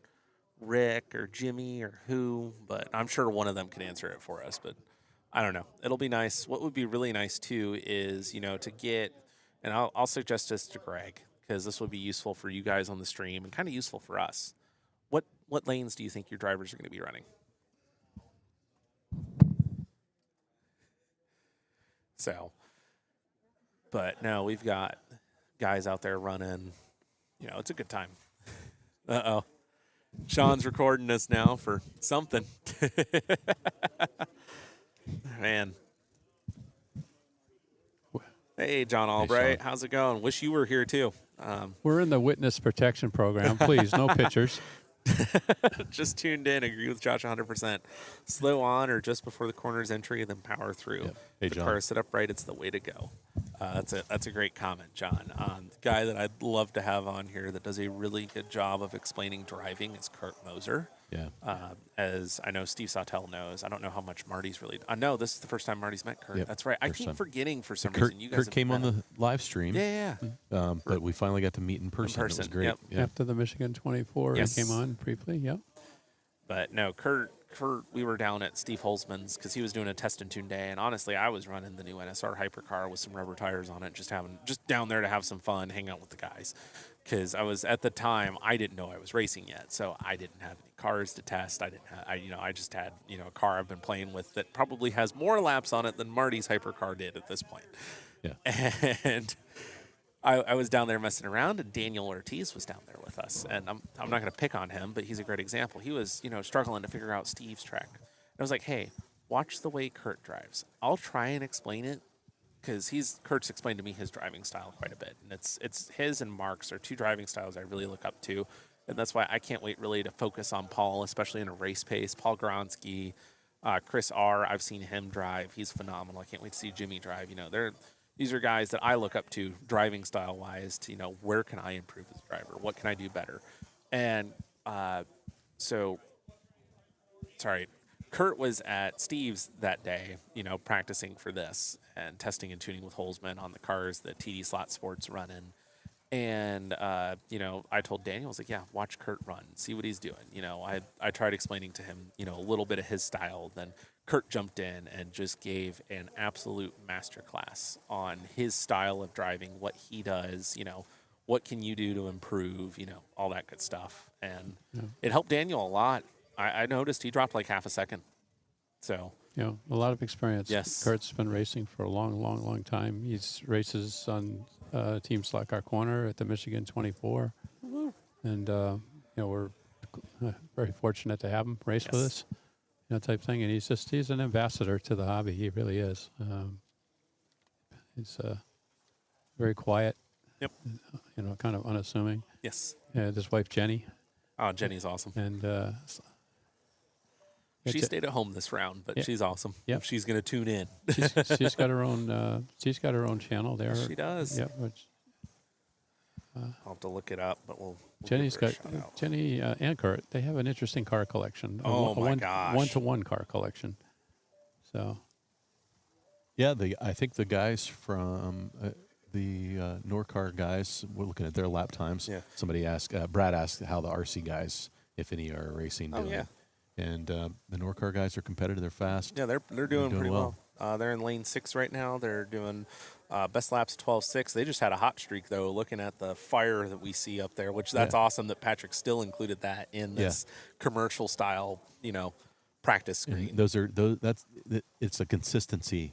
Rick or Jimmy or who, but I'm sure one of them could answer it for us. But I don't know. It'll be nice. What would be really nice too is, to get, and I'll suggest this to Greg because this would be useful for you guys on the stream and kind of useful for us. What lanes do you think your drivers are going to be running? So, but no, we've got guys out there running. It's a good time. Uh-oh. Sean's recording us now for something. Man. Hey, John Albright. Sean. How's it going? Wish you were here, too. We're in the witness protection program. Please, no pictures. Just tuned in. Agree with Josh 100%. Slow on or just before the corner's entry, then power through. Yep. Hey, the John. car is set up right. It's the way to go. That's a great comment, John. The guy that I'd love to have on here that does a really good job of explaining driving is Kurt Moser. Yeah. As I know Steve Sautel knows. I don't know how much Marty's really. I know this is the first time Marty's met Kurt. Yep, That's right. I first keep time. forgetting for some Kurt, reason. You guys Kurt have came on met him. the live stream. Yeah. But we finally got to meet in person. It was person, great. yep. Yeah. After the Michigan 24, Yes. he came on briefly. Yep. But no, Kurt, we were down at Steve Holzman's because he was doing a test and tune day, and honestly, I was running the new NSR hypercar with some rubber tires on it, just down there to have some fun, hang out with the guys. Because at the time, I didn't know I was racing yet, so I didn't have any cars to test. I just had a car I've been playing with that probably has more laps on it than Marty's hypercar did at this point. Yeah. And I was down there messing around, and Daniel Ortiz was down there with us. And I'm not going to pick on him, but he's a great example. He was, struggling to figure out Steve's track. And I was like, hey, watch the way Kurt drives. I'll try and explain it because Kurt's explained to me his driving style quite a bit. And it's his and Mark's are two driving styles I really look up to. And that's why I can't wait really to focus on Paul, especially in a race pace. Paul Gronsky, Chris R., I've seen him drive. He's phenomenal. I can't wait to see Jimmy drive. These are guys that I look up to driving style wise to, where can I improve as a driver? What can I do better? And sorry, Kurt was at Steve's that day, practicing for this and testing and tuning with Holzman on the cars that TD Slot Sports run in. And, I told Daniel, I was like, yeah, watch Kurt run, see what he's doing. I tried explaining to him, a little bit of his style. Then Kurt jumped in and just gave an absolute masterclass on his style of driving, what he does, what can you do to improve, all that good stuff. And it helped Daniel a lot. I noticed he dropped like half a second. So, a lot of experience. Yes. Kurt's been racing for a long, long, long time. He's races on Team Slot Car Corner at the Michigan 24. Woo-hoo. And, we're very fortunate to have him race with us, type thing. And he's an ambassador to the hobby. He really is. He's very quiet. Yep. Kind of unassuming. Yes. His wife, Jenny. Oh, Jenny's awesome. And she stayed at home this round, but she's awesome. Yep. She's going to tune in. she's got her own. She's got her own channel there. She does. Yep. Which, I'll have to look it up, but we'll Jenny's give her got a shout out. Jenny and Kurt. They have an interesting car collection. Oh, my gosh. 1-to-1 car collection. So. Yeah, I think the guys from the Norcar guys, we're looking at their lap times. Yeah. Somebody asked, Brad asked how the RC guys, if any, are racing. Oh, yeah. And the Norcar guys are competitive. They're fast. Yeah, they're doing pretty well. They're in lane 6 right now. They're doing best laps 12.6. They just had a hot streak, though, looking at the fire that we see up there, which that's awesome that Patrick still included that in this commercial style, practice screen. And it's a consistency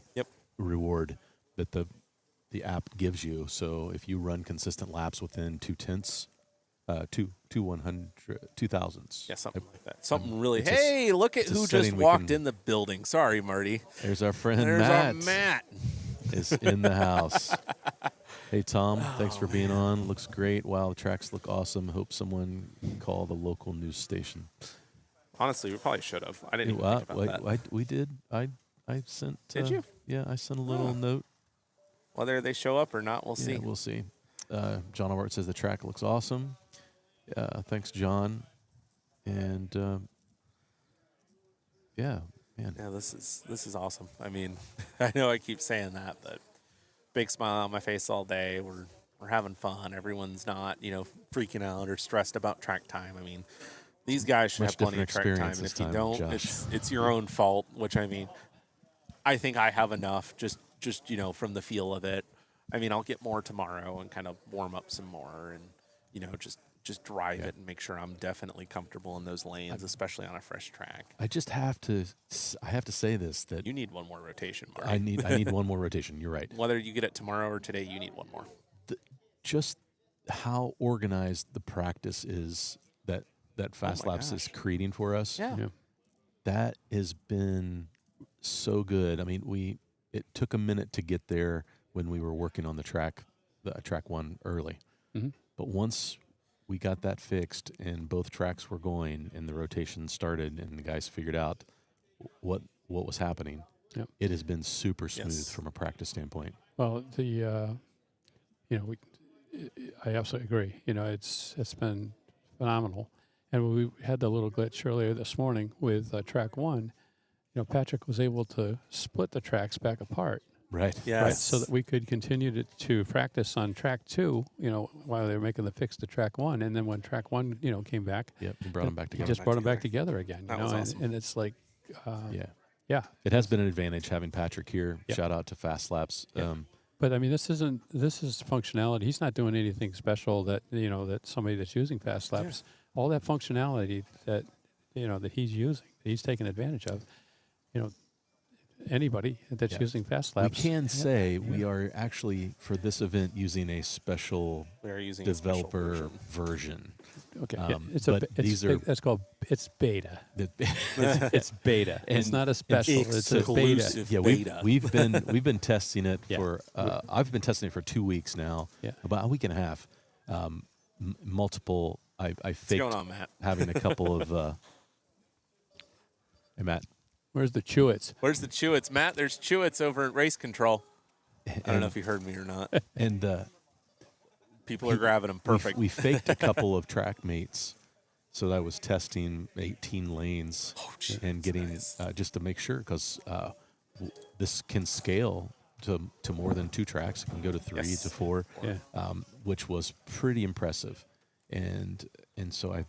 reward that the app gives you. So if you run consistent laps within 2/10, 2,000s. Yeah, something like that. Something really. it's Hey, look at it's a who just setting we walked can- in the building. Sorry, Marty. There's our friend There's Matt. our Matt. Is in the house. Hey, Tom, thanks for being on. Looks great. Wow, the tracks look awesome. Hope someone can call the local news station. Honestly, we probably should have. I didn't even think about that. We did. I sent. Did you? Yeah, I sent a little note. Whether they show up or not, we'll see. Yeah, we'll see. John Albert says the track looks awesome. Thanks, John. And man. Yeah, this is awesome. I mean, I know I keep saying that, but big smile on my face all day. We're having fun. Everyone's not, freaking out or stressed about track time. I mean, these guys should Much have plenty of different track time, experience and this if you time, don't, Josh. it's your own fault. Which I mean, I think I have enough. Just from the feel of it. I mean, I'll get more tomorrow and kind of warm up some more, and just drive it and make sure I'm definitely comfortable in those lanes, especially on a fresh track. I have to say this, that You need one more rotation, Marty. I need one more rotation. You're right. Whether you get it tomorrow or today, you need one more. Just how organized the practice is that Fast my Laps is gosh. creating for us. Yeah. That has been so good. I mean, it took a minute to get there when we were working on the track one early. Mm-hmm. But once we got that fixed and both tracks were going and the rotation started and the guys figured out what was happening, it has been super smooth from a practice standpoint. Well, I absolutely agree. It's been phenomenal. And we had the little glitch earlier this morning with track 1. Patrick was able to split the tracks back apart. Right. Yes. Right, so that we could continue to practice on track 2, while they were making the fix to track 1. And then when track 1, came back, Yep. We brought them back he together. just brought them back together again. That was awesome. And it's like, Yeah. It has been an advantage having Patrick here. Yeah. Shout out to Fast Laps. But I mean, this is functionality. He's not doing anything special that that somebody that's using Fast Laps, all that functionality that that he's using, that he's taking advantage of. Anybody that's using Fast We Laps, can say we are actually, for this event, using a special We're using a special developer version. okay, but these are it's beta. the- It's beta. It's not a special. It's a beta. exclusive. yeah, Beta. we've been testing it Yeah. for. I've been testing it for 2 weeks now. Yeah. About a week and a half. Multiple. I What's faked going on, Matt? having a couple of. Hey, Matt. Where's the Chewits? Where's the Chewits? Matt, there's Chewits over at Race Control. I don't know if you heard me or not. And People are grabbing them. Perfect. We faked a couple of track mates So I was testing 18 lanes and getting nice. just to make sure because this can scale to more than 2 tracks. It can go to 3 Yes. to 4, Yeah. which was pretty impressive. And so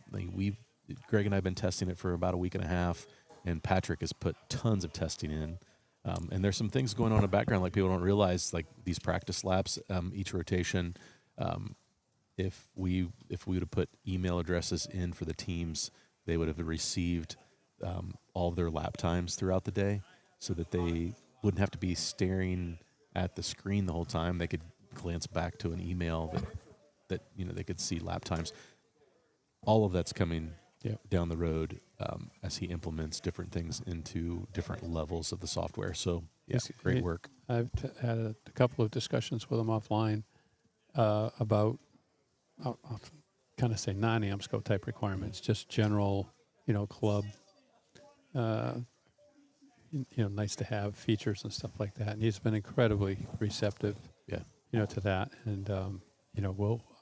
Greg and I have been testing it for about a week and a half, and Patrick has put tons of testing in. And there's some things going on in the background like people don't realize, like these practice laps, each rotation. If we would have put email addresses in for the teams, they would have received all of their lap times throughout the day, so that they wouldn't have to be staring at the screen the whole time. They could glance back to an email that they could see lap times. All of that's coming down the road as he implements different things into different levels of the software. So great work. I've had a couple of discussions with him offline about, I'll kind of say non-AMSCO type requirements, just general, club, nice to have features and stuff like that. And he's been incredibly receptive, to that. And,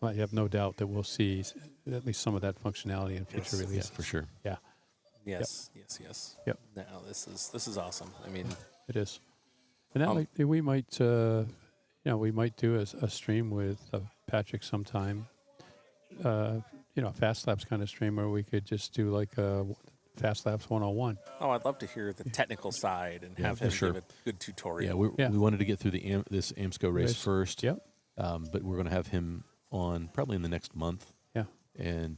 I have no doubt that we'll see at least some of that functionality in future releases. Yeah, for sure. Yeah, Yes. Yep. No, this is awesome. I mean, it is. And that we might do a stream with Patrick sometime. Fast Labs kind of stream where we could just do like a Fast Labs 101. oh, I'd love to hear the technical side and have for him sure. give a good tutorial. We wanted to get through this AMSCO race first. Yep. But we're going to have him on probably in the next month. Yeah. And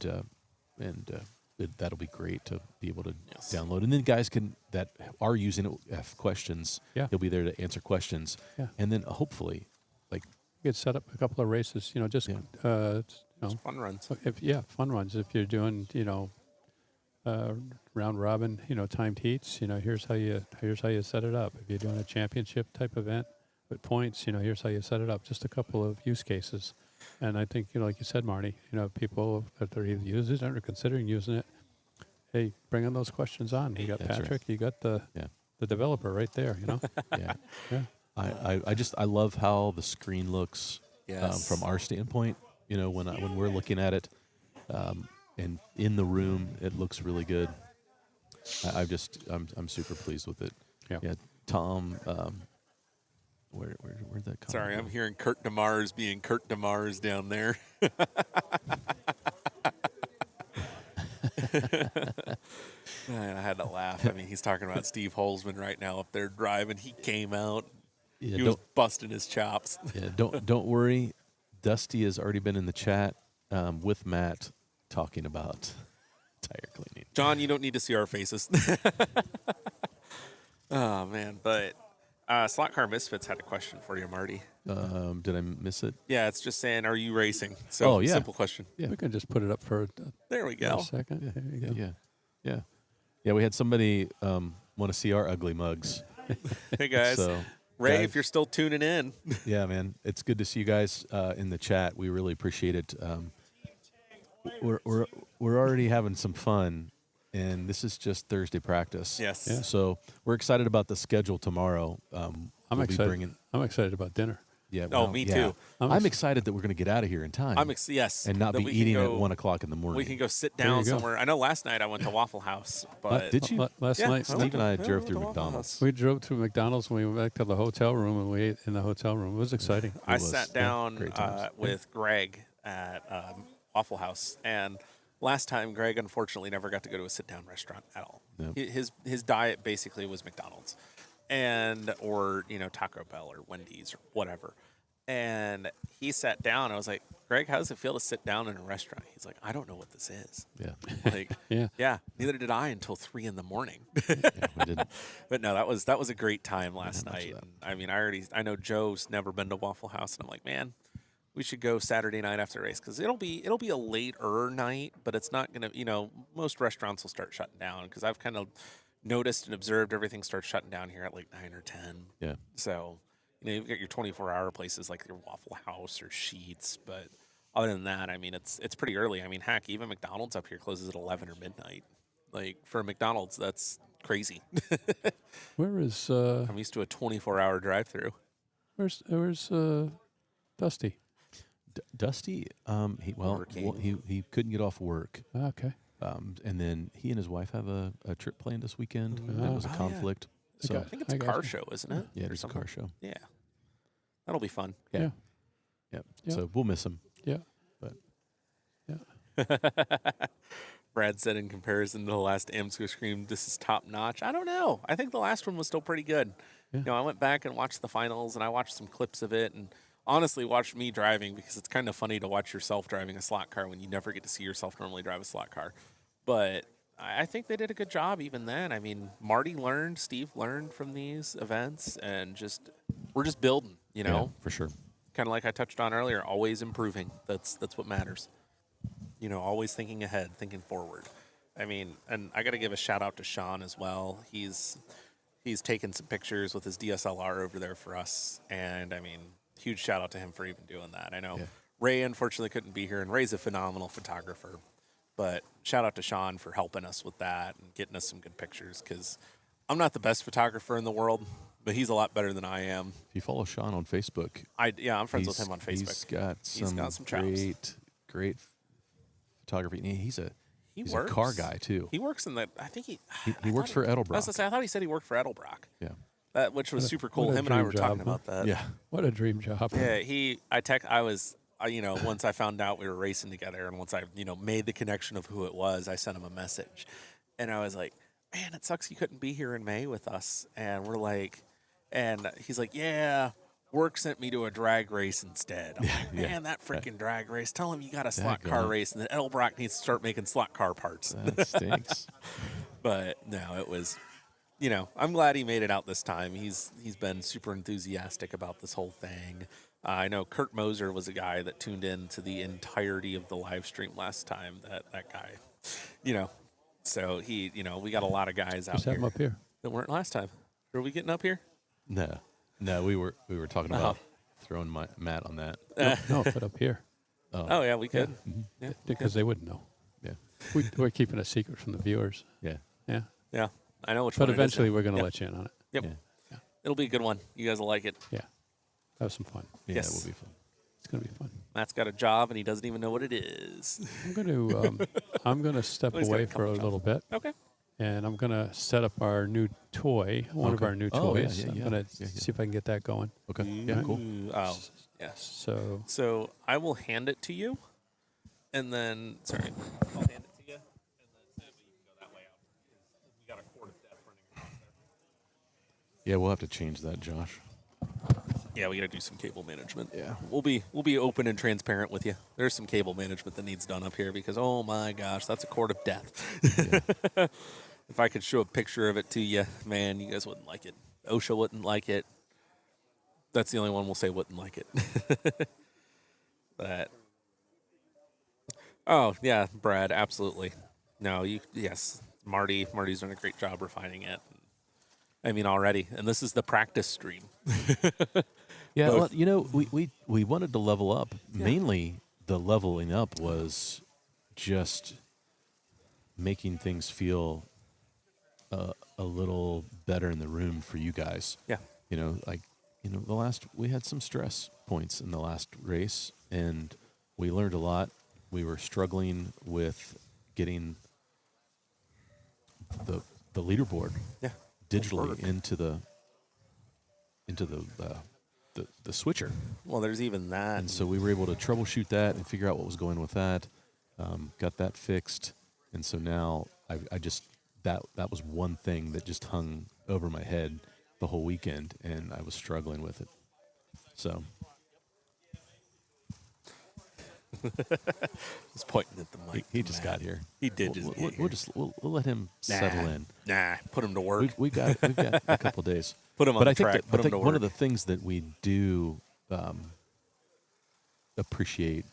that'll be great to be able to download. And then guys that are using it have questions. Yeah. He'll be there to answer questions. Yeah. And then hopefully, like, You could set up a couple of races, Fun runs. fun runs. If you're doing, round robin, timed heats, here's how you set it up. If you're doing a championship type event with points, here's how you set it up. Just a couple of use cases. And I think, like you said, Marty, people that are either using it or considering using it, hey, bring on those questions on. You got That's Patrick, right. you got the developer right there, Yeah. Yeah. I love how the screen looks Yes. from our standpoint. When we're looking at it, and in the room, it looks really good. I'm super pleased with it. Yeah. Tom, where'd that come? Sorry, from? I'm hearing Kurt DeMars being Kurt DeMars down there. Man, I had to laugh. I mean, he's talking about Steve Holzman right now up there driving. He came out. Yeah, He was busting his chops. Yeah, don't worry. Dusty has already been in the chat with Matt talking about tire cleaning. John, you don't need to see our faces. Oh, man. But Slot Car Misfits had a question for you, Marty. Did I miss it? Yeah, it's just saying, are you racing? So, Oh, yeah. simple question. Yeah. We can just put it up for There we a go. second. There you go. Yeah. We had somebody want to see our ugly mugs. Hey, guys. So, Ray, guys- if you're still tuning in. yeah, man, it's good to see you guys in the chat. We really appreciate it. We're already having some fun, and this is just Thursday practice. Yes. Yeah. So we're excited about the schedule tomorrow. I'm we'll excited. Be bringing, I'm excited about dinner. yeah. Oh, me too. I'm excited that we're going to get out of here in time. Yes. and not that be we can eating go- at 1 o'clock in the morning. We can go sit There you down go. somewhere. I know last night I went to Waffle House, but Did you? Last Yeah, night, I Steve and I Yeah, drove we went through to Waffle McDonald's. we drove through McDonald's and we went back to the hotel room and we ate in the hotel room. It was exciting. I was, sat yeah, down great times. with Greg at Waffle House, and last time Greg unfortunately never got to go to a sit-down restaurant at all. Nope. His diet basically was McDonald's, or Taco Bell or Wendy's or whatever. And he sat down. I was like, Greg, how does it feel to sit down in a restaurant? He's like, I don't know what this is. Yeah. Like, Yeah. neither did I until 3 a.m. Yeah, we didn't. But no, that was a great time last much of night. that. And, I mean, I know Joe's never been to Waffle House, and I'm like, man, we should go Saturday night after the race because it'll be a later night, but it's not gonna. Most restaurants will start shutting down because I've kind of noticed and observed everything starts shutting down here at like 9 or 10. Yeah. So you've got your 24-hour places like your Waffle House or Sheetz, but other than that, I mean, it's pretty early. I mean, heck, even McDonald's up here closes at 11 or midnight. Like for McDonald's, that's crazy. Where is I'm used to a 24-hour drive-through. where's Dusty? Dusty, Working. he couldn't get off work. Okay. And then he and his wife have a trip planned this weekend. That was a Oh, yeah. conflict. So Okay. I think it's I a gotcha. car show, isn't it? yeah, Or it is a something? car show. Yeah, that'll be fun. Yeah. Yeah. Yep. Yeah. So we'll miss him. Yeah. But Yeah. Brad said in comparison to the last AMSCO Scream, this is top notch. I don't know. I think the last one was still pretty good. Yeah. You know, I went back and watched the finals, and I watched some clips of it, and honestly watched me driving because it's kind of funny to watch yourself driving a slot car when you never get to see yourself normally drive a slot car. But I think they did a good job even then. I mean, Marty learned, Steve learned from these events, and we're just building, you know? yeah, for sure. Kind of like I touched on earlier, always improving. That's what matters. You know, always thinking ahead, thinking forward. I mean, and I got to give a shout out to Sean as well. He's taken some pictures with his DSLR over there for us, and I mean, huge shout out to him for even doing that. I know Yeah. Ray unfortunately couldn't be here, and Ray's a phenomenal photographer, but shout out to Sean for helping us with that and getting us some good pictures, because I'm not the best photographer in the world, but he's a lot better than I am. If you follow Sean on Facebook, I'm friends with he's- him on Facebook. He's got some chops. great photography. And he's a He a car guy too. He works in the. I think He I works thought for I was Edelbrock. gonna say, I thought he said he worked for Edelbrock, Yeah. which was What a- super cool. what a Him and I dream were job, talking huh? about that. Yeah. What a dream job. Yeah, you know, once I found out we were racing together, and once I, you know, made the connection of who it was, I sent him a message, and I was like, "Man, it sucks you couldn't be here in May with us." And we're like, and he's like, "Yeah, work sent me to a drag race instead." I'm like, yeah. "Man, that freaking drag race! Tell him you got a slot car Dadgummit. race, and then Edelbrock needs to start making slot car parts." That stinks. But no, it was, you know, I'm glad he made it out this time. He's been super enthusiastic about this whole thing. I know Kurt Moser was a guy that tuned in to the entirety of the live stream last time. That guy, you know, so he, you know, we got a lot of guys out Just have here them up here. that weren't last time. Are we getting up here? No, we were talking about throwing my mat on that. No, put up here. Oh yeah, we could. Yeah, Because they wouldn't know. Yeah. We're keeping a secret from the viewers. Yeah. Yeah. yeah. I know which But one. eventually it is. we're going to Yep. let you in on it. Yep. Yeah. It'll be a good one. You guys will like it. Yeah. Have some fun. Yeah, Yes. that will be fun. It's going to be fun. Matt's got a job and he doesn't even know what it is. I'm going to step Well, he's got away a for a couple little bit, Okay. and I'm going to set up our new toy, one of Okay. our new Oh, yeah, toys. yeah, I'm yeah. going to Yeah, yeah. see if I can get that going. Okay. Yeah, cool. Ooh, oh, yes. So So I will hand it to you, and then I'll hand it to you, and then Sam, you can go that way out. We got a cord of death running across there. Yeah, we'll have to change that, Josh. Yeah, we got to do some cable management. Yeah. we'll be open and transparent with you. There's some cable management that needs done up here because oh my gosh, that's a cord of death. If I could show a picture of it to you, man, you guys wouldn't like it. OSHA wouldn't like it. That's the only one we'll say wouldn't like it. But oh yeah, Brad, absolutely. No, yes, Marty's done a great job refining it. I mean, already, and this is the practice stream. Yeah, Both. well, you know, we wanted to level up. Mainly, the leveling up was just making things feel a little better in the room for you guys. Yeah. You know, like, you know, we had some stress points in the last race, and we learned a lot. We were struggling with getting the leaderboard Yeah. digitally Work. into the switcher. Well, there's even that. And so we were able to troubleshoot that and figure out what was going with that. Got that fixed, and so now I just that was one thing that just hung over my head the whole weekend, and I was struggling with it. So He's pointing at the mic. he just got here. He did just get here. We'll let him settle in. Nah, put him to work. We've got a couple days. Put him on But the I think track. that, Put I him think to one of work. the things that we do appreciate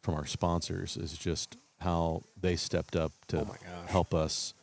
from our sponsors is just how they stepped up to Oh my gosh. help us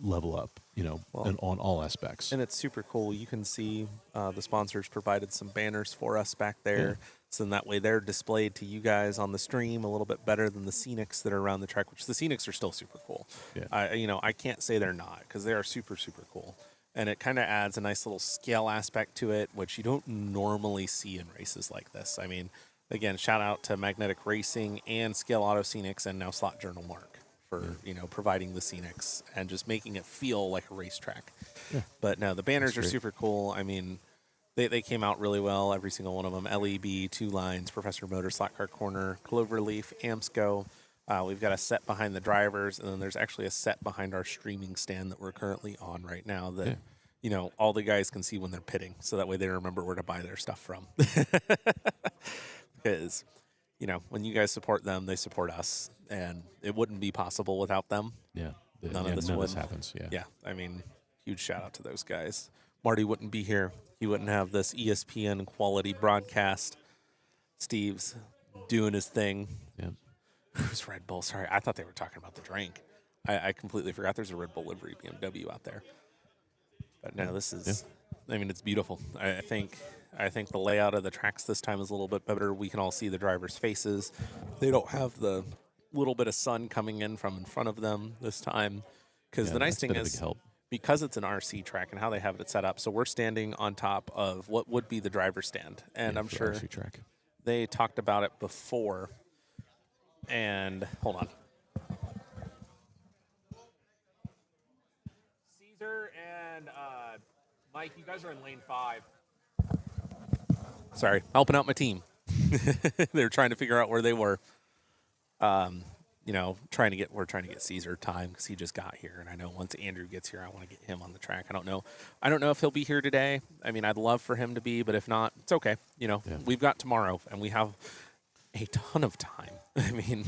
level up, you know, Well, on all aspects. And it's super cool. You can see the sponsors provided some banners for us back there. Yeah. So then that way they're displayed to you guys on the stream a little bit better than the scenics that are around the track, which the scenics are still super cool. Yeah. I can't say they're not because they are super, super cool. And it kind of adds a nice little scale aspect to it, which you don't normally see in races like this. I mean, again, shout out to Magnetic Racing and Scaleauto Scenics and now Slot Journal Mark for providing the scenics and just making it feel like a racetrack. Yeah. But no, the banners are great. super cool. I mean, they came out really well, every single one of them. LEB, Two Lines, Professor Motor, Slot Car Corner, Cloverleaf, AMSCO. We've got a set behind the drivers, and then there's actually a set behind our streaming stand that we're currently on right now that, all the guys can see when they're pitting, so that way they remember where to buy their stuff from. Because, when you guys support them, they support us, and it wouldn't be possible without them. Yeah. None of this would. happens. Yeah. Yeah, I mean, huge shout out to those guys. Marty wouldn't be here. He wouldn't have this ESPN quality broadcast. Steve's doing his thing. Yeah. Who's Red Bull? Sorry, I thought they were talking about the drink. I completely forgot there's a Red Bull livery BMW out there. But no, this is, I mean, it's beautiful. I think the layout of the tracks this time is a little bit better. We can all see the drivers' faces. They don't have the little bit of sun coming in from in front of them this time. Because the nice thing is, because it's an RC track and how they have it set up, so we're standing on top of what would be the driver's stand. And I'm sure RC track. they talked about it before. And hold on. Caesar and Mike, you guys are in lane 5. Sorry, helping out my team. They were trying to figure out where they were. We're trying to get Caesar time because he just got here, and I know once Andrew gets here, I want to get him on the track. I don't know if he'll be here today. I mean, I'd love for him to be, but if not, it's okay. We've got tomorrow, and we have a ton of time. I mean,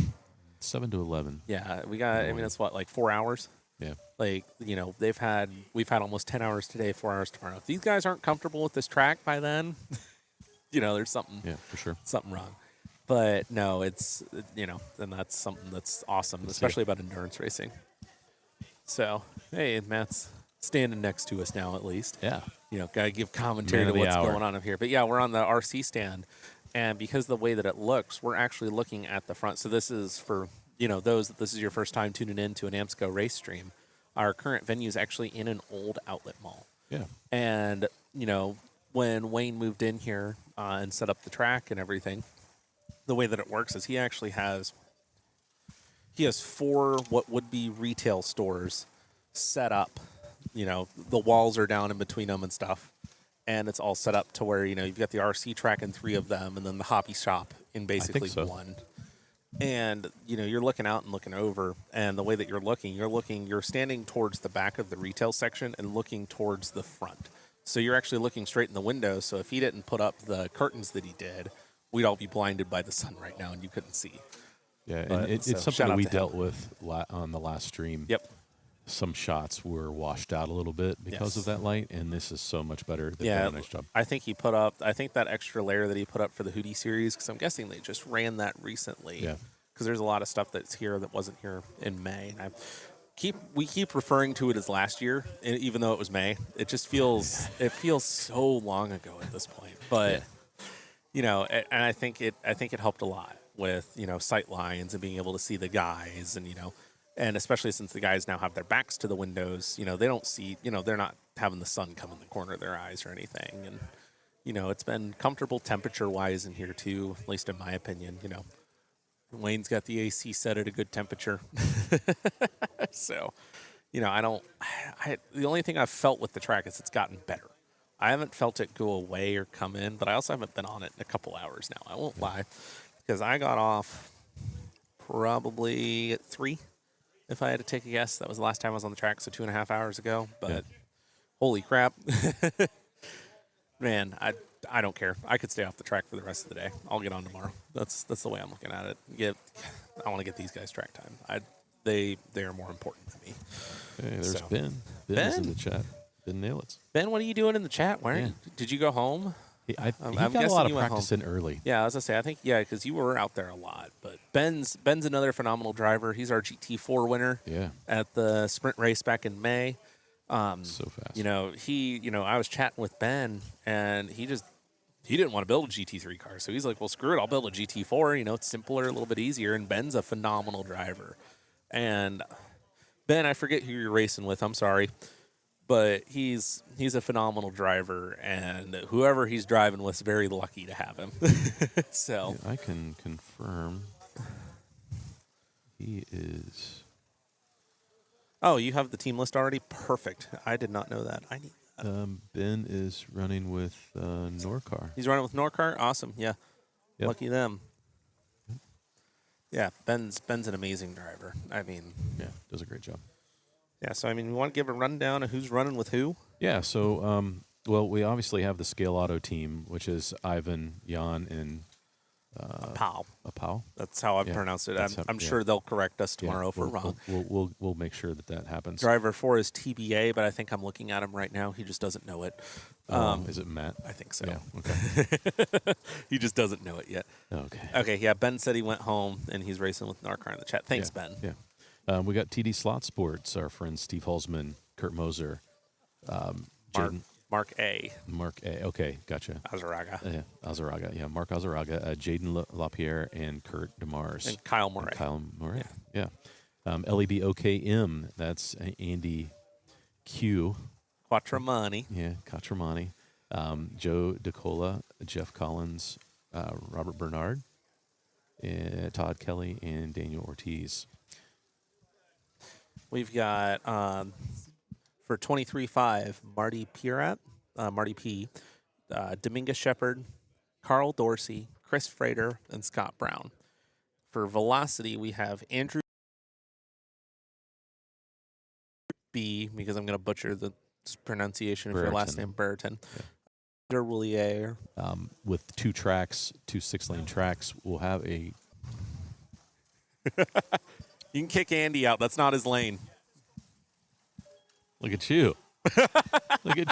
7 to 11. Yeah, we got. I mean, it's what, like 4 hours. Yeah. Like, we've had almost 10 hours today, 4 hours tomorrow. If these guys aren't comfortable with this track by then, there's something. Yeah, for sure. Something wrong. But no, it's and that's something that's awesome, especially about endurance racing. So, hey, Matt's standing next to us now, at least. Yeah. Gotta give commentary to what's going on up here. But yeah, we're on the RC stand. And because of the way that it looks, we're actually looking at the front. So this is for, those that this is your first time tuning in to an AMSCO race stream. Our current venue is actually in an old outlet mall. Yeah. And, when Wayne moved in here and set up the track and everything, the way that it works is he actually has 4 what would be retail stores set up. The walls are down in between them and stuff. And it's all set up to where, you've got the RC track in 3 of them and then the hobby shop in basically 1. And, you're looking out and looking over. And the way that you're standing towards the back of the retail section and looking towards the front. So you're actually looking straight in the window. So if he didn't put up the curtains that he did, we'd all be blinded by the sun right now and you couldn't see. Yeah, But, and it's so something shout that out we to him. dealt with on the last stream. Yep. Some shots were washed out a little bit because of that light, and this is so much better. They've done a nice job. I think he put up, that extra layer that he put up for the Hootie series, because I'm guessing they just ran that recently. Yeah. Because there's a lot of stuff that's here that wasn't here in May. And we keep referring to it as last year, even though it was May. It just feels so long ago at this point. But and I think it helped a lot with sight lines and being able to see the guys and and especially since the guys now have their backs to the windows, they don't see, they're not having the sun come in the corner of their eyes or anything. And it's been comfortable temperature wise in here too, at least in my opinion. Wayne's got the AC set at a good temperature. So, the only thing I've felt with the track is it's gotten better. I haven't felt it go away or come in, but I also haven't been on it in a couple hours now. I won't lie, because I got off probably at 3, if I had to take a guess. That was the last time I was on the track, so 2.5 hours ago. But holy crap. Man, I don't care. I could stay off the track for the rest of the day. I'll get on tomorrow. That's the way I'm looking at it. I want to get these guys track time. They are more important than me. Hey, there's So. Ben. Ben is in the chat. Ben Nailitz. Ben, what are you doing in the chat? Did you go home? He I'm got a guessing lot of you went practice in early. Yeah, I was gonna say, I think because you were out there a lot. But Ben's another phenomenal driver. He's our GT4 winner. Yeah. At the sprint race back in May. So fast. I was chatting with Ben, and he didn't want to build a GT3 car, so he's like, well, screw it, I'll build a GT4. It's simpler, a little bit easier, and Ben's a phenomenal driver. And Ben, I forget who you're racing with. I'm sorry. But he's a phenomenal driver, and whoever he's driving with is very lucky to have him. So I can confirm he is Oh, you have the team list already? Perfect. I did not know that. I need. Ben is running with Norcar. He's running with Norcar. Awesome. Yeah. Yep. Lucky them. Yeah, Ben's an amazing driver. I mean, Yeah, does a great job. yeah. So I mean, we want to give a rundown of who's running with who. Yeah, so well, we obviously have the Scaleauto team, which is Ivan, Jan, and Pow. Apau. That's how I Yeah, pronounced it. that's I'm how- sure they'll correct us tomorrow if we're we'll, wrong. We'll make sure that happens. Driver 4 is TBA, but I think I'm looking at him right now. He just doesn't know it. Is it Matt? I think so. Yeah. Okay. He just doesn't know it yet. Okay. Okay, yeah. Ben said he went home and he's racing with Narcar in the chat. Thanks, Yeah, Ben. Yeah. We got TD Slot Sports, our friends Steve Holzman, Kurt Moser, Mark A. Mark A. Okay, gotcha. Azaraga. Yeah, Azaraga. Yeah, Mark Azaraga, Jaden LaPierre, and Kurt DeMars. And Kyle Murray. Kyle Murray. Yeah. LEB OKM. That's Andy Q. Quattromani. Yeah, Katramani. Joe DeCola, Jeff Collins, Robert Bernard, Todd Kelly, and Daniel Ortiz. We've got for 23.5 Marty Marty P, Dominguez Shepard, Carl Dorsey, Chris Frater, and Scott Brown. For velocity, we have Andrew B, because I'm going to butcher the pronunciation of your last name, Brereton. Yeah. Willier. With two 6-lane tracks, we'll have a. You can kick Andy out. That's not his lane. Look at you. Look at